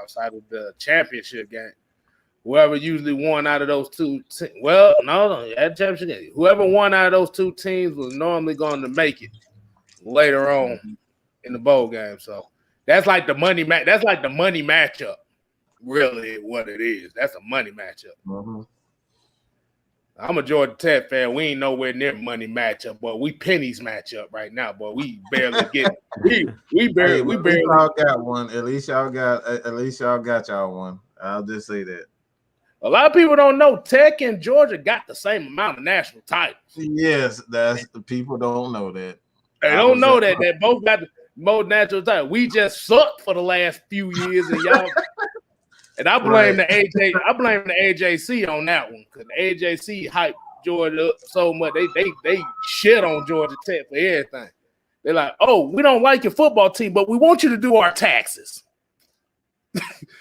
[SPEAKER 2] outside of the championship game, whoever usually won out of those two, that championship game, whoever won out of those 2 teams was normally going to make it later on in the bowl game. So that's like the money match. That's like the money matchup. Really, what it is. That's a money matchup.
[SPEAKER 1] Mm-hmm.
[SPEAKER 2] I'm a Georgia Tech fan. We ain't nowhere near money matchup, but we pennies matchup right now. But we barely get. we barely.
[SPEAKER 1] Y'all got one. At least y'all got y'all one. I'll just say that.
[SPEAKER 2] A lot of people don't know Tech and Georgia got the same amount of national titles.
[SPEAKER 1] Yes, that's the people don't know that.
[SPEAKER 2] They don't know that they both got the most national titles. We just sucked for the last few years, and y'all. And I blame the AJC on that one because the AJC hyped Georgia up so much. They shit on Georgia Tech for everything. They're like, oh, we don't like your football team, but we want you to do our taxes.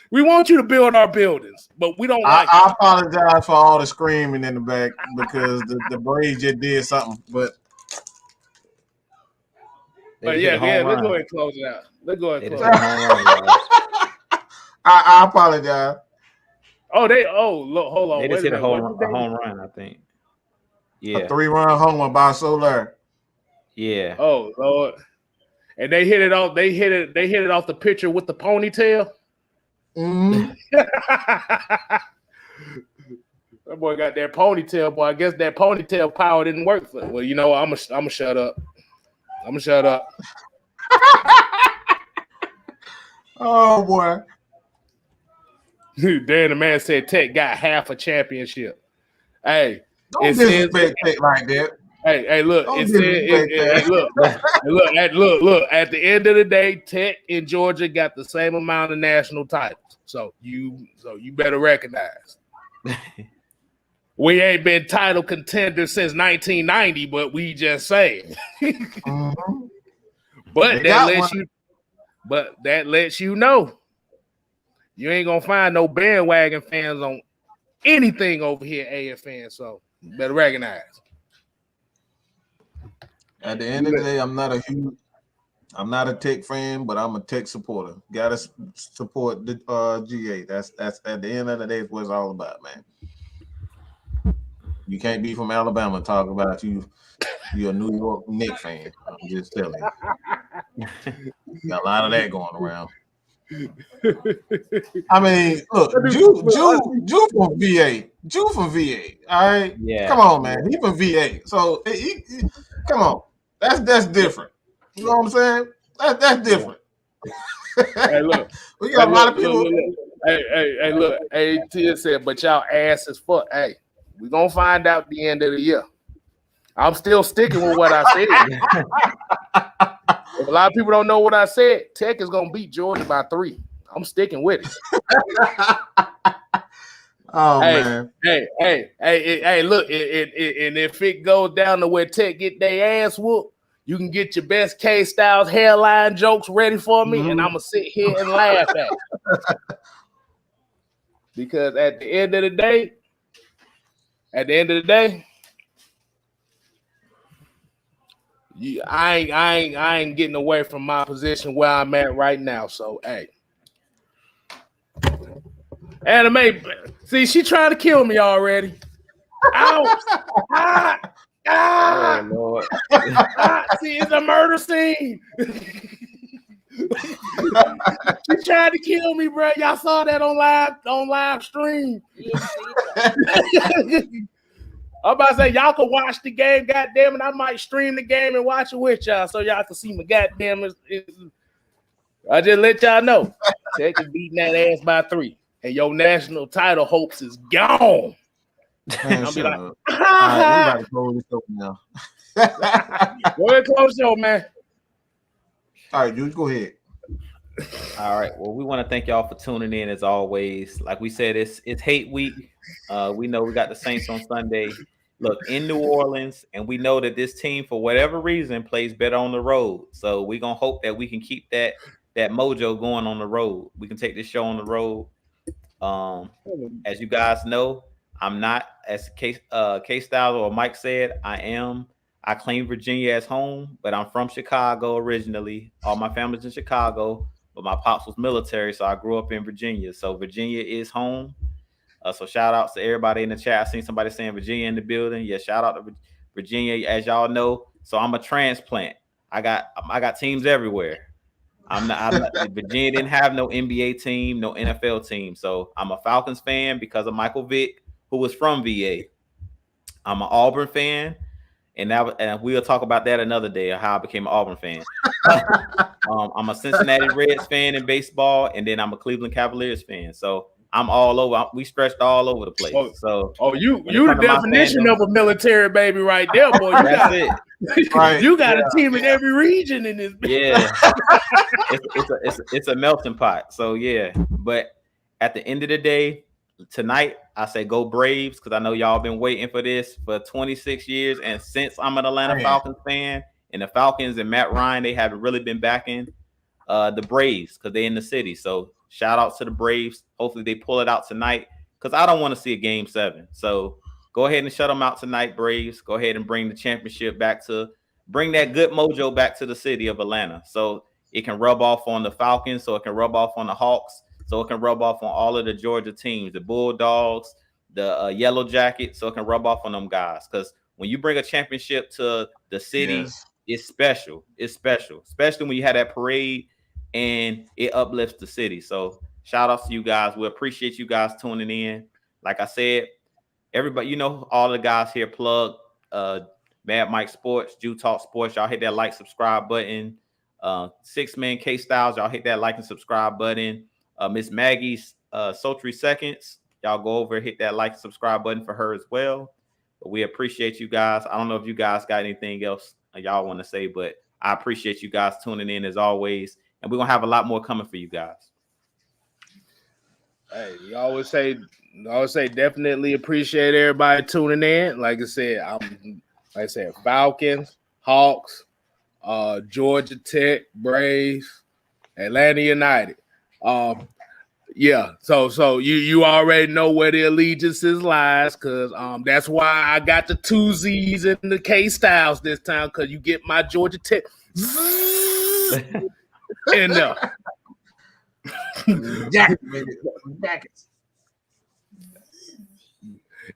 [SPEAKER 2] We want you to build our buildings, but we don't like
[SPEAKER 1] I apologize for all the screaming in the back because the Braves just did something. But
[SPEAKER 2] yeah, let's go ahead and close it out. Let's go ahead and close it out.
[SPEAKER 1] I apologize.
[SPEAKER 2] Hold on.
[SPEAKER 3] They just hit a home run, I think. Yeah.
[SPEAKER 1] A 3-run homer by Soler.
[SPEAKER 3] Yeah.
[SPEAKER 2] Oh Lord. And they hit it off. They hit it off the pitcher with the ponytail.
[SPEAKER 1] Mm-hmm.
[SPEAKER 2] That boy got that ponytail, boy. I guess that ponytail power didn't work for him. Well, you know, I'm gonna shut up.
[SPEAKER 1] Oh boy.
[SPEAKER 2] Dan the man said Tech got half a championship. Hey,
[SPEAKER 1] don't disrespect Tech like that.
[SPEAKER 2] Hey, look, it said, look. At the end of the day, Tech and Georgia got the same amount of national titles. So you better recognize. We ain't been title contenders since 1990, but we just saying.
[SPEAKER 1] Mm-hmm.
[SPEAKER 2] But that lets you know. You ain't gonna find no bandwagon fans on anything over here, AFN. So you better recognize.
[SPEAKER 1] At the end of the day, I'm not a Tech fan, but I'm a Tech supporter. Gotta support the GA. That's at the end of the day, it's what it's all about, man. You can't be from Alabama and talk about you're a New York Knicks fan. I'm just telling you. Got a lot of that going around. I mean, look, Jew from VA. Jew from VA. All right.
[SPEAKER 3] Yeah.
[SPEAKER 1] Come on, man. He from VA. So he come on. That's different. You know what I'm saying? That's different.
[SPEAKER 2] Hey, look.
[SPEAKER 1] We got a lot of people.
[SPEAKER 2] Look. Hey, Tia said, but y'all ass as fuck. Hey, we're gonna find out at the end of the year. I'm still sticking with what I said. If a lot of people don't know what I said, Tech is gonna beat Georgia by 3. I'm sticking with it.
[SPEAKER 1] Oh man.
[SPEAKER 2] Hey, look, and if it goes down to where Tech get their ass whooped, You can get your best KStylzz hairline jokes ready for me, and I'm gonna sit here and laugh at it. Because at the end of the day, I ain't getting away from my position where I'm at right now. So hey, Anime, see, she trying to kill me already. Ouch!
[SPEAKER 3] Oh Lord.
[SPEAKER 2] See, it's a murder scene. She tried to kill me, bro. Y'all saw that on live stream. I'm about to say y'all can watch the game. Goddamn it, I might stream the game and watch it with y'all so y'all can see my goddamn. I just let y'all know. Texas beating that ass by 3, and your national title hopes is gone.
[SPEAKER 1] Man,
[SPEAKER 2] I'll be like,
[SPEAKER 1] all right, we gotta close this up now.
[SPEAKER 2] go ahead, close the show, man.
[SPEAKER 1] All right, dude, go ahead.
[SPEAKER 3] All right. Well, we want to thank y'all for tuning in as always. Like we said, it's hate week. We know we got the Saints on Sunday. Look, in New Orleans, and we know that this team, for whatever reason, plays better on the road. So we're gonna hope that we can keep that mojo going on the road. We can take this show on the road. As you guys know, I'm not, as KStylzz or Mike said, I claim Virginia as home, but I'm from Chicago originally. All my family's in Chicago, but my pops was military, so I grew up in Virginia. So Virginia is home. So shout out to everybody in the chat. I seen somebody saying Virginia in the building. Yeah, shout out to Virginia, as y'all know. So I'm a transplant. I got teams everywhere. Virginia didn't have no NBA team, no NFL team. So I'm a Falcons fan because of Michael Vick, who was from VA. I'm an Auburn fan, and we'll talk about that another day, of how I became an Auburn fan. I'm a Cincinnati Reds fan in baseball, and then I'm a Cleveland Cavaliers fan. So I'm all over. We stretched all over the place.
[SPEAKER 2] You the definition of a military baby right there, boy.
[SPEAKER 3] That's it.
[SPEAKER 2] Right. You got a team in every region in this.
[SPEAKER 3] Yeah, it's a melting pot. So yeah, but at the end of the day, tonight I say go Braves, because I know y'all been waiting for this for 26 years, and since I'm an Atlanta Falcons fan, and the Falcons and Matt Ryan, they haven't really been backing the Braves because they're in the city. So shout out to the Braves. Hopefully they pull it out tonight, because I don't want to see a Game 7. So go ahead and shut them out tonight, Braves. Go ahead and bring the championship bring that good mojo back to the city of Atlanta, so it can rub off on the Falcons, so it can rub off on the Hawks, so it can rub off on all of the Georgia teams, the Bulldogs, the Yellow Jackets, so it can rub off on them guys. Because when you bring a championship to the city, it's special. It's special, especially when you have that parade and it uplifts the city. So shout out to you guys. We appreciate you guys tuning in. Like I said, everybody, all the guys here plug Mad Mike Sports, Jew Talk Sports. Y'all hit that like, subscribe button. 6-Man KStylzz, y'all hit that like and subscribe button. Miss Maggie's Sultry Seconds, y'all go over, hit that like and subscribe button for her as well. But we appreciate you guys. I don't know if you guys got anything else y'all want to say, but I appreciate you guys tuning in as always, and we're gonna have a lot more coming for you guys.
[SPEAKER 2] Hey, you always say definitely appreciate everybody tuning in. Like I said, Falcons, Hawks, Georgia Tech, Braves, Atlanta United. Yeah, so you already know where the allegiances lies, because that's why I got the 2 Z's in the KStylzz this time, because you get my Georgia Tech in there.
[SPEAKER 1] Jackets.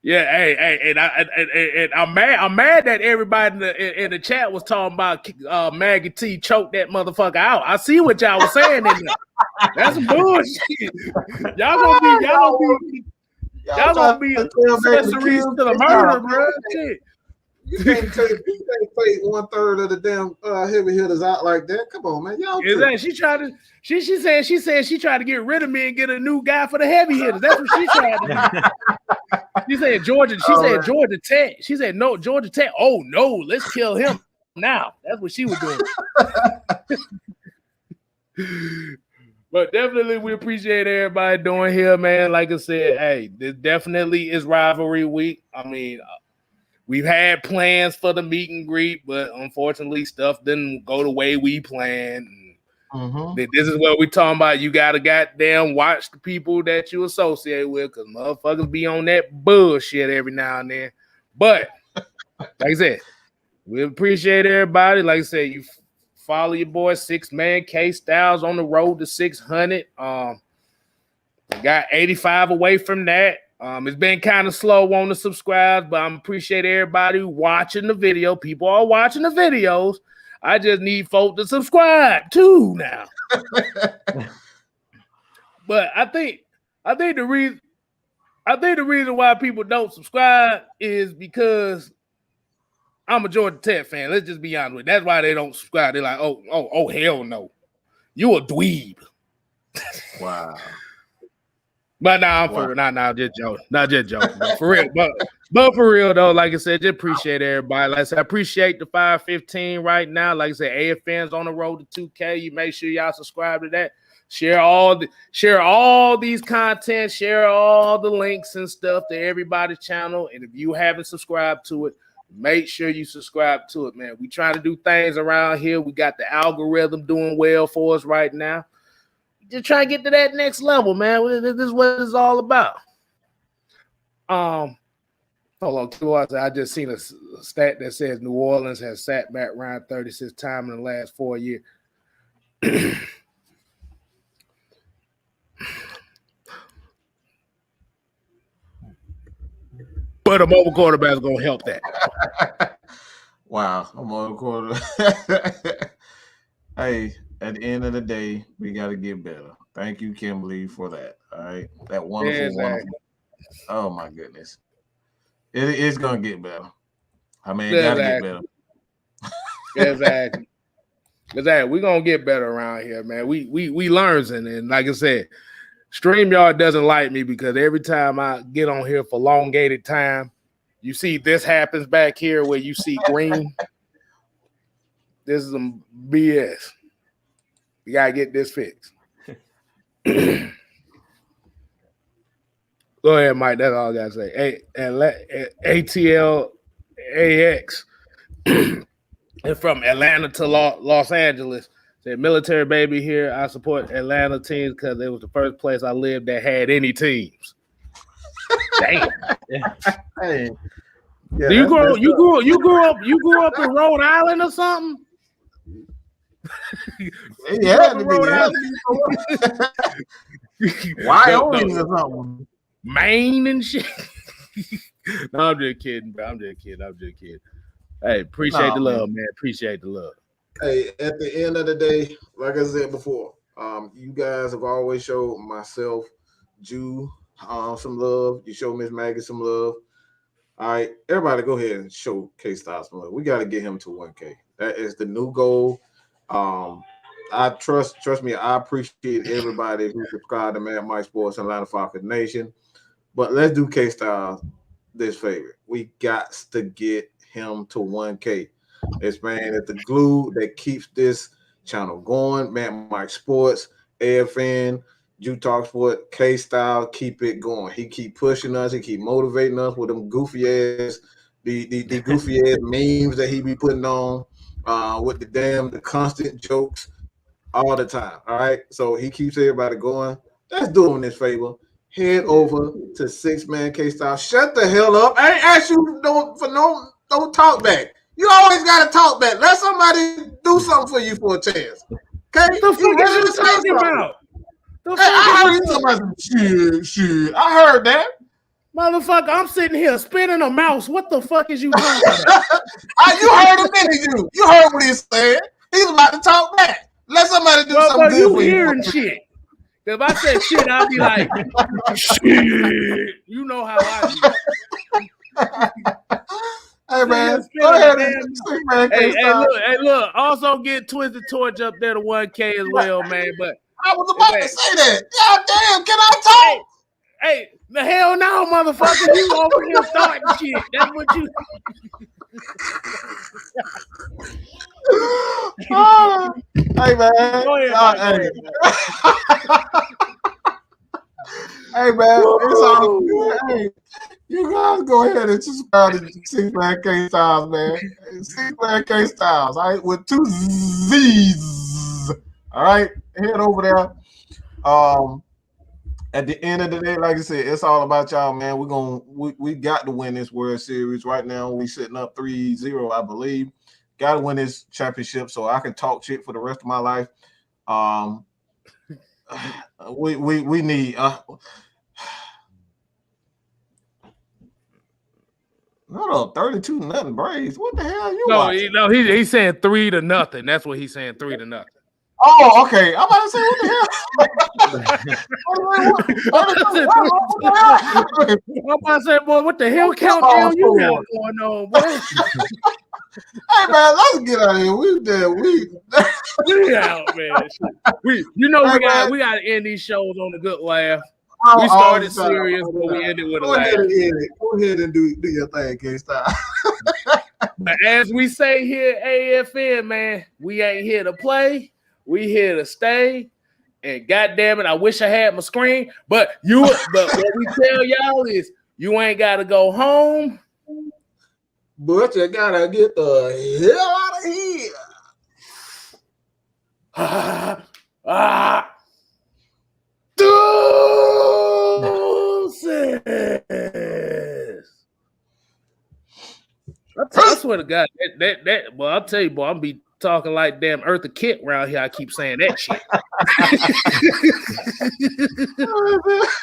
[SPEAKER 2] Yeah, hey, and I'm mad that everybody in the chat was talking about Maggie T choked that motherfucker out. I see what y'all was saying in there. That's some bullshit. Y'all gonna be accessories to the murder, bro. Shit.
[SPEAKER 1] You can't take 1/3 of the damn heavy hitters out like that. Come on, man. Y'all
[SPEAKER 2] she said she tried to get rid of me and get a new guy for the heavy hitters. That's what she tried to do. She said Georgia Tech. She said no, Georgia Tech. Oh no, let's kill him now. That's what she was doing. But definitely we appreciate everybody doing here, man. Like I said, hey, this definitely is rivalry week. I mean, we've had plans for the meet and greet, but unfortunately, stuff didn't go the way we planned. This is what we're talking about. You got to goddamn watch the people that you associate with, because motherfuckers be on that bullshit every now and then. But like I said, we appreciate everybody. Like I said, you follow your boy 6-man KStylzz on the road to 600. Got 85 away from that. It's been kind of slow on the subscribes, but I appreciate everybody watching the video. People are watching the videos. I just need folk to subscribe too now. But I think the reason why people don't subscribe is because I'm a Georgia Tech fan. Let's just be honest with you. That's why they don't subscribe. They're like, oh, hell no. You a dweeb.
[SPEAKER 1] Wow.
[SPEAKER 2] But now I'm just joking. Not just joking. But for real. But for real though, like I said, just appreciate everybody. Like I said, I appreciate the 515 right now. Like I said, AFN's on the road to 2K. You make sure y'all subscribe to that. Share all these content, share all the links and stuff to everybody's channel. And if you haven't subscribed to it, make sure you subscribe to it, man. We trying to do things around here. We got the algorithm doing well for us right now. Just try to get to that next level, man. This is what it's all about. Hold on, I just seen a stat that says New Orleans has sat back around 36 times in the last 4 years. But a mobile quarterback is gonna help that.
[SPEAKER 1] Wow, a mobile quarterback. Hey. At the end of the day, we got to get better. Thank you, Kimberly, for that. All right. That wonderful. Oh, my goodness. It is going to get better. I mean, it got to get better.
[SPEAKER 2] Exactly. We're going to get better around here, man. We learning. And like I said, StreamYard doesn't like me because every time I get on here for elongated time, you see this happens back here where you see green. This is some BS. We gotta get this fixed. Go ahead, Mike. That's all I gotta say. ATLAX and from Atlanta to Los Angeles. Said military baby here. I support Atlanta teams because it was the first place I lived that had any teams. Damn.
[SPEAKER 1] Hey.
[SPEAKER 2] Yeah, you grew up in Rhode Island or something?
[SPEAKER 1] Yeah, Wyoming or something.
[SPEAKER 2] Maine and shit. No, I'm just kidding, bro. I'm just kidding. Hey, appreciate the love, man. Appreciate the love.
[SPEAKER 1] Hey, at the end of the day, like I said before, you guys have always showed myself, Jew, some love. You show Miss Maggie some love. All right, everybody go ahead and show KStylzz some love. We got to get him to 1K. That is the new goal. I trust me, I appreciate everybody who subscribed to Mad Mike Sports and Atlanta Falcons Nation. But let's do KStylzz this favor. We got to get him to 1K. This man is the glue that keeps this channel going. Mad Mike Sports, AFN, TalkSports, KStylzz, keep it going. He keep pushing us, he keep motivating us with them goofy ass, the goofy ass memes that he be putting on. With the constant jokes all the time. All right. So he keeps everybody going. Let's do him this favor. Head over to 6-man KStylzz. Shut the hell up. I ain't asked you don't talk back. You always gotta talk back. Let somebody do something for you for a chance. Okay?
[SPEAKER 2] The fuck is you talking about?
[SPEAKER 1] I heard you talking about shit. I heard that.
[SPEAKER 2] Motherfucker, I'm sitting here spinning a mouse. What the fuck is you talking about?
[SPEAKER 1] You heard him, didn't you? You heard what he said. He's about to talk back. Let somebody do something good
[SPEAKER 2] you
[SPEAKER 1] for you.
[SPEAKER 2] Hearing shit. If I said shit, I'll be like, shit. You know how I do.
[SPEAKER 1] Hey, man. Go ahead.
[SPEAKER 2] Hey, look. Also get Twisted Torch up there to 1K as well, man. But
[SPEAKER 1] I was about to say that. God damn, can I talk?
[SPEAKER 2] Hey, the hell no, motherfucker. You over here starting shit. That's what you.
[SPEAKER 1] Hey, man.
[SPEAKER 2] Go ahead,
[SPEAKER 1] hey, man. It's all good. Hey, You guys go ahead and subscribe to Six Man KStylzz, man. Six Man KStylzz, all right, with 2 Z's. All right, head over there. At the end of the day, like I said, it's all about y'all, man. We got to win this World Series right now. We sitting up 3-0, I believe. Got to win this championship so I can talk shit for the rest of my life. We need. Hold up, 32-0 Braves. What the hell you watching?
[SPEAKER 2] No, he's saying 3-0. That's what he's saying, 3-0.
[SPEAKER 1] Oh, okay. I'm about to say, what the hell?
[SPEAKER 2] I'm about to say, boy, what the hell countdown you got going on, boy?
[SPEAKER 1] Hey, man, let's get out of here.
[SPEAKER 2] We out, man. We got to end these shows on a good laugh. We started serious, but we ended with a laugh.
[SPEAKER 1] Go ahead and do your thing, KStylzz.
[SPEAKER 2] But as we say here at AFN, man, we ain't here to play. We here to stay. And goddamn it, I wish I had my screen. But what we tell y'all is you ain't got to go home.
[SPEAKER 1] But you got to get the hell out of here.
[SPEAKER 2] I swear to God, that well, I'll tell you, boy, I'm be talking like damn Eartha Kitt around here. I keep saying that shit.